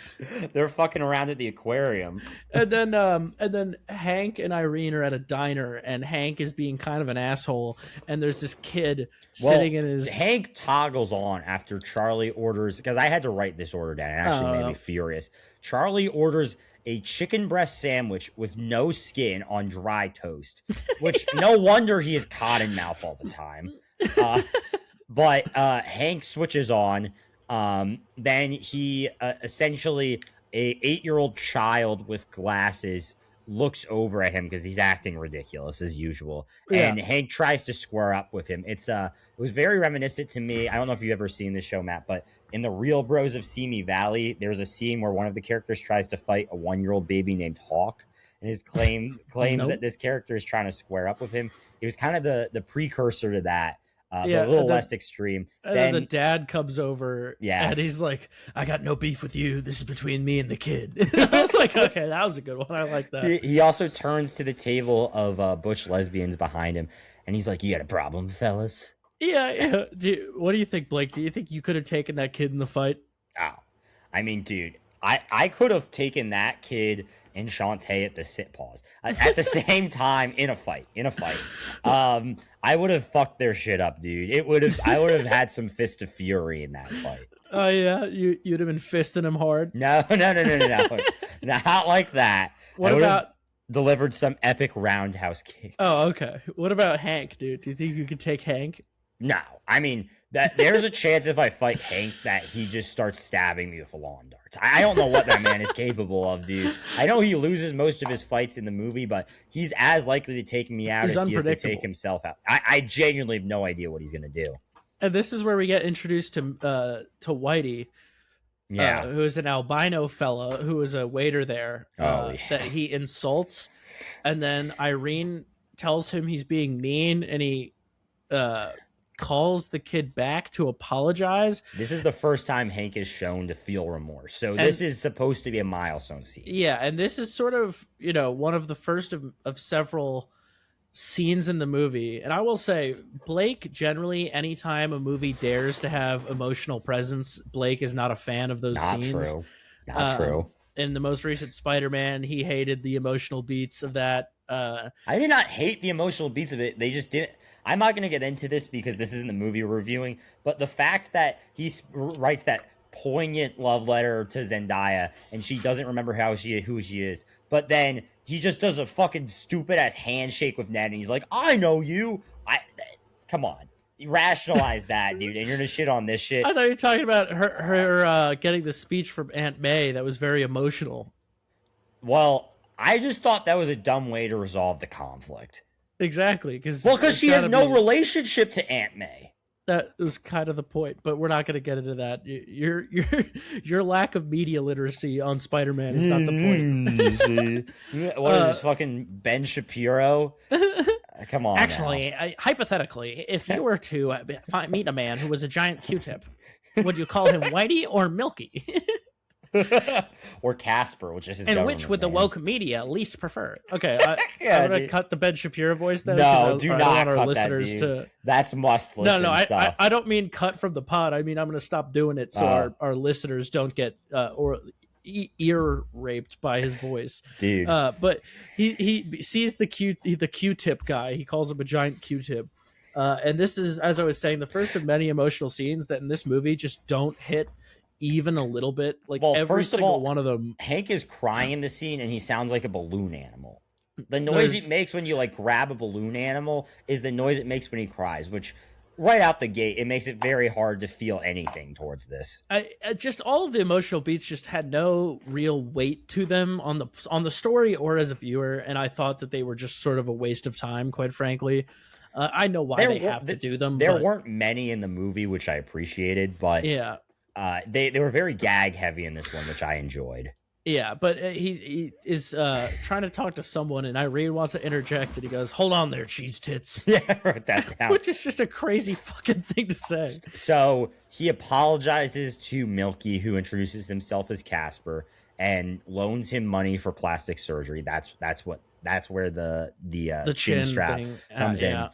Speaker 2: they're fucking around at the aquarium.
Speaker 1: And then Hank and Irene are at a diner, and Hank is being kind of an asshole, and there's this kid sitting in his.
Speaker 2: Hank toggles on after Charlie orders, because I had to write this order down. It actually made me furious. Charlie orders a chicken breast sandwich with no skin on dry toast, which no wonder he is cotton mouth all the time. But Hank switches on. Then he essentially a 8-year-old child with glasses looks over at him because he's acting ridiculous as usual.
Speaker 1: Yeah.
Speaker 2: And Hank tries to square up with him. It was very reminiscent to me. I don't know if you've ever seen this show, Matt, but in the Real Bros of Simi Valley, there's a scene where one of the characters tries to fight a 1-year-old baby named Hawk. And his claims
Speaker 1: Nope.
Speaker 2: that this character is trying to square up with him. It was kind of the precursor to that. But
Speaker 1: Yeah,
Speaker 2: a little
Speaker 1: and then-
Speaker 2: less extreme.
Speaker 1: And then the dad comes over,
Speaker 2: Yeah.
Speaker 1: and he's like, "I got no beef with you. This is between me and the kid." And I was like, "Okay, that was a good one. I like that."
Speaker 2: He also turns to the table of butch lesbians behind him, and he's like, "You got a problem, fellas?"
Speaker 1: Yeah. What do you think, Blake? Do you think you could have taken that kid in the fight?
Speaker 2: Oh, I mean, dude, I could have taken that kid and Shantae at the at the same time in a fight. I would have fucked their shit up, dude. I would have had some fist of fury in that fight.
Speaker 1: Oh yeah, you'd have been fisting him hard.
Speaker 2: No, not like that.
Speaker 1: What
Speaker 2: I would have
Speaker 1: about?
Speaker 2: delivered some epic roundhouse kicks?
Speaker 1: Oh, okay. What about Hank, dude? Do you think you could take Hank?
Speaker 2: No, I mean that there's a chance if I fight Hank that he just starts stabbing me with lawn darts. I don't know what that man is capable of, dude. I know he loses most of his fights in the movie, but he's as likely to take me out
Speaker 1: He's
Speaker 2: as he is to
Speaker 1: unpredictable.
Speaker 2: take himself out. I genuinely have no idea what he's gonna do.
Speaker 1: And this is where we get introduced to Whitey,
Speaker 2: Yeah.
Speaker 1: who is an albino fella who is a waiter there
Speaker 2: Oh, yeah.
Speaker 1: that he insults, and then Irene tells him he's being mean, and he calls the kid back to apologize.
Speaker 2: This is the first time Hank is shown to feel remorse. So
Speaker 1: And-
Speaker 2: this is supposed to be a milestone scene.
Speaker 1: Yeah, and this is sort of, one of the first of several scenes in the movie. And I will say, Blake, generally, anytime a movie dares to have emotional presence, Blake is not a fan of those
Speaker 2: Not
Speaker 1: scenes.
Speaker 2: true. Not true.
Speaker 1: In the most recent Spider-Man, he hated the emotional beats of that.
Speaker 2: I did not hate the emotional beats of it. They just didn't. I'm not going to get into this because this isn't the movie we're reviewing, but the fact that he writes that poignant love letter to Zendaya and she doesn't remember who she is, but then he just does a fucking stupid ass handshake with Ned and he's like, I know you. Come on. You rationalize that, dude, and you're gonna shit on this shit.
Speaker 1: I thought you were talking about her getting the speech from Aunt May that was very emotional.
Speaker 2: Well, I just thought that was a dumb way to resolve the conflict.
Speaker 1: Exactly, because
Speaker 2: she has no relationship to Aunt May.
Speaker 1: That was kind of the point, but we're not going to get into that. Your lack of media literacy on Spider-Man is not the
Speaker 2: point. What is this, fucking Ben Shapiro? Come on.
Speaker 1: Actually, hypothetically, if you were to meet a man who was a giant Q-tip, would you call him Whitey or Milky?
Speaker 2: Or Casper, which is his
Speaker 1: and which would the woke media least prefer? Okay,
Speaker 2: yeah,
Speaker 1: I'm gonna cut the Ben Shapiro voice though.
Speaker 2: No, do not
Speaker 1: want our
Speaker 2: cut
Speaker 1: listeners
Speaker 2: that,
Speaker 1: to.
Speaker 2: That's must listen.
Speaker 1: No,
Speaker 2: stuff.
Speaker 1: I don't mean cut from the pod. I mean I'm gonna stop doing it so our listeners don't get ear raped by his voice,
Speaker 2: dude.
Speaker 1: But he sees the Q-tip guy. He calls him a giant Q-tip. And this is, as I was saying, the first of many emotional scenes that in this movie just don't hit even a little bit. Like every single one of them.
Speaker 2: Hank is crying in the scene and he sounds like a balloon animal. The noise he makes when you like grab a balloon animal is the noise it makes when he cries, which right out the gate, it makes it very hard to feel anything towards this.
Speaker 1: I just all of the emotional beats just had no real weight to them on the story or as a viewer, and I thought that they were just sort of a waste of time, quite frankly. I know why they have to do them.
Speaker 2: There weren't many in the movie, which I appreciated, but
Speaker 1: yeah.
Speaker 2: They were very gag heavy in this one, which I enjoyed.
Speaker 1: Yeah, but he is trying to talk to someone, and Irene wants to interject, and he goes, "Hold on there, cheese tits."
Speaker 2: Yeah, I wrote that down.
Speaker 1: Which is just a crazy fucking thing to say.
Speaker 2: So he apologizes to Milky, who introduces himself as Casper, and loans him money for plastic surgery. That's where the chin strap comes in.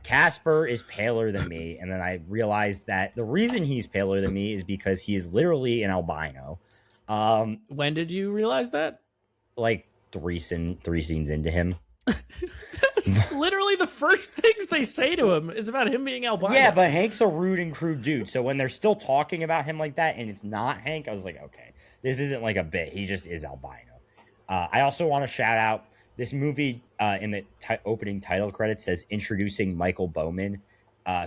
Speaker 2: Casper is paler than me, and then I realized that the reason he's paler than me is because he is literally an albino.
Speaker 1: When did you realize that?
Speaker 2: Like three scenes into him.
Speaker 1: That's literally the first things they say to him is about him being albino.
Speaker 2: Yeah, but Hank's a rude and crude dude. So when they're still talking about him like that and it's not Hank, I was like, okay, this isn't like a bit. He just is albino. I also want to shout out this movie in the opening title credits says introducing Michael Bowman,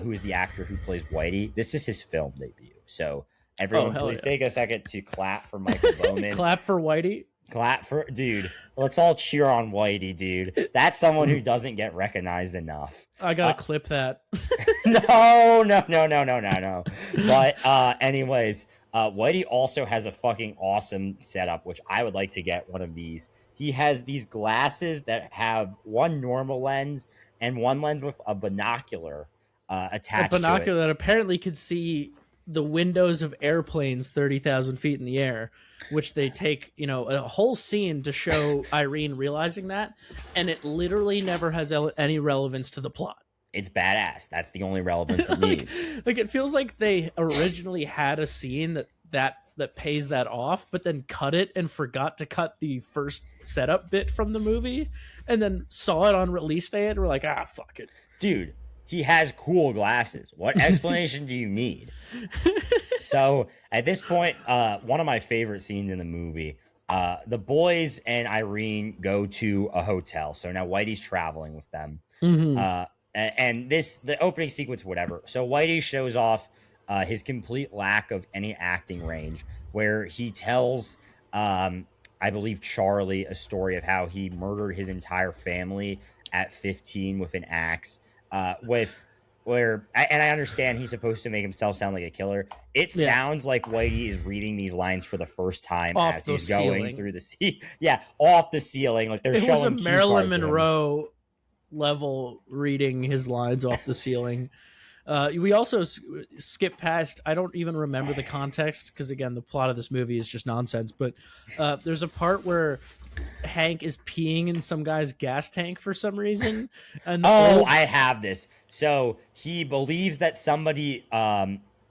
Speaker 2: who is the actor who plays Whitey. This is his film debut. So everyone, please take a second to clap for Michael Bowman.
Speaker 1: Clap for Whitey.
Speaker 2: Clap for, dude. Let's all cheer on Whitey, dude. That's someone who doesn't get recognized enough.
Speaker 1: I gotta clip that.
Speaker 2: No. But anyways, Whitey also has a fucking awesome setup, which I would like to get one of these. He has these glasses that have one normal lens and one lens with a binocular attached.
Speaker 1: A binocular
Speaker 2: to it.
Speaker 1: that apparently could see the windows of airplanes 30,000 feet in the air, which they take, a whole scene to show Irene realizing that, and it literally never has any relevance to the plot.
Speaker 2: It's badass. That's the only relevance it needs.
Speaker 1: Like it feels like they originally had a scene that pays that off, but then cut it and forgot to cut the first setup bit from the movie, and then saw it on release day and were like, fuck it.
Speaker 2: Dude, he has cool glasses. What explanation do you need? So at this point, one of my favorite scenes in the movie, the boys and Irene go to a hotel. So now Whitey's traveling with them.
Speaker 1: Mm-hmm.
Speaker 2: And the opening sequence, whatever. So Whitey shows off his complete lack of any acting range, where he tells, I believe, Charlie a story of how he murdered his entire family at 15 with an axe. And I understand he's supposed to make himself sound like a killer. It sounds like Whitey is reading these lines for the first time as he's going through the sea. Yeah, off the ceiling, like they're showing.
Speaker 1: It was a Marilyn Monroe level reading his lines off the ceiling. We also skip past. I don't even remember the context because again, the plot of this movie is just nonsense. But there's a part where Hank is peeing in some guy's gas tank for some reason, and
Speaker 2: I have this. So he believes that somebody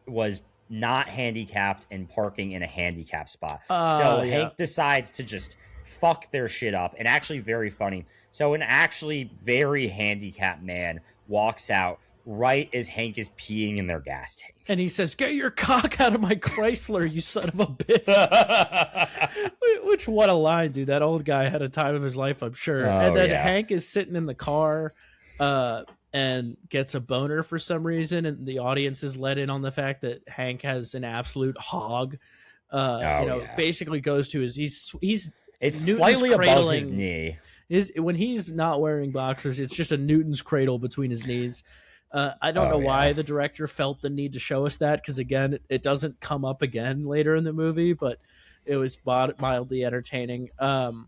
Speaker 2: was not handicapped and parking in a handicap spot. So
Speaker 1: yeah.
Speaker 2: Hank decides to just fuck their shit up, and actually very funny. So an actually very handicapped man walks out right as Hank is peeing in their gas tank.
Speaker 1: And he says, "Get your cock out of my Chrysler, you son of a bitch." Which, what a line, dude. That old guy had a time of his life, I'm sure. And then Hank is sitting in the car and gets a boner for some reason. And the audience is let in on the fact that Hank has an absolute hog. Basically goes to he's
Speaker 2: it's
Speaker 1: Newton's
Speaker 2: slightly above his
Speaker 1: cradling
Speaker 2: knee.
Speaker 1: When he's not wearing boxers, it's just a Newton's cradle between his knees. I don't know why the director felt the need to show us that, because again, it doesn't come up again later in the movie, but it was mildly entertaining. And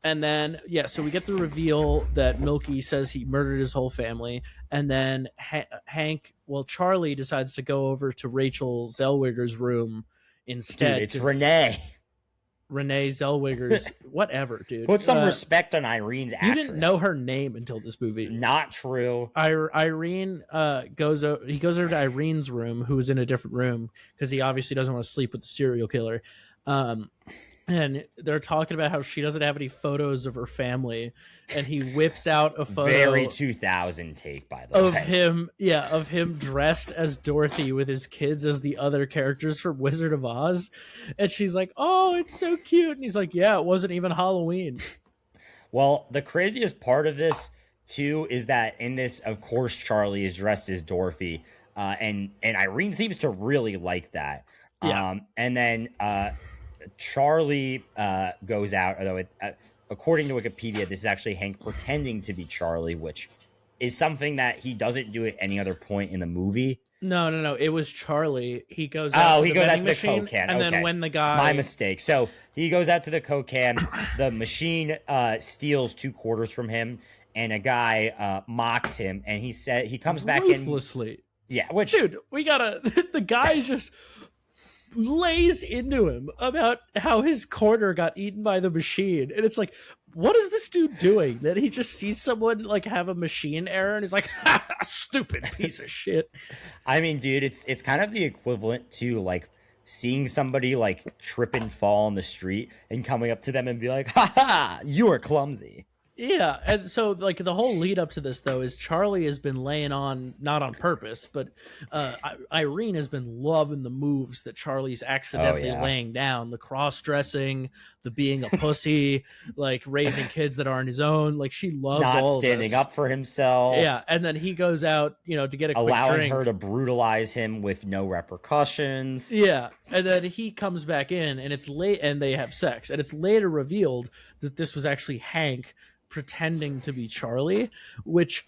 Speaker 1: then so we get the reveal that Milky says he murdered his whole family, and then Charlie decides to go over to Rachel Zellweger's room instead.
Speaker 2: Dude, it's Renee
Speaker 1: Zellweger's whatever, dude.
Speaker 2: Put some respect on Irene's actress.
Speaker 1: You didn't know her name until this movie.
Speaker 2: Not true.
Speaker 1: Irene goes over to Irene's room, who was in a different room because he obviously doesn't want to sleep with the serial killer. And they're talking about how she doesn't have any photos of her family, and he whips out a photo,
Speaker 2: very 2000 take, by the way,
Speaker 1: of him dressed as Dorothy with his kids as the other characters from Wizard of Oz, and she's like, "Oh, it's so cute," and he's like, "Yeah, it wasn't even Halloween."
Speaker 2: Well, the craziest part of this too is that in this, of course, Charlie is dressed as Dorothy, and Irene seems to really like that. And then Charlie goes out, although according to Wikipedia, this is actually Hank pretending to be Charlie, which is something that he doesn't do at any other point in the movie.
Speaker 1: No. It was Charlie. He goes out to the Coke can. And then when the guy...
Speaker 2: My mistake. So he goes out to the Coke can. The machine steals 2 quarters from him, and a guy mocks him, and he comes back in...
Speaker 1: Ruthlessly.
Speaker 2: Yeah, which...
Speaker 1: Dude, we gotta... The guy just... lays into him about how his corner got eaten by the machine, and it's like, what is this dude doing? That he just sees someone like have a machine error, and he's like, "Ha, stupid piece of shit."
Speaker 2: I mean, dude, it's kind of the equivalent to like seeing somebody like trip and fall on the street and coming up to them and be like, "Ha ha, you are clumsy."
Speaker 1: Yeah, and so like the whole lead up to this though is Charlie has been laying on, not on purpose, but Irene has been loving the moves that Charlie's accidentally laying down, the cross-dressing, the being a pussy, like raising kids that aren't his own. Like she loves
Speaker 2: not
Speaker 1: all
Speaker 2: standing
Speaker 1: of
Speaker 2: up for himself.
Speaker 1: Yeah, and then he goes out, to get a quick
Speaker 2: allowing
Speaker 1: drink.
Speaker 2: her to brutalize him with no repercussions.
Speaker 1: Yeah, and then he comes back in, and it's late, and they have sex, and it's later revealed that this was actually Hank pretending to be Charlie, which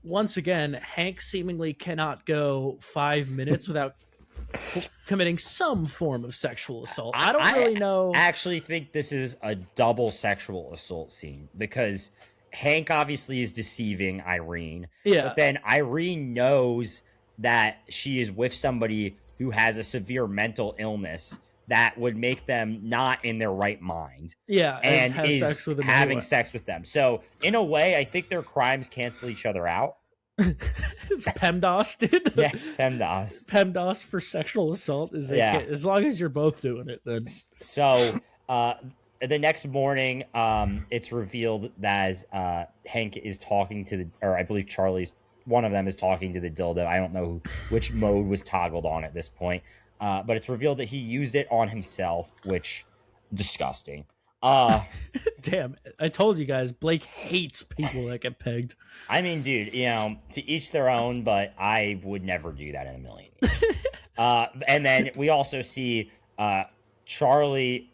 Speaker 1: once again, Hank seemingly cannot go 5 minutes without committing some form of sexual assault. I don't really know.
Speaker 2: I actually think this is a double sexual assault scene, because Hank obviously is deceiving Irene.
Speaker 1: Yeah.
Speaker 2: But then Irene knows that she is with somebody who has a severe mental illness that would make them not in their right mind.
Speaker 1: Yeah,
Speaker 2: and
Speaker 1: has
Speaker 2: is
Speaker 1: sex with
Speaker 2: having sex with them. So in a way, I think their crimes cancel each other out.
Speaker 1: It's PEMDAS, dude.
Speaker 2: Yes, PEMDAS.
Speaker 1: PEMDAS for sexual assault is as long as you're both doing it. Then
Speaker 2: so the next morning, it's revealed that Hank is talking to or I believe Charlie's, one of them is talking to the dildo. I don't know which mode was toggled on at this point. But it's revealed that he used it on himself, which disgusting.
Speaker 1: Damn, I told you guys, Blake hates people that get pegged.
Speaker 2: I mean, dude, to each their own, but I would never do that in a million years. And then we also see Charlie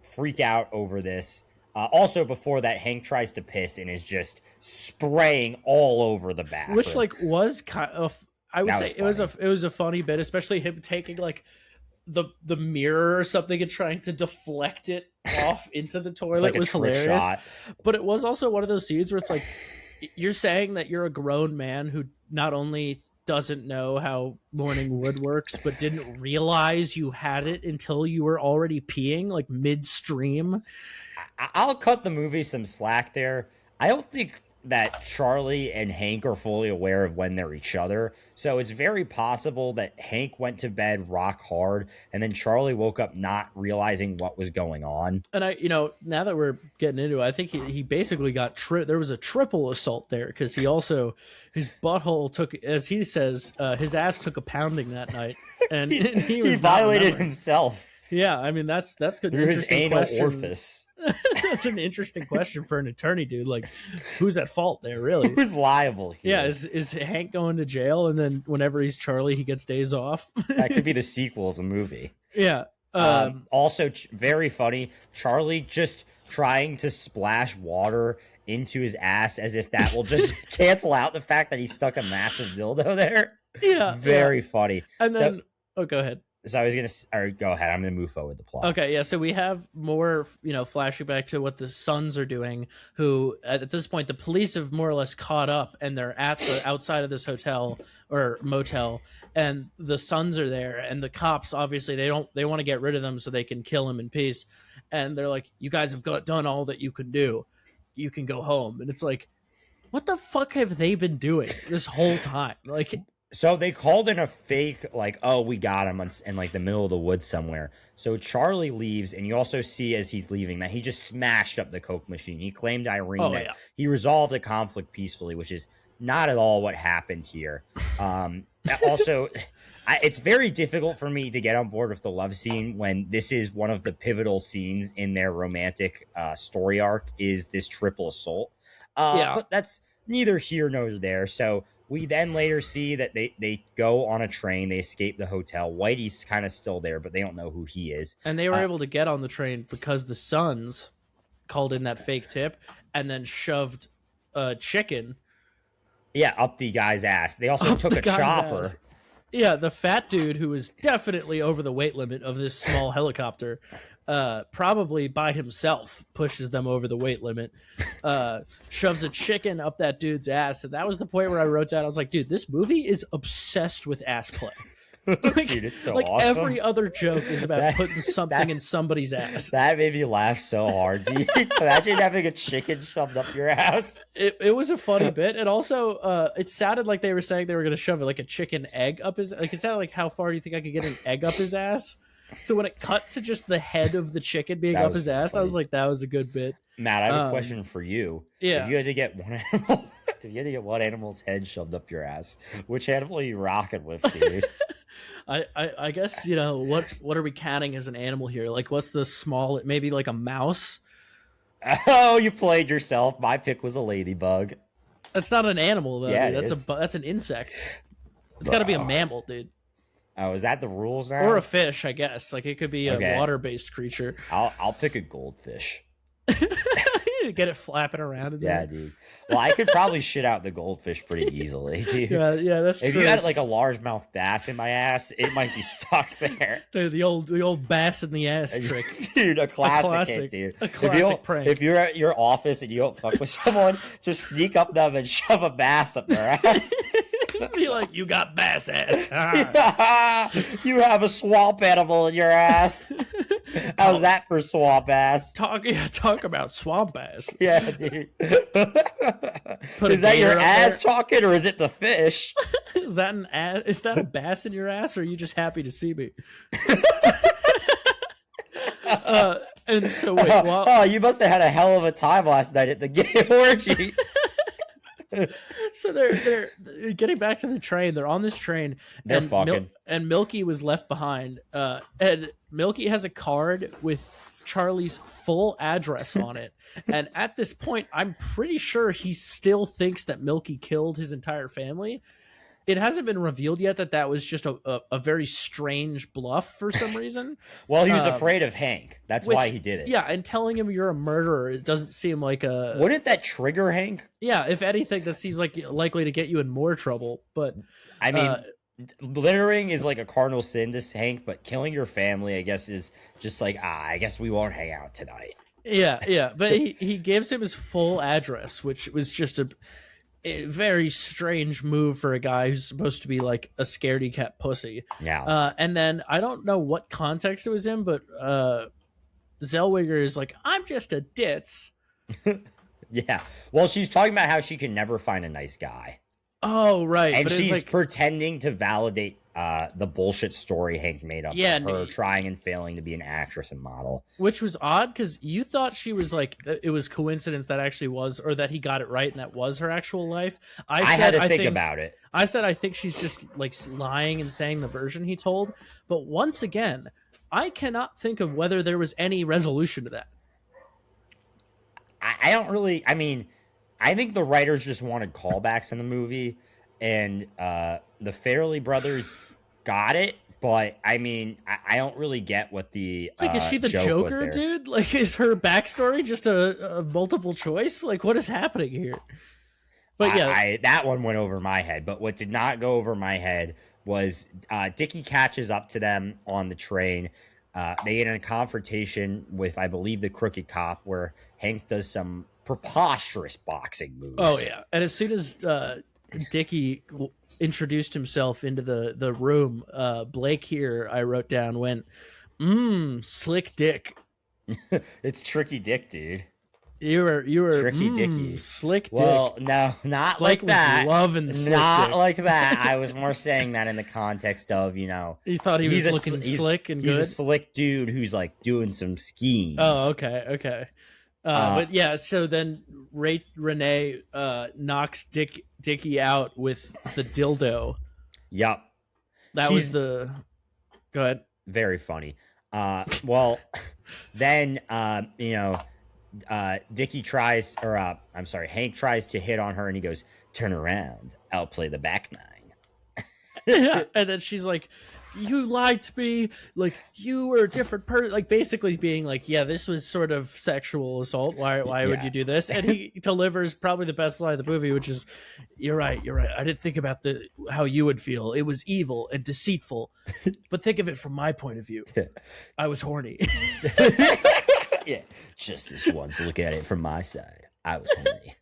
Speaker 2: freak out over this. Also, before that, Hank tries to piss and is just spraying all over the bathroom.
Speaker 1: Which, was kind of... I would say it was a funny bit, especially him taking the mirror or something and trying to deflect it off into the toilet was hilarious. Shot. But it was also one of those scenes where it's like, you're saying that you're a grown man who not only doesn't know how morning wood works, but didn't realize you had it until you were already peeing, like midstream.
Speaker 2: I'll cut the movie some slack there. I don't think that Charlie and Hank are fully aware of when they're each other. So it's very possible that Hank went to bed rock hard and then Charlie woke up not realizing what was going on.
Speaker 1: And now that we're getting into it, I think he basically got there was a triple assault there because he also, his butthole took, as he says, his ass took a pounding that night. And he was
Speaker 2: violated himself.
Speaker 1: Yeah, I mean, that's good.
Speaker 2: Through his anal orifice.
Speaker 1: That's an interesting question for an attorney, dude. Like, who's at fault there, really?
Speaker 2: Who's liable here?
Speaker 1: Yeah, is Hank going to jail, and then whenever he's Charlie, he gets days off?
Speaker 2: That could be the sequel of the movie.
Speaker 1: Yeah.
Speaker 2: Also, very funny, Charlie just trying to splash water into his ass as if that will just cancel out the fact that he stuck a massive dildo there.
Speaker 1: Yeah.
Speaker 2: Very funny.
Speaker 1: And then, go ahead.
Speaker 2: So I was go ahead. I'm gonna move forward the plot.
Speaker 1: Okay, yeah. So we have more, flashing back to what the sons are doing. Who at this point the police have more or less caught up, and they're at the outside of this hotel or motel, and the sons are there, and the cops obviously they want to get rid of them so they can kill him in peace, and they're like, "You guys have done all that you can do. You can go home." And it's like, what the fuck have they been doing this whole time? Like.
Speaker 2: So they called in a fake, like, oh, we got him in like the middle of the woods somewhere. So Charlie leaves, and you also see as he's leaving that he just smashed up the Coke machine. He claimed Irene that he resolved the conflict peacefully, which is not at all what happened here. Also, it's very difficult for me to get on board with the love scene when this is one of the pivotal scenes in their romantic story arc is this triple assault. But that's neither here nor there. So we then later see that they go on a train. They escape the hotel. Whitey's kind of still there, but they don't know who he is.
Speaker 1: And they were able to get on the train because the sons called in that fake tip and then shoved a chicken.
Speaker 2: Yeah, up the guy's ass. They also took a chopper.
Speaker 1: Ass. Yeah, the fat dude who was definitely over the weight limit of this small helicopter, probably by himself, pushes them over the weight limit, shoves a chicken up that dude's ass. And that was the point where I wrote down, I was like, dude, this movie is obsessed with ass play. Like,
Speaker 2: dude, it's so
Speaker 1: like
Speaker 2: awesome.
Speaker 1: Every other joke is about putting something in somebody's ass.
Speaker 2: That made me laugh so hard. Dude. Imagine having a chicken shoved up your ass.
Speaker 1: It was a funny bit, and also it sounded like they were saying they were going to shove like a chicken egg up his. Like it sounded like, how far do you think I could get an egg up his ass? So when it cut to just the head of the chicken being up his ass, funny. I was like, that was a good bit.
Speaker 2: Matt, I have a question for you.
Speaker 1: Yeah.
Speaker 2: If you had to get one animal's head shoved up your ass, which animal are you rocking with, dude?
Speaker 1: I guess, what are we counting as an animal here? Like, what's the small, maybe like a mouse?
Speaker 2: Oh, you played yourself. My pick was a ladybug.
Speaker 1: That's not an animal, though.
Speaker 2: Yeah,
Speaker 1: dude. That's an insect. It's got to be a mammal, dude.
Speaker 2: Oh, is that the rules now?
Speaker 1: Or a fish, I guess. Like, it could be a water-based creature.
Speaker 2: I'll pick a goldfish.
Speaker 1: Get it flapping around in there.
Speaker 2: Yeah, dude. Well, I could probably shit out the goldfish pretty easily, dude.
Speaker 1: Yeah, that's true.
Speaker 2: If you had like a largemouth bass in my ass, it might be stuck there.
Speaker 1: Dude, the old bass in the ass trick.
Speaker 2: Dude, a classic hit, dude.
Speaker 1: A classic prank.
Speaker 2: If you're at your office and you don't fuck with someone, just sneak up them and shove a bass up their ass.
Speaker 1: Be like, you got bass ass.
Speaker 2: You have a swamp animal in your ass. How's that for swamp ass?
Speaker 1: Talk about swamp ass.
Speaker 2: Yeah, dude. Is that your ass talking, or is it the fish?
Speaker 1: Is that an ass? Is that a bass in your ass, or are you just happy to see me? And so wait,
Speaker 2: you must have had a hell of a time last night at the gay orgy.
Speaker 1: So they're getting back to the train. They're on this train.
Speaker 2: They're fucking.
Speaker 1: And Milky was left behind. And Milky has a card with Charlie's full address on it. And at this point, I'm pretty sure he still thinks that Milky killed his entire family. It hasn't been revealed yet that was just a very strange bluff for some reason.
Speaker 2: Well, he was afraid of Hank. That's why he did it.
Speaker 1: Yeah, and telling him you're a murderer, it doesn't seem like a...
Speaker 2: Wouldn't that trigger Hank?
Speaker 1: Yeah, if anything, that seems like likely to get you in more trouble. But
Speaker 2: I mean, littering is like a cardinal sin to Hank, but killing your family, I guess, is just like, I guess we won't hang out tonight.
Speaker 1: Yeah, but he gives him his full address, which was just a very strange move for a guy who's supposed to be like a scaredy cat pussy.
Speaker 2: Yeah.
Speaker 1: And then I don't know what context it was in, but Zellweger is like, I'm just a ditz.
Speaker 2: Yeah. Well, she's talking about how she can never find a nice guy.
Speaker 1: Oh, right.
Speaker 2: And
Speaker 1: but
Speaker 2: she's
Speaker 1: like,
Speaker 2: pretending to validate the bullshit story Hank made up
Speaker 1: Yeah,
Speaker 2: of her trying and failing to be an actress and model.
Speaker 1: which was odd because you thought she was like, it was coincidence that actually was, or that he got it right and that was her actual life.
Speaker 2: I had to think about it.
Speaker 1: I said, I think she's just like lying and saying the version he told. But once again, I cannot think of whether there was any resolution to that.
Speaker 2: I don't really. I mean, I think the writers just wanted callbacks in the movie, and the Farrelly brothers got it. But I mean, I don't really get what the
Speaker 1: Like, is she the
Speaker 2: joke
Speaker 1: Joker, dude? Like, is her backstory just a multiple choice? Like, what is happening here? But yeah,
Speaker 2: that one went over my head. But what did not go over my head was Dickie catches up to them on the train. They get in a confrontation with, I believe, the crooked cop, where Hank does some preposterous boxing moves.
Speaker 1: Oh yeah, and as soon as Dickie introduced himself into the room, Blake here, I wrote down, went, slick dick.
Speaker 2: It's Tricky Dick, dude.
Speaker 1: You were
Speaker 2: Tricky Dickie,
Speaker 1: slick dick.
Speaker 2: Well, no, not
Speaker 1: Blake
Speaker 2: like that.
Speaker 1: was loving slick
Speaker 2: not
Speaker 1: dick.
Speaker 2: like that. I was more saying that in the context of, you know,
Speaker 1: You thought he was
Speaker 2: he's
Speaker 1: looking slick and
Speaker 2: he's
Speaker 1: good.
Speaker 2: a slick dude who's like doing some schemes.
Speaker 1: Oh, okay. But yeah, so then Renee knocks Dickie out with the dildo.
Speaker 2: Yep.
Speaker 1: That was the. Go ahead.
Speaker 2: Very funny. Well, then you know, Dickie tries, or I'm sorry, Hank tries to hit on her, and he goes, "Turn around, I'll play the back nine."
Speaker 1: Yeah, and then she's like, "You lied to me. Like, you were a different person." Like, basically being like, "Yeah, this was sort of sexual assault. Why would you do this?" And he delivers probably the best line of the movie, which is, You're right. I didn't think about how you would feel. It was evil and deceitful, but think of it from my point of view. I was horny."
Speaker 2: Yeah, just this once. Look at it from my side. I was horny.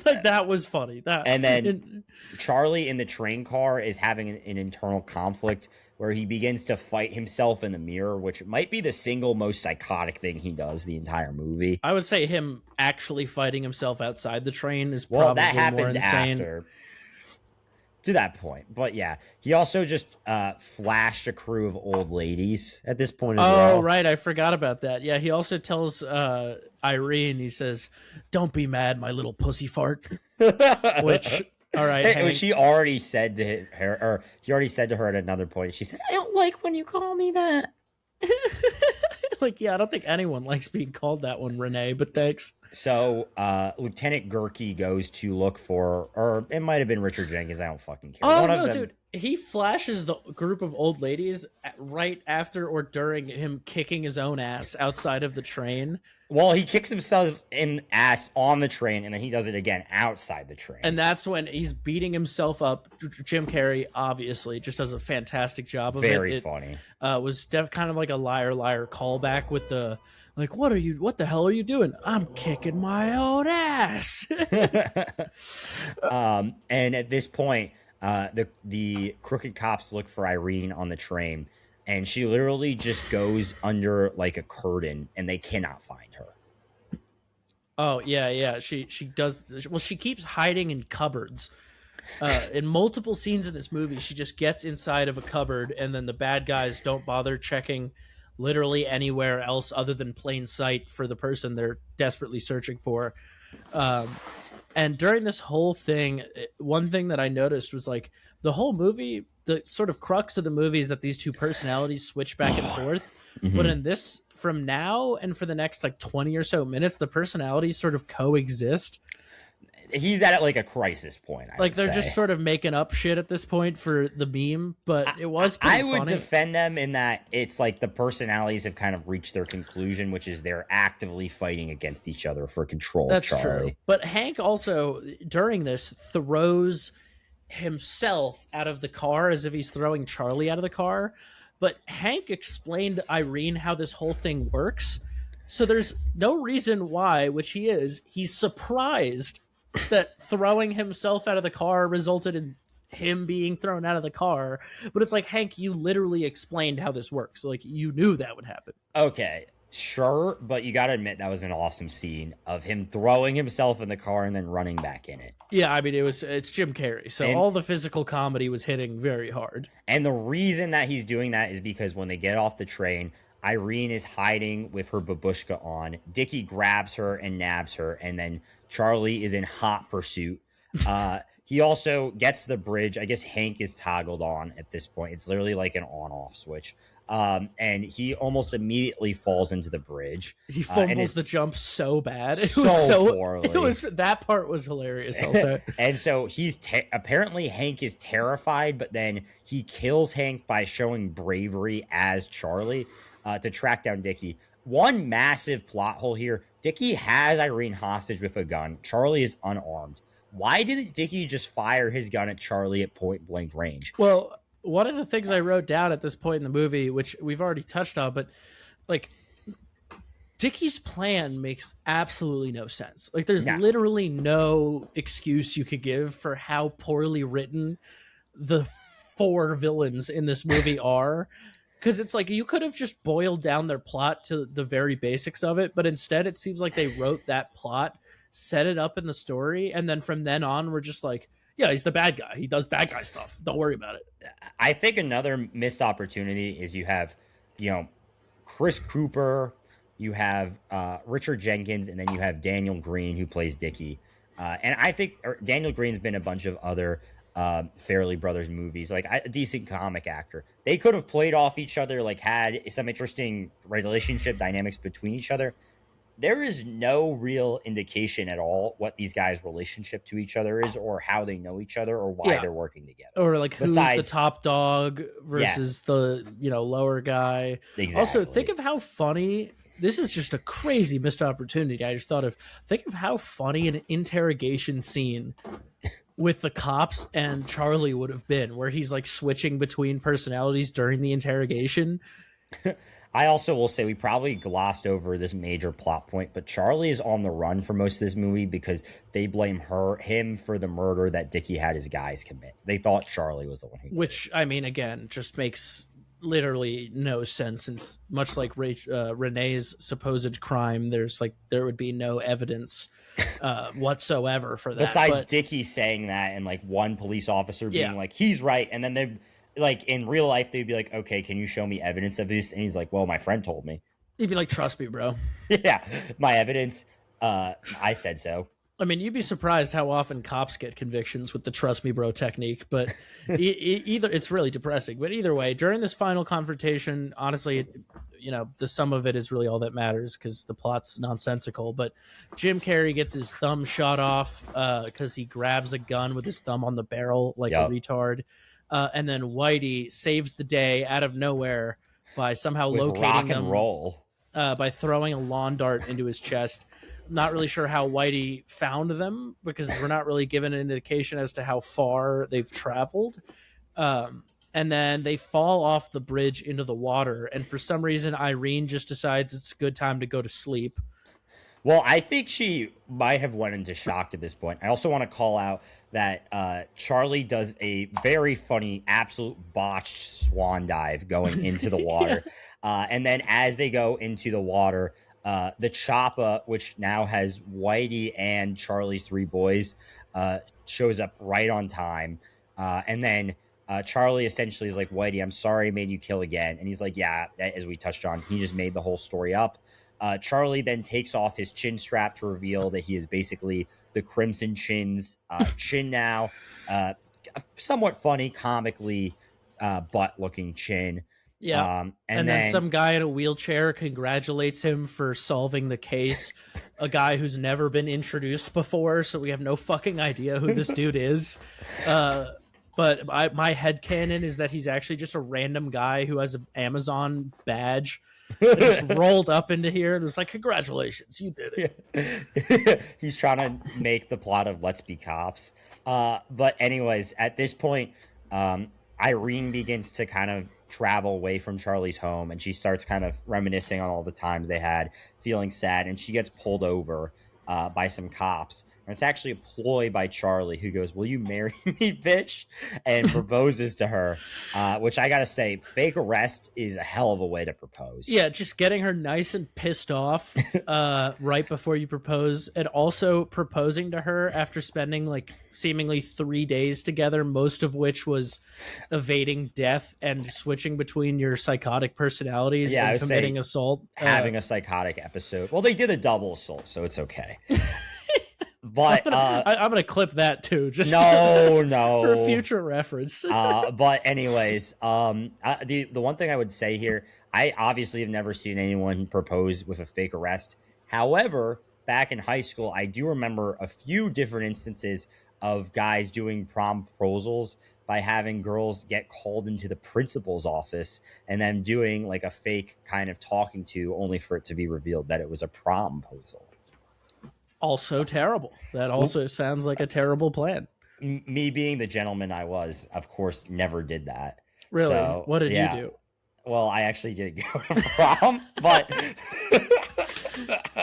Speaker 1: Like, that was funny.
Speaker 2: And then Charlie in the train car is having an internal conflict where he begins to fight himself in the mirror, which might be the single most psychotic thing he does the entire movie.
Speaker 1: I would say him actually fighting himself outside the train is probably
Speaker 2: that happened
Speaker 1: more insane.
Speaker 2: after. To that point. But yeah, he also just flashed a crew of old ladies at this point as well.
Speaker 1: Oh, right. I forgot about that. Yeah, he also tells Irene, he says, "Don't be mad, my little pussy fart." Which, all right.
Speaker 2: Which he already said to her, or he already said to her at another point. She said, "I don't like when you call me that."
Speaker 1: Like, yeah, I don't think anyone likes being called that one, Renee, but thanks.
Speaker 2: So Lieutenant Gerke goes to look for, or it might have been Richard Jenkins. I don't fucking care.
Speaker 1: Oh, no, dude. He flashes the group of old ladies right after or during him kicking his own ass outside of the train.
Speaker 2: Well, he kicks himself in the ass on the train, and then he does it again outside the train.
Speaker 1: And that's when he's beating himself up. Jim Carrey, obviously, just does a fantastic job of it.
Speaker 2: Very funny.
Speaker 1: Was kind of like a liar callback with the, like, what the hell are you doing? I'm kicking my own ass.
Speaker 2: And at this point, the crooked cops look for Irene on the train, and she literally just goes under like a curtain, and they cannot find her.
Speaker 1: Oh yeah. She does. Well, she keeps hiding in cupboards. In multiple scenes in this movie, she just gets inside of a cupboard, and then the bad guys don't bother checking literally anywhere else other than plain sight for the person they're desperately searching for. And during this whole thing, one thing that I noticed was, like, the whole movie, the sort of crux of the movie is that these two personalities switch back and forth. Mm-hmm. But in this, from now and for the next like 20 or so minutes, the personalities sort of coexist.
Speaker 2: He's at like a crisis point.
Speaker 1: Like, they're just sort of making up shit at this point for the meme, but it was
Speaker 2: I
Speaker 1: pretty
Speaker 2: would
Speaker 1: funny.
Speaker 2: defend them in that it's like the personalities have kind of reached their conclusion, which is they're actively fighting against each other for control.
Speaker 1: That's
Speaker 2: Charlie.
Speaker 1: true. But Hank also, during this, throws himself out of the car as if he's throwing Charlie out of the car. But Hank explained to Irene how this whole thing works. So there's no reason why, which he's surprised that throwing himself out of the car resulted in him being thrown out of the car. But it's like, Hank, you literally explained how this works. Like, you knew that would happen.
Speaker 2: Okay, sure, but you got to admit that was an awesome scene of him throwing himself in the car and then running back in it.
Speaker 1: Yeah, I mean, it's Jim Carrey, so
Speaker 2: And
Speaker 1: all the physical comedy was hitting very hard.
Speaker 2: and the reason that he's doing that is because when they get off the train, Irene is hiding with her babushka on. Dickie grabs her and nabs her, and then Charlie is in hot pursuit. He also gets the bridge. I guess Hank is toggled on at this point. It's literally like an on-off switch. And he almost immediately falls into the bridge.
Speaker 1: He fumbles the jump so bad. It
Speaker 2: so
Speaker 1: was so
Speaker 2: poorly.
Speaker 1: It was that part was hilarious. Also,
Speaker 2: and so he's apparently Hank is terrified, but then he kills Hank by showing bravery as Charlie to track down Dickie. One massive plot hole here: Dickie has Irene hostage with a gun. Charlie is unarmed. Why didn't Dickie just fire his gun at Charlie at point blank range?
Speaker 1: well, one of the things I wrote down at this point in the movie, which we've already touched on, but like Dickie's plan makes absolutely no sense. Like, there's literally no excuse you could give for how poorly written the four villains in this movie are. Because it's like, you could have just boiled down their plot to the very basics of it, but instead it seems like they wrote that plot, set it up in the story, and then from then on, we're just like, yeah, he's the bad guy. He does bad guy stuff. Don't worry about it.
Speaker 2: I think another missed opportunity is you have, Chris Cooper, you have Richard Jenkins, and then you have Daniel Green, who plays Dickie. And I think Daniel Green's been in a bunch of other Fairley Brothers movies, like a decent comic actor. They could have played off each other, like had some interesting relationship dynamics between each other. There is no real indication at all what these guys' relationship to each other is, or how they know each other, or why they're working together.
Speaker 1: Or like, who's the top dog versus the lower guy.
Speaker 2: Exactly.
Speaker 1: Also, think of how funny. This is just a crazy missed opportunity. I just thought of, think of how funny an interrogation scene with the cops and Charlie would have been, where he's like switching between personalities during the interrogation.
Speaker 2: I also will say we probably glossed over this major plot point, but Charlie is on the run for most of this movie because they blame him for the murder that Dickie had his guys commit. They thought Charlie was the one who did
Speaker 1: Which, I mean, again, just makes literally no sense, since much like Renee's supposed crime, there would be no evidence whatsoever for that.
Speaker 2: Besides Dickie saying that and like one police officer being like, he's right, and then they like in real life they'd be like, okay, can you show me evidence of this? And he's like, well, my friend told me.
Speaker 1: He'd be like, trust me, bro.
Speaker 2: Yeah, my evidence. I said so.
Speaker 1: I mean, you'd be surprised how often cops get convictions with the trust me, bro technique, but either it's really depressing. But either way, during this final confrontation, honestly, the sum of it is really all that matters because the plot's nonsensical. But Jim Carrey gets his thumb shot off because he grabs a gun with his thumb on the barrel like a retard. And then Whitey saves the day out of nowhere by somehow locating
Speaker 2: rock and
Speaker 1: them,
Speaker 2: roll
Speaker 1: by throwing a lawn dart into his chest. Not really sure how Whitey found them because we're not really given an indication as to how far they've traveled. And then they fall off the bridge into the water. And for some reason, Irene just decides it's a good time to go to sleep.
Speaker 2: Well, I think she might have went into shock at this point. I also want to call out that Charlie does a very funny, absolute botched swan dive going into the water. And then as they go into the water, the chopper, which now has Whitey and Charlie's three boys, shows up right on time. And then Charlie essentially is like, Whitey, I'm sorry I made you kill again. And he's like, yeah, as we touched on, he just made the whole story up. Charlie then takes off his chin strap to reveal that he is basically the Crimson Chin's chin now. Somewhat funny, comically butt-looking chin.
Speaker 1: Yeah, and then some guy in a wheelchair congratulates him for solving the case. A guy who's never been introduced before, so we have no fucking idea who this dude is. But my headcanon is that he's actually just a random guy who has an Amazon badge. Just rolled up into here and was like, congratulations, you did
Speaker 2: it. He's trying to make the plot of Let's Be Cops. But anyways, at this point, Irene begins to kind of travel away from Charlie's home, and she starts kind of reminiscing on all the times they had, feeling sad, and she gets pulled over by some cops. And it's actually a ploy by Charlie, who goes, "Will you marry me, bitch?" and proposes to her. Which I gotta say, fake arrest is a hell of a way to propose.
Speaker 1: Yeah, just getting her nice and pissed off right before you propose, and also proposing to her after spending like seemingly 3 days together, most of which was evading death and switching between your psychotic personalities and committing assault.
Speaker 2: Having a psychotic episode. Well, they did a double assault, so it's okay. But
Speaker 1: I'm gonna clip that too. Just
Speaker 2: no,
Speaker 1: for future reference.
Speaker 2: But anyways, the one thing I would say here, I obviously have never seen anyone propose with a fake arrest. However, back in high school, I do remember a few different instances of guys doing prom proposals by having girls get called into the principal's office and then doing like a fake kind of talking to, only for it to be revealed that it was a prom proposal.
Speaker 1: Also terrible. That also sounds like a terrible plan.
Speaker 2: Me being the gentleman I was, of course, never did that.
Speaker 1: Really?
Speaker 2: So,
Speaker 1: what did you do?
Speaker 2: Well, I actually did go to prom, but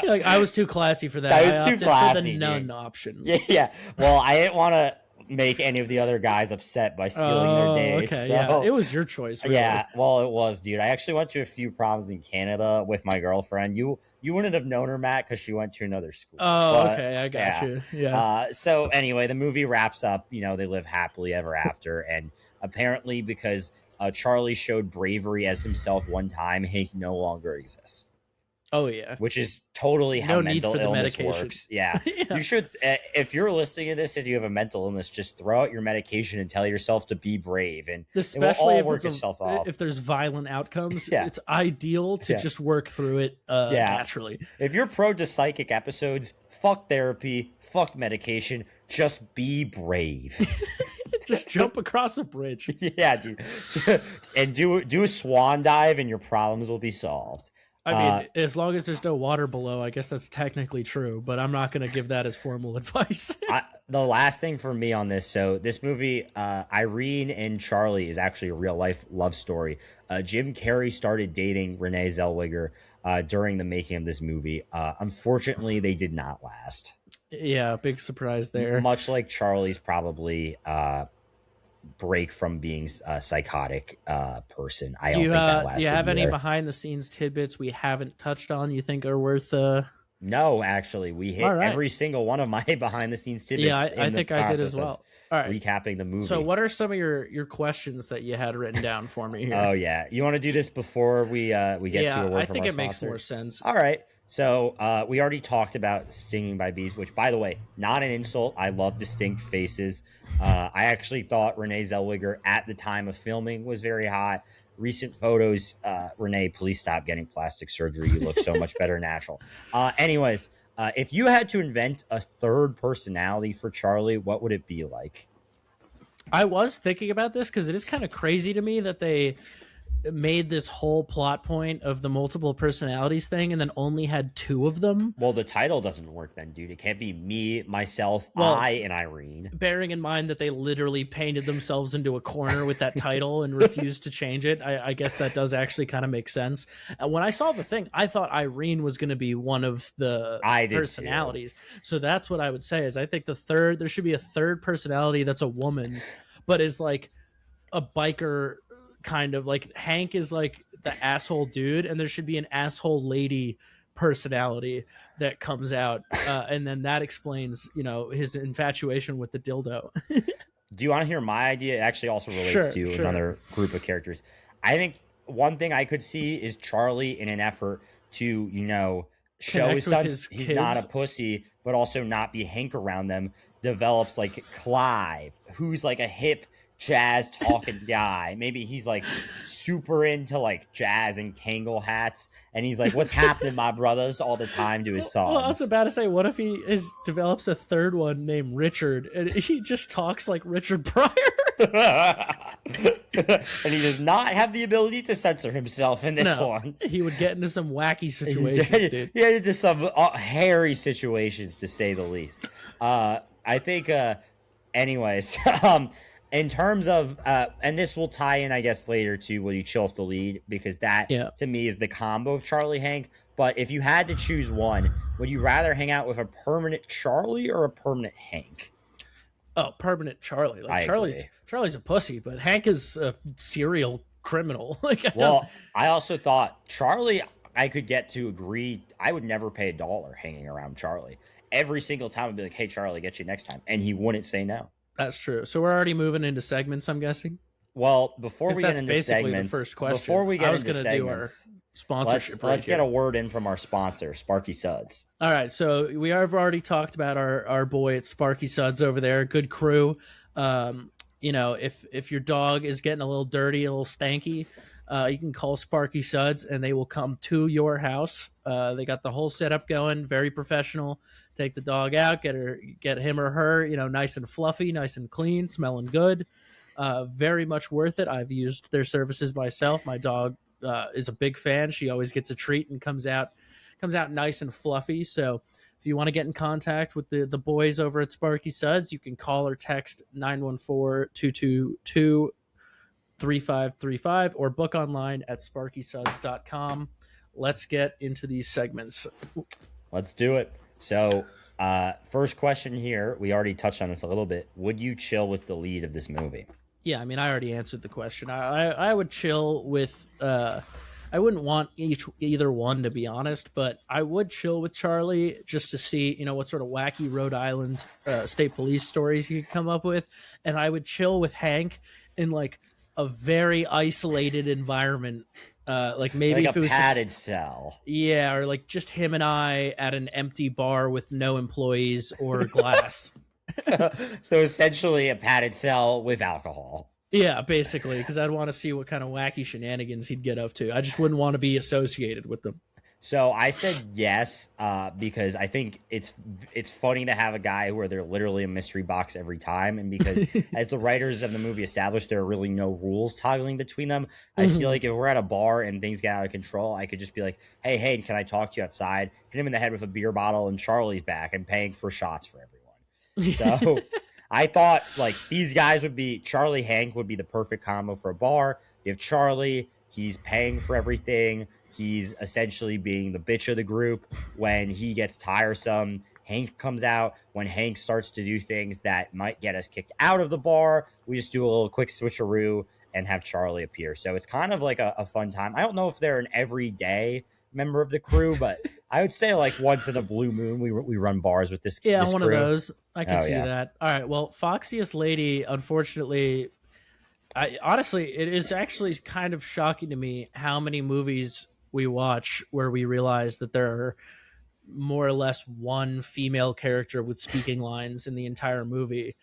Speaker 1: like, I was too classy for that.
Speaker 2: I was too classy
Speaker 1: for the nun option.
Speaker 2: Yeah. Well, I didn't want to make any of the other guys upset by stealing their dates.
Speaker 1: Okay,
Speaker 2: so,
Speaker 1: yeah. It was your choice. Really.
Speaker 2: Yeah, well, it was, dude. I actually went to a few proms in Canada with my girlfriend. You wouldn't have known her, Matt, because she went to another school.
Speaker 1: Oh, okay, I got you. Yeah.
Speaker 2: So anyway, the movie wraps up. You know, they live happily ever after, and apparently because Charlie showed bravery as himself one time, Hank no longer exists.
Speaker 1: Oh yeah,
Speaker 2: which is totally how mental illness works. Yeah.
Speaker 1: Yeah.
Speaker 2: You should, if you're listening to this and you have a mental illness, just throw out your medication and tell yourself to be brave, and
Speaker 1: especially
Speaker 2: it will all work itself off.
Speaker 1: If there's violent outcomes, it's ideal to just work through it naturally.
Speaker 2: If you're prone to psychic episodes, fuck therapy, fuck medication, just be brave.
Speaker 1: Just jump across a bridge.
Speaker 2: Yeah, dude. And do a swan dive and your problems will be solved.
Speaker 1: I mean, as long as there's no water below, I guess that's technically true, but I'm not going to give that as formal advice.
Speaker 2: The last thing for me on this, so this movie, Irene and Charlie is actually a real life love story. Jim Carrey started dating Renée Zellweger during the making of this movie. Unfortunately, they did not last.
Speaker 1: Yeah, big surprise there.
Speaker 2: Much like Charlie's probably break from being a psychotic person. I don't think that lasted.
Speaker 1: Do you have
Speaker 2: either.
Speaker 1: any behind the scenes tidbits we haven't touched on you think are worth
Speaker 2: No, actually, we hit every single one of my behind the scenes tidbits.
Speaker 1: Yeah, I think I did as well. All right,
Speaker 2: recapping the movie.
Speaker 1: So what are some of your questions that you had written down for me here?
Speaker 2: Oh yeah, you want to do this before we get to a word from our
Speaker 1: I think it
Speaker 2: sponsor?
Speaker 1: makes more sense.
Speaker 2: All right. So we already talked about stinging by bees, which, by the way, not an insult. I love distinct faces. I actually thought Renée Zellweger at the time of filming was very hot. Recent photos, Renée, please stop getting plastic surgery. You look so much better natural. Anyways, if you had to invent a third personality for Charlie, what would it be like?
Speaker 1: I was thinking about this because it is kind of crazy to me that they made this whole plot point of the multiple personalities thing and then only had 2 of them.
Speaker 2: Well, the title doesn't work then, dude. It can't be me, myself, I, and Irene.
Speaker 1: Bearing in mind that they literally painted themselves into a corner with that title and refused to change it, I guess that does actually kind of make sense. When I saw the thing, I thought Irene was going to be one of the personalities. So that's what I would say is I think there should be a third personality that's a woman, but is like a biker kind of like Hank is like the asshole dude, and there should be an asshole lady personality that comes out, and then that explains, his infatuation with the dildo.
Speaker 2: Do you want to hear my idea? It actually also relates to another group of characters. I think one thing I could see is Charlie, in an effort to, show his son he's not a pussy, but also not be Hank around them, develops like Clive, who's like a hip jazz talking guy. Maybe he's like super into like jazz and Kangol hats, and he's like, "What's happening, my brothers?" all the time to his songs.
Speaker 1: Well, I was about to say, what if he develops a third one named Richard, and he just talks like Richard Pryor?
Speaker 2: And he does not have the ability to censor himself in this one.
Speaker 1: He would get into some wacky situations, dude.
Speaker 2: Yeah, into some hairy situations, to say the least. I think, anyways, in terms of and this will tie in I guess later to will you chill with the lead, because that
Speaker 1: Yeah.
Speaker 2: to me is the combo of Charlie Hank. But if you had to choose one, would you rather hang out with a permanent Charlie or a permanent Hank?
Speaker 1: Oh, permanent Charlie. Like
Speaker 2: I agree.
Speaker 1: Charlie's a pussy, but Hank is a serial criminal. Like I don't.
Speaker 2: Well, I also thought Charlie, I could get to agree. I would never pay $1 hanging around Charlie. Every single time I'd be like, hey, Charlie, get you next time. And he wouldn't say no.
Speaker 1: That's true. So we're already moving into segments, I'm guessing.
Speaker 2: Well, before we get
Speaker 1: That's
Speaker 2: into
Speaker 1: basically
Speaker 2: segments,
Speaker 1: the first question.
Speaker 2: before we get
Speaker 1: I was
Speaker 2: into
Speaker 1: going to do our
Speaker 2: segments,
Speaker 1: sponsorship.
Speaker 2: let's
Speaker 1: here.
Speaker 2: get a word in from our sponsor, Sparky Suds.
Speaker 1: All right, so we have already talked about our boy at Sparky Suds over there. Good crew. You know, if your dog is getting a little dirty, a little stanky, you can call Sparky Suds and they will come to your house. They got the whole setup going, very professional. Take the dog out, get him or her, you know, nice and fluffy, nice and clean, smelling good. Very much worth it. I've used their services myself. My dog is a big fan. She always gets a treat and comes out nice and fluffy. So if you want to get in contact with the boys over at Sparky Suds, you can call or text 914-222-3535 or book online at sparkysuds.com. Let's get into these segments.
Speaker 2: Let's do it. So, first question here. We already touched on this a little bit. Would you chill with the lead of this movie?
Speaker 1: Yeah, I mean, I already answered the question. I would chill with. I wouldn't want either one, to be honest, but I would chill with Charlie just to see, you know, what sort of wacky Rhode Island state police stories he could come up with, and I would chill with Hank in like a very isolated environment, like maybe
Speaker 2: like
Speaker 1: if
Speaker 2: a
Speaker 1: it was
Speaker 2: padded
Speaker 1: just,
Speaker 2: cell.
Speaker 1: yeah, or like just him and I at an empty bar with no employees or glass.
Speaker 2: So essentially a padded cell with alcohol.
Speaker 1: Yeah, basically, because I'd want to see what kind of wacky shenanigans he'd get up to. I just wouldn't want to be associated with them.
Speaker 2: So I said yes because I think it's funny to have a guy where they're literally a mystery box every time, and because as the writers of the movie established, there are really no rules toggling between them. I feel like if we're at a bar and things get out of control, I could just be like, "Hey, can I talk to you outside?" Hit him in the head with a beer bottle, and Charlie's back and paying for shots for everyone. So I thought like these guys would be Charlie Hank would be the perfect combo for a bar. You have Charlie, he's paying for everything. He's essentially being the bitch of the group. When he gets tiresome, Hank comes out. When Hank starts to do things that might get us kicked out of the bar, we just do a little quick switcheroo and have Charlie appear. So it's kind of like a fun time. I don't know if they're an everyday member of the crew, but I would say like once in a blue moon, we run bars with this.
Speaker 1: Yeah,
Speaker 2: this
Speaker 1: one
Speaker 2: crew.
Speaker 1: of those. I can see
Speaker 2: yeah.
Speaker 1: that. All right. Well, Foxiest Lady, unfortunately, honestly, it is actually kind of shocking to me how many movies we watch where we realize that there are more or less one female character with speaking lines in the entire movie.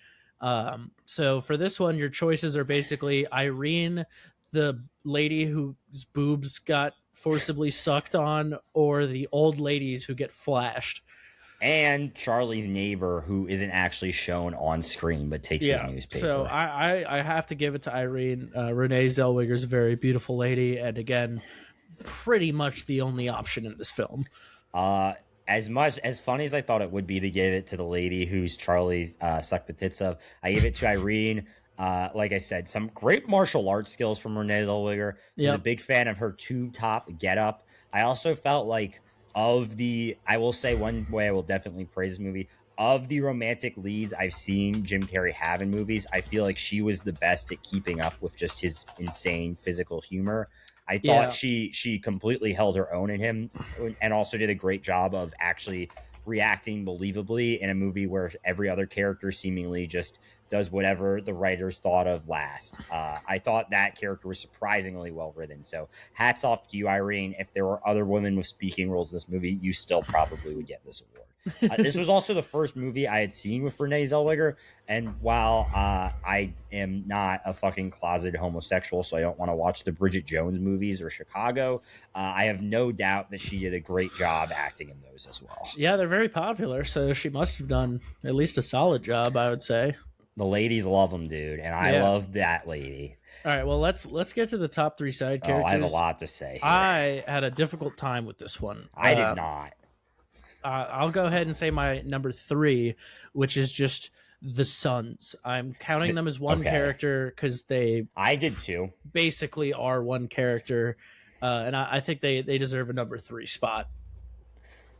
Speaker 1: So for this one, your choices are basically Irene, the lady whose boobs got forcibly sucked on, or the old ladies who get flashed.
Speaker 2: And Charlie's neighbor, who isn't actually shown on screen but takes his newspaper.
Speaker 1: So I have to give it to Irene. Renée Zellweger is a very beautiful lady, and again, pretty much the only option in this film.
Speaker 2: As funny as I thought it would be to give it to the lady who's Charlie sucked the tits of, I give it to Irene. Like I said, some great martial arts skills from Renée Zellweger. I was a big fan of her tube top get up. I also felt like I will say one way I will definitely praise this movie, of the romantic leads I've seen Jim Carrey have in movies, I feel like she was the best at keeping up with just his insane physical humor. I thought she completely held her own in him, and also did a great job of actually reacting believably in a movie where every other character seemingly just does whatever the writers thought of last. I thought that character was surprisingly well written. So hats off to you, Irene. If there were other women with speaking roles in this movie, you still probably would get this award. This was also the first movie I had seen with Renée Zellweger, and while I am not a fucking closeted homosexual, so I don't want to watch the Bridget Jones movies or Chicago, I have no doubt that she did a great job acting in those as well.
Speaker 1: Yeah, they're very popular, so she must have done at least a solid job, I would say.
Speaker 2: The ladies love them, dude, and I love that lady.
Speaker 1: All right, well, let's get to the top three side characters.
Speaker 2: I have a lot to say here.
Speaker 1: I had a difficult time with this one.
Speaker 2: I did not.
Speaker 1: I'll go ahead and say my number 3, which is just the Sons. I'm counting them as one
Speaker 2: Okay.
Speaker 1: character because they
Speaker 2: I did too.
Speaker 1: basically are one character, and I think they deserve a number 3 spot.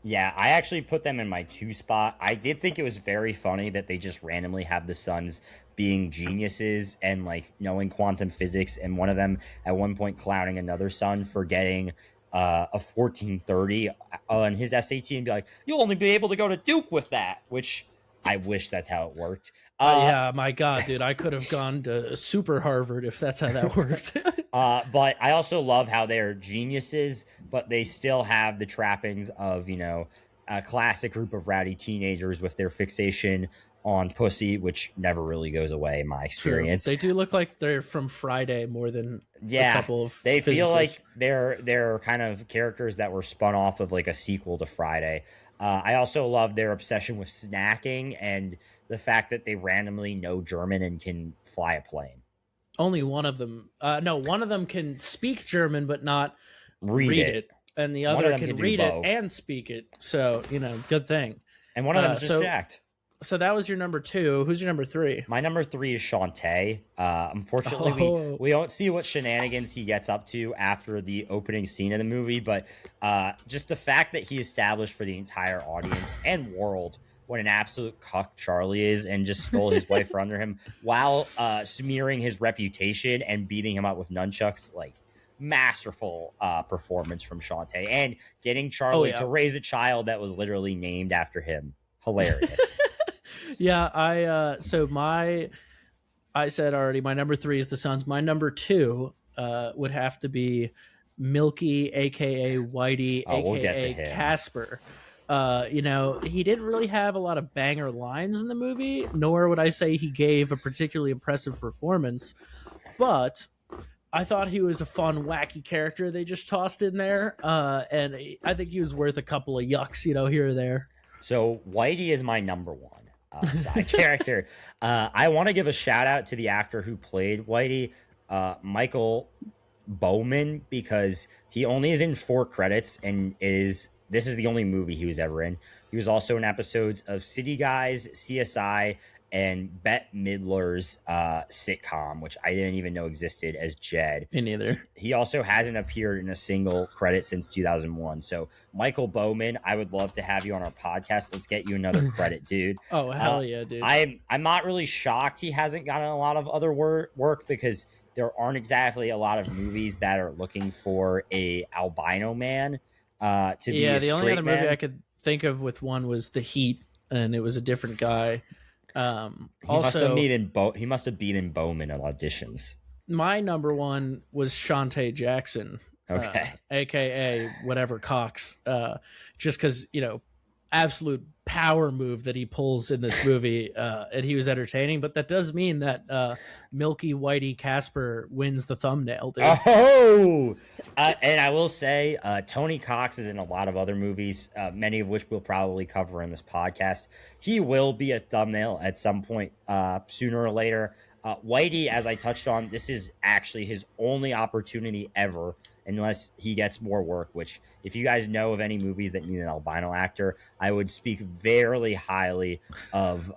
Speaker 2: Yeah, I actually put them in my 2 spot. I did think it was very funny that they just randomly have the Suns being geniuses and like knowing quantum physics, and one of them at one point clowning another son for getting a 1430 on his SAT and be like, "You'll only be able to go to Duke with that," which I wish that's how it worked.
Speaker 1: Yeah, my God, dude, I could have gone to Super Harvard if that's how that worked.
Speaker 2: But I also love how they're geniuses, but they still have the trappings of, a classic group of rowdy teenagers with their fixation on pussy, which never really goes away in my experience.
Speaker 1: True. They do look like they're from Friday more than
Speaker 2: Yeah,
Speaker 1: a couple of
Speaker 2: they feel like
Speaker 1: physicists.
Speaker 2: they're kind of characters that were spun off of like a sequel to Friday. I also love their obsession with snacking and the fact that they randomly know German and can fly a plane.
Speaker 1: Only one of them. No, one of them can speak German but not
Speaker 2: Read
Speaker 1: read
Speaker 2: it.
Speaker 1: it, and the
Speaker 2: One of
Speaker 1: other
Speaker 2: them
Speaker 1: can
Speaker 2: can do
Speaker 1: read it
Speaker 2: both.
Speaker 1: and speak it. So good thing.
Speaker 2: And one of them is just
Speaker 1: so
Speaker 2: jacked.
Speaker 1: so that was your number 2. Who's your number 3?
Speaker 2: My number 3 is Shantae. Unfortunately,
Speaker 1: Oh.
Speaker 2: we don't see what shenanigans he gets up to after the opening scene of the movie, but just the fact that he established for the entire audience and world what an absolute cuck Charlie is and just stole his wife from under him while smearing his reputation and beating him up with nunchucks. Like, masterful performance from Shantae and getting Charlie to raise a child that was literally named after him. Hilarious.
Speaker 1: Yeah, I said already my number 3 is the Suns. My number 2 would have to be Milky, aka Whitey,
Speaker 2: We'll get to
Speaker 1: aka
Speaker 2: him.
Speaker 1: Casper. He didn't really have a lot of banger lines in the movie, nor would I say he gave a particularly impressive performance, but I thought he was a fun, wacky character they just tossed in there, and I think he was worth a couple of yucks, here or there.
Speaker 2: So Whitey is my number 1 side character. I want to give a shout out to the actor who played Whitey, Michael Bowman, because he only is in 4 credits and this is the only movie he was ever in. He was also in episodes of City Guys, CSI, and Bette Midler's sitcom, which I didn't even know existed, as Jed.
Speaker 1: Me neither.
Speaker 2: He also hasn't appeared in a single credit since 2001. So, Michael Bowman, I would love to have you on our podcast. Let's get you another credit, dude.
Speaker 1: Oh, hell yeah, dude.
Speaker 2: I'm not really shocked he hasn't gotten a lot of other work because there aren't exactly a lot of movies that are looking for a albino man to be a
Speaker 1: the only
Speaker 2: straight
Speaker 1: other
Speaker 2: man.
Speaker 1: movie I could think of with one was The Heat, and it was a different guy.
Speaker 2: He must have beaten Bowman at auditions.
Speaker 1: My number 1 was Shantae Jackson,
Speaker 2: Okay.
Speaker 1: aka whatever Cox, just because absolute power move that he pulls in this movie, and he was entertaining. But that does mean that Milky Whitey Casper wins the thumbnail, dude.
Speaker 2: Oh, and I will say, Tony Cox is in a lot of other movies, many of which we'll probably cover in this podcast. He will be a thumbnail at some point, sooner or later. Whitey, as I touched on, this is actually his only opportunity ever, unless he gets more work, which, if you guys know of any movies that need an albino actor, I would speak very highly of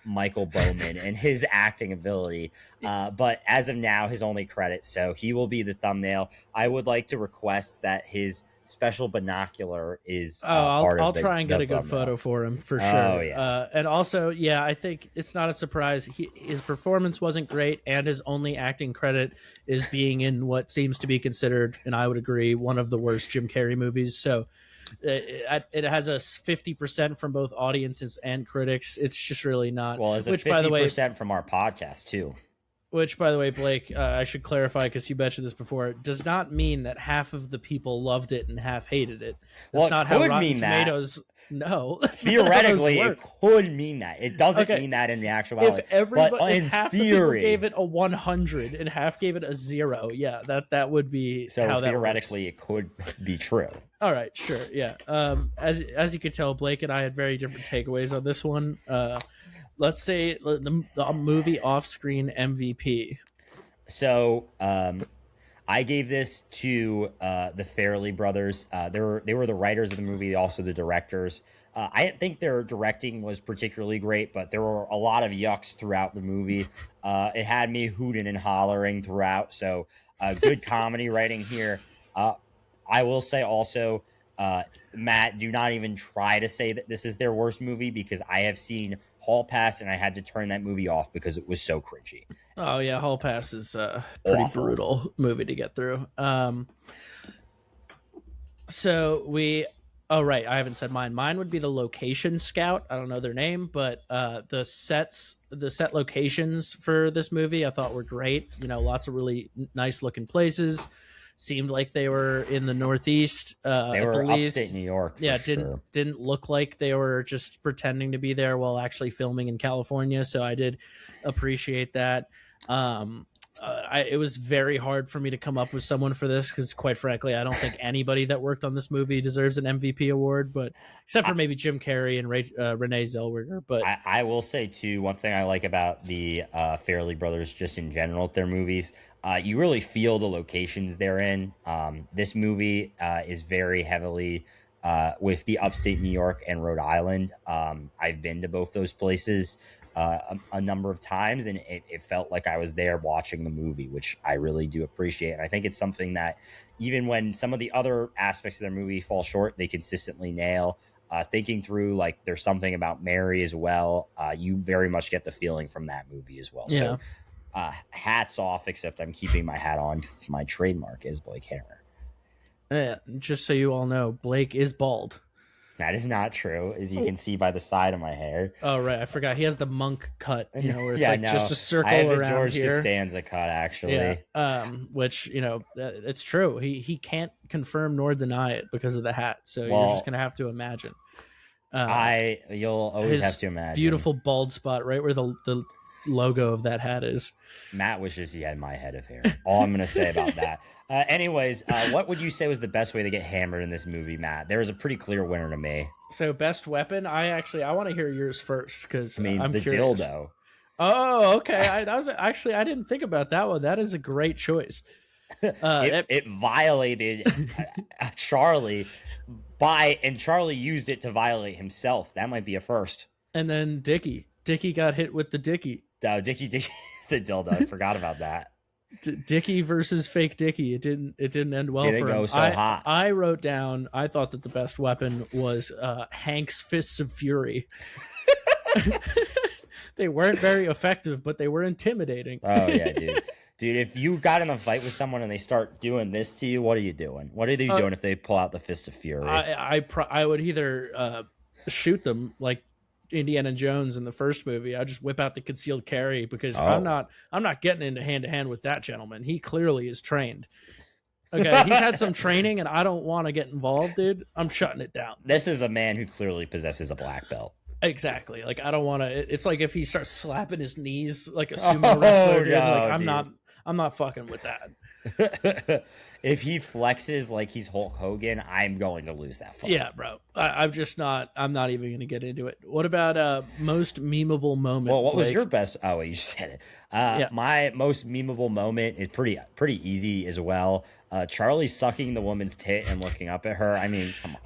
Speaker 2: Michael Bowman and his acting ability. But as of now, his only credit, so he will be the thumbnail. I would like to request that his special binocular is
Speaker 1: I'll try and get a good photo for him for sure.
Speaker 2: Oh, yeah.
Speaker 1: And also, yeah, I think it's not a surprise. His performance wasn't great, and his only acting credit is being in what seems to be considered, and I would agree, one of the worst Jim Carrey movies. So it has a 50% from both audiences and critics. It's just really not.
Speaker 2: Well, it's a 50% from our podcast too.
Speaker 1: Which, by the way, Blake, I should clarify because you mentioned this before, does not mean that half of the people loved it and half hated it. That's not how Rotten Tomatoes. No,
Speaker 2: theoretically, it could mean that. It doesn't mean that in the actuality.
Speaker 1: If half the people gave it a 100 and half gave it a 0, yeah, that would be
Speaker 2: so
Speaker 1: how that
Speaker 2: theoretically
Speaker 1: works.
Speaker 2: It could be true.
Speaker 1: All right, sure, yeah. As you could tell, Blake and I had very different takeaways on this one. Let's say the movie off-screen MVP.
Speaker 2: So, I gave this to the Farrelly brothers. They were the writers of the movie, also the directors. I didn't think their directing was particularly great, but there were a lot of yucks throughout the movie. It had me hooting and hollering throughout. So good comedy writing here. Uh, I will say also, Matt, do not even try to say that this is their worst movie because I have seen Hall Pass and I had to turn that movie off because it was so cringy.
Speaker 1: Oh yeah, Hall Pass is a pretty
Speaker 2: Awful.
Speaker 1: brutal movie to get through. So we, oh right, I haven't said mine. Mine would be the Location Scout. I don't know their name, but the set locations for this movie, I thought were great. You know, lots of really nice looking places. Seemed like they were in the Northeast,
Speaker 2: They
Speaker 1: at the
Speaker 2: were
Speaker 1: least.
Speaker 2: upstate New York for
Speaker 1: Yeah,
Speaker 2: sure.
Speaker 1: didn't look like they were just pretending to be there while actually filming in California. So I did appreciate that. Um, it was very hard for me to come up with someone for this because, quite frankly, I don't think anybody that worked on this movie deserves an MVP award, but except for maybe Jim Carrey and Renee Zellweger. But
Speaker 2: I will say too, one thing I like about the Fairley brothers, just in general, with their movies, you really feel the locations they're in. This movie is very heavily with the upstate New York and Rhode Island. I've been to both those places a number of times, and it felt like I was there watching the movie, which I really do appreciate. And I think it's something that even when some of the other aspects of their movie fall short, they consistently nail. Thinking through, like, there's something about Mary as well. You very much get the feeling from that movie as well.
Speaker 1: yeah,
Speaker 2: So hats off, except I'm keeping my hat on because it's my trademark is Blake Hammer.
Speaker 1: just so you all know, Blake is bald.
Speaker 2: That is not true, as you can see by the side of my hair.
Speaker 1: Oh right, I forgot he has the monk cut. You know, where it's
Speaker 2: Yeah,
Speaker 1: like
Speaker 2: no,
Speaker 1: just a circle
Speaker 2: I have the
Speaker 1: around
Speaker 2: George
Speaker 1: here.
Speaker 2: Costanza cut, actually.
Speaker 1: Yeah, which it's true. He can't confirm nor deny it because of the hat. So you're
Speaker 2: Well,
Speaker 1: just gonna have to imagine. Uh,
Speaker 2: you'll always have to imagine.
Speaker 1: beautiful bald spot right where the logo of that hat is.
Speaker 2: Matt wishes he had my head of hair. All I'm going to say about that. Anyways, what would you say was the best way to get hammered in this movie, Matt? There was a pretty clear winner to me.
Speaker 1: So best weapon. I want to hear yours first because
Speaker 2: I mean,
Speaker 1: I'm
Speaker 2: the
Speaker 1: curious.
Speaker 2: dildo.
Speaker 1: Oh, okay. That was actually I didn't think about that one. That is a great choice.
Speaker 2: It violated Charlie and Charlie used it to violate himself. That might be a first.
Speaker 1: And then Dickie got hit with the Dickie.
Speaker 2: Dickie, the dildo. I forgot about that.
Speaker 1: Dickie versus fake Dickie. It didn't end well
Speaker 2: Didn't
Speaker 1: for
Speaker 2: go
Speaker 1: him.
Speaker 2: so hot.
Speaker 1: I wrote down. I thought that the best weapon was Hank's fists of fury. They weren't very effective, but they were intimidating.
Speaker 2: Oh yeah, dude. Dude, if you got in a fight with someone and they start doing this to you, what are you doing? What are they doing if they pull out the fist of fury?
Speaker 1: I would either shoot them like Indiana Jones in the first movie. I just whip out the concealed carry because I'm not getting into hand to hand with that gentleman. He clearly is trained. Okay, he's had some training, and I don't want to get involved, dude. I'm shutting it down.
Speaker 2: This is a man who clearly possesses a black belt.
Speaker 1: Exactly. Like I don't want to. It's like if he starts slapping his knees like a sumo wrestler, dude.
Speaker 2: No,
Speaker 1: Like
Speaker 2: dude.
Speaker 1: I'm not fucking with that.
Speaker 2: If he flexes like he's Hulk Hogan, I'm going to lose that fight.
Speaker 1: Yeah, bro. I'm just not. I'm not even going to get into it. What about most memeable moment?
Speaker 2: Well, what was
Speaker 1: Blake?
Speaker 2: your best? Oh, wait, you said it.
Speaker 1: Yeah.
Speaker 2: My most memeable moment is pretty easy as well. Charlie sucking the woman's tit and looking up at her. I mean, come on.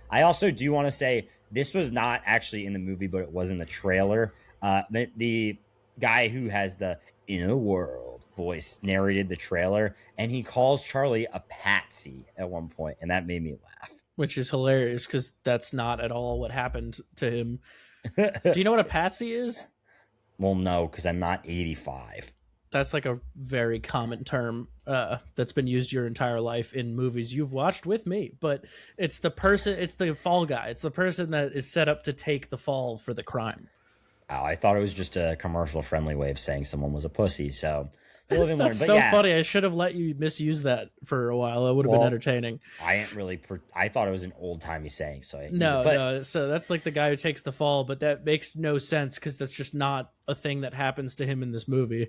Speaker 2: I also do want to say this was not actually in the movie, but it was in the trailer. The guy who has the "in a world" voice narrated the trailer, and he calls Charlie a patsy at one point, and that made me laugh.
Speaker 1: Which is hilarious because that's not at all what happened to him. Do you know what a patsy is?
Speaker 2: Well, no, because I'm not 85.
Speaker 1: That's like a very common term that's been used your entire life in movies you've watched with me. But it's the person, it's the fall guy. It's the person that is set up to take the fall for the crime.
Speaker 2: Oh, I thought it was just a commercial-friendly way of saying someone was a pussy. So, live and learn.
Speaker 1: That's
Speaker 2: But
Speaker 1: so
Speaker 2: yeah,
Speaker 1: funny. I should have let you misuse that for a while. That would have been entertaining.
Speaker 2: I didn't really. I thought it was an old-timey saying. So I
Speaker 1: No. So that's like the guy who takes the fall, but that makes no sense because that's just not a thing that happens to him in this movie.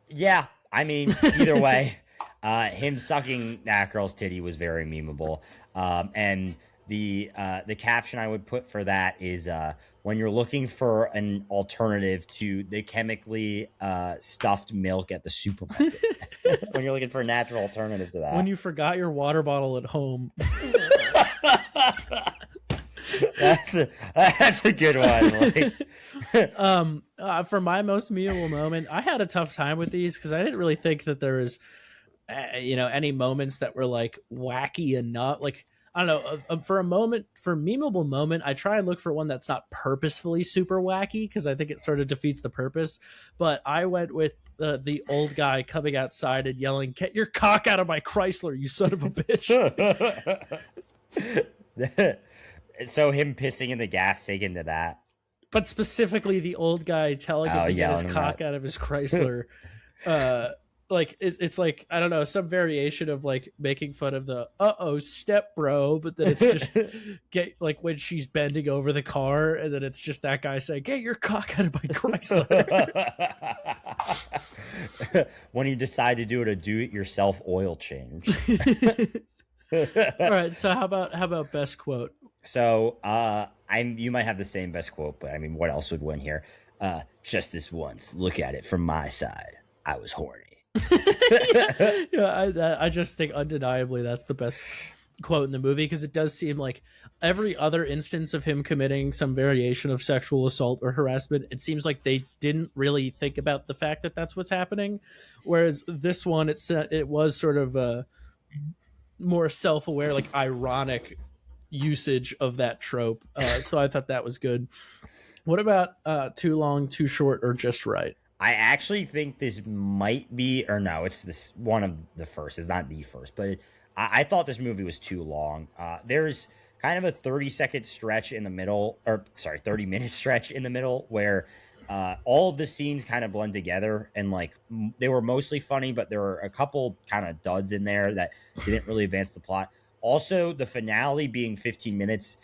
Speaker 2: Yeah, I mean, either way, him sucking that girl's titty was very memeable. And the caption I would put for that is when you're looking for an alternative to the chemically stuffed milk at the supermarket. When you're looking for a natural alternative to that.
Speaker 1: When you forgot your water bottle at home.
Speaker 2: That's a good one. Like,
Speaker 1: For my most memorable moment, I had a tough time with these because I didn't really think that there was, any moments that were like wacky enough. Like, I don't know. For a moment, for a memeable moment, I try and look for one that's not purposefully super wacky because I think it sort of defeats the purpose. But I went with the old guy coming outside and yelling, "Get your cock out of my Chrysler, you son of a bitch!"
Speaker 2: So him pissing in the gas tank into that.
Speaker 1: But specifically the old guy telling him to get his cock out of his Chrysler. Like it's like, I don't know, some variation of like making fun of the step bro, but then it's just get like when she's bending over the car and then it's just that guy saying, "Get your cock out of my Chrysler."
Speaker 2: When you decide to do it yourself oil change.
Speaker 1: All right, so how about best quote?
Speaker 2: So you might have the same best quote, but I mean, what else would win here? Just this once, look at it from my side. I was horny.
Speaker 1: Yeah, I just think undeniably that's the best quote in the movie because it does seem like every other instance of him committing some variation of sexual assault or harassment, it seems like they didn't really think about the fact that that's what's happening, whereas this one it was sort of a more self-aware, like ironic usage of that trope. So I thought that was good. What about too long, too short, or just right?
Speaker 2: I actually think this might be, or no, it's this one of the first. It's not the first, but I thought this movie was too long. There's kind of a 30-second stretch in the middle, 30-minute stretch in the middle where all of the scenes kind of blend together, and like they were mostly funny, but there were a couple kind of duds in there that didn't really advance the plot. Also, the finale being 15 minutes,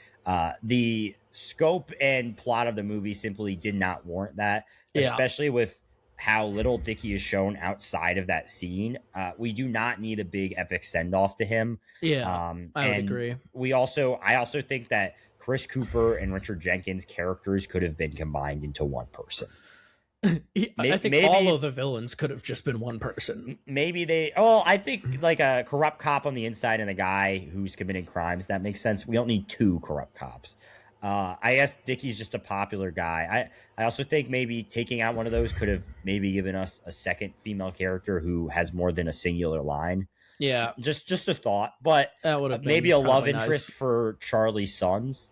Speaker 2: the scope and plot of the movie simply did not warrant that, especially with how little Dickie is shown outside of that scene. We do not need a big epic send-off to him.
Speaker 1: Yeah, I would agree.
Speaker 2: I also think that Chris Cooper and Richard Jenkins' characters could have been combined into one person.
Speaker 1: I think all of the villains could have just been one person.
Speaker 2: I think like a corrupt cop on the inside and a guy who's committing crimes, that makes sense. We don't need two corrupt cops. I guess Dickie's just a popular guy. I also think maybe taking out one of those could have maybe given us a second female character who has more than a singular line.
Speaker 1: Yeah.
Speaker 2: Just a thought, but
Speaker 1: that would have
Speaker 2: maybe a love interest for Charlie's sons.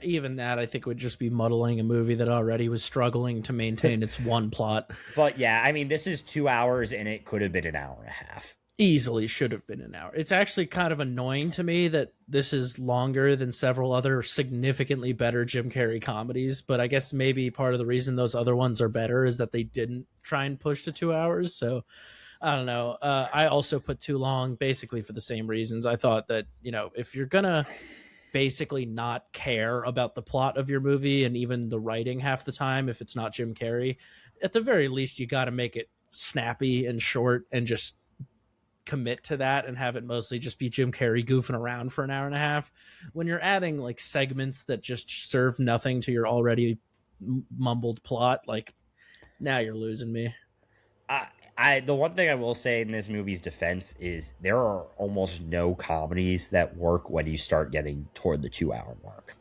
Speaker 1: Even that I think would just be muddling a movie that already was struggling to maintain its one plot.
Speaker 2: But yeah, I mean, this is 2 hours and it could have been an hour and a half.
Speaker 1: Easily should have been an hour. It's actually kind of annoying to me that this is longer than several other significantly better Jim Carrey comedies, but I guess maybe part of the reason those other ones are better is that they didn't try and push to 2 hours. So I don't know. I also put too long basically for the same reasons. I thought that, if you're gonna basically not care about the plot of your movie and even the writing half the time, if it's not Jim Carrey, at the very least you got to make it snappy and short and just commit to that and have it mostly just be Jim Carrey goofing around for an hour and a half. When you're adding like segments that just serve nothing to your already mumbled plot, like now you're losing me.
Speaker 2: The one thing I will say in this movie's defense is there are almost no comedies that work when you start getting toward the 2 hour mark.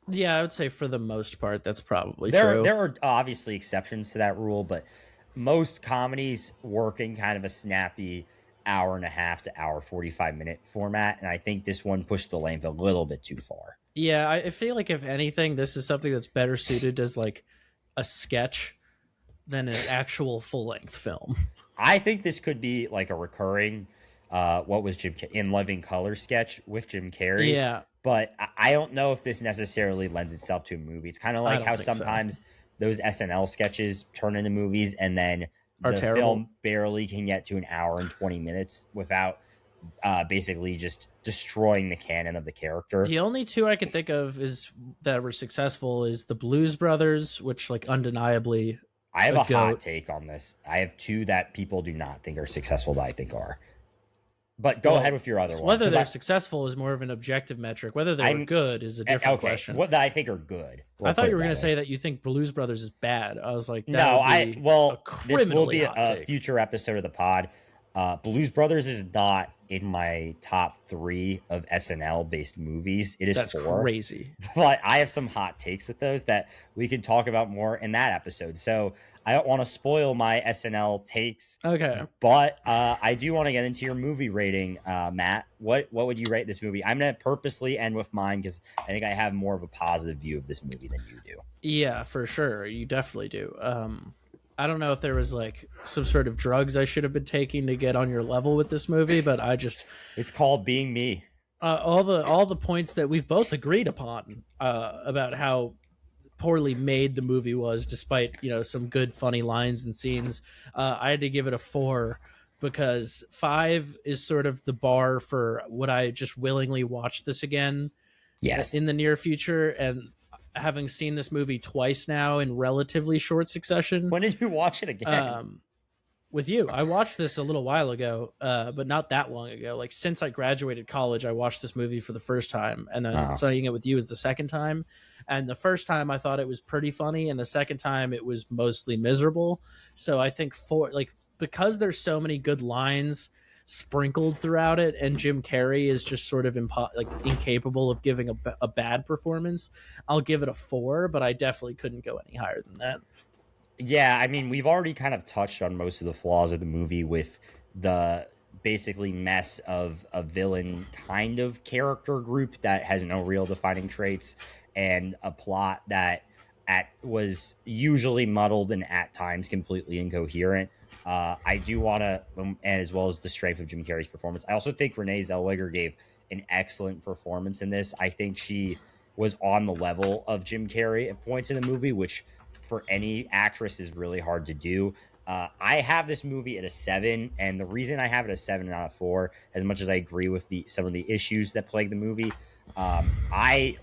Speaker 1: Yeah, I would say for the most part that's probably true.
Speaker 2: There are obviously exceptions to that rule, but most comedies work in kind of a snappy hour and a half to hour 45-minute format, and I think this one pushed the length a little bit too far.
Speaker 1: Yeah, I feel like if anything, this is something that's better suited as like a sketch than an actual full-length film.
Speaker 2: I think this could be like a recurring what was in Living Color sketch with Jim Carrey.
Speaker 1: Yeah.
Speaker 2: But I don't know if this necessarily lends itself to a movie. It's kind of like how sometimes those SNL sketches turn into movies and then the film barely can get to an hour and 20 minutes without basically just destroying the canon of the character.
Speaker 1: The only two I can think of that were successful is the Blues Brothers, which like undeniably...
Speaker 2: I have a hot take on this. I have two that people do not think are successful that I think are. But go ahead with your other one.
Speaker 1: Whether they're successful is more of an objective metric. Whether they're good is a different question.
Speaker 2: What I think are good.
Speaker 1: I thought you were going to say that you think Blues Brothers is bad. I was like,
Speaker 2: no, this will be a future episode of the pod. Blues Brothers is not in my top 3 of SNL based movies. It is
Speaker 1: That's
Speaker 2: 4.
Speaker 1: Crazy.
Speaker 2: But I have some hot takes with those that we can talk about more in that episode. So I don't want to spoil my SNL takes.
Speaker 1: Okay.
Speaker 2: But I do want to get into your movie rating, Matt. What would you rate this movie? I'm going to purposely end with mine because I think I have more of a positive view of this movie than you do.
Speaker 1: Yeah, for sure. You definitely do. I don't know if there was like some sort of drugs I should have been taking to get on your level with this movie, but
Speaker 2: it's called being me.
Speaker 1: All the points that we've both agreed upon about how poorly made the movie was, despite, some good funny lines and scenes. I had to give it a 4 because 5 is sort of the bar for would I just willingly watch this again in the near future. And having seen this movie twice now in relatively short succession.
Speaker 2: When did you watch it again?
Speaker 1: With you. I watched this a little while ago, but not that long ago. Like since I graduated college, I watched this movie for the first time, and then seeing it with you is the second time. And the first time I thought it was pretty funny, and the second time it was mostly miserable. So I think because there's so many good lines sprinkled throughout it, and Jim Carrey is just sort of incapable of giving a bad performance, I'll give it a 4, but I definitely couldn't go any higher than that.
Speaker 2: Yeah, I mean, we've already kind of touched on most of the flaws of the movie with the basically mess of a villain kind of character group that has no real defining traits and a plot that was usually muddled and at times completely incoherent. I do want to, as well as the strength of Jim Carrey's performance, I also think Renée Zellweger gave an excellent performance in this. I think she was on the level of Jim Carrey at points in the movie, which for any actress is really hard to do. I have this movie at a 7, and the reason I have it a 7 and not a 4, as much as I agree with some of the issues that plague the movie, I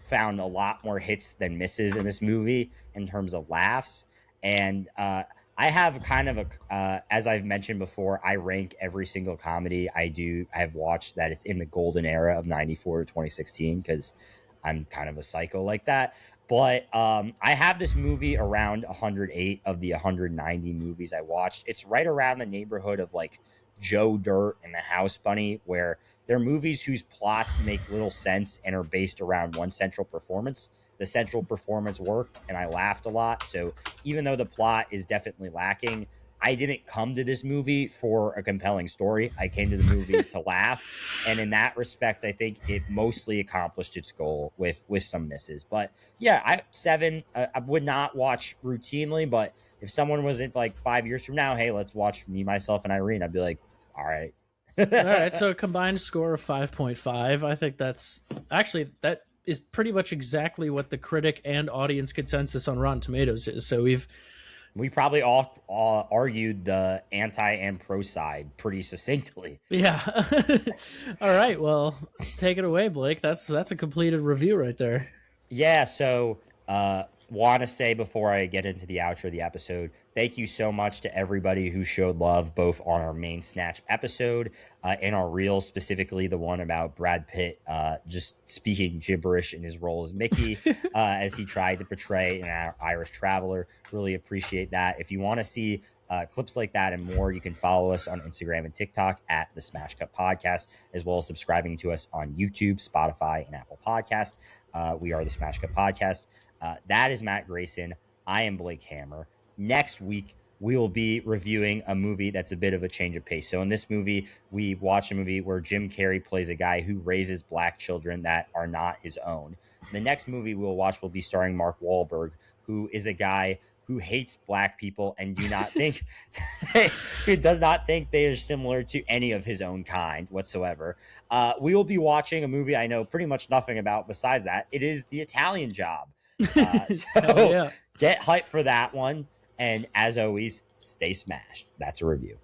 Speaker 2: found a lot more hits than misses in this movie in terms of laughs. And I have kind of as I've mentioned before, I rank every single comedy I have watched that it's in the golden era of 94 to 2016 because I'm kind of a psycho like that. But I have this movie around 108 of the 190 movies I watched. It's right around the neighborhood of like Joe Dirt and the House Bunny, where they're movies whose plots make little sense and are based around one central performance. The central performance worked, and I laughed a lot. So even though the plot is definitely lacking, I didn't come to this movie for a compelling story. I came to the movie to laugh. And in that respect, I think it mostly accomplished its goal with some misses. But yeah, 7, I would not watch routinely, but if someone was in like 5 years from now, hey, let's watch Me, Myself, and Irene, I'd be like, all right.
Speaker 1: All right. So a combined score of 5.5. I think that is pretty much exactly what the critic and audience consensus on Rotten Tomatoes is. So
Speaker 2: we probably all argued the anti and pro side pretty succinctly.
Speaker 1: Yeah. All right. Well, take it away, Blake. That's a completed review right there.
Speaker 2: Yeah. So, want to say before I get into the outro of the episode, thank you so much to everybody who showed love both on our main Snatch episode and our reels, specifically the one about Brad Pitt just speaking gibberish in his role as Mickey as he tried to portray an Irish traveler. Really appreciate that. If you want to see clips like that and more, you can follow us on Instagram and TikTok at the Smash Cut Podcast, as well as subscribing to us on YouTube, Spotify, and Apple Podcast. We are the Smash Cut Podcast. That is Matt Grayson. I am Blake Hammer. Next week, we will be reviewing a movie that's a bit of a change of pace. So in this movie, we watch a movie where Jim Carrey plays a guy who raises black children that are not his own. The next movie we'll watch will be starring Mark Wahlberg, who is a guy who hates black people and who does not think they are similar to any of his own kind whatsoever. We will be watching a movie I know pretty much nothing about besides that. It is The Italian Job. Get hyped for that one. And as always, stay smashed. That's a review.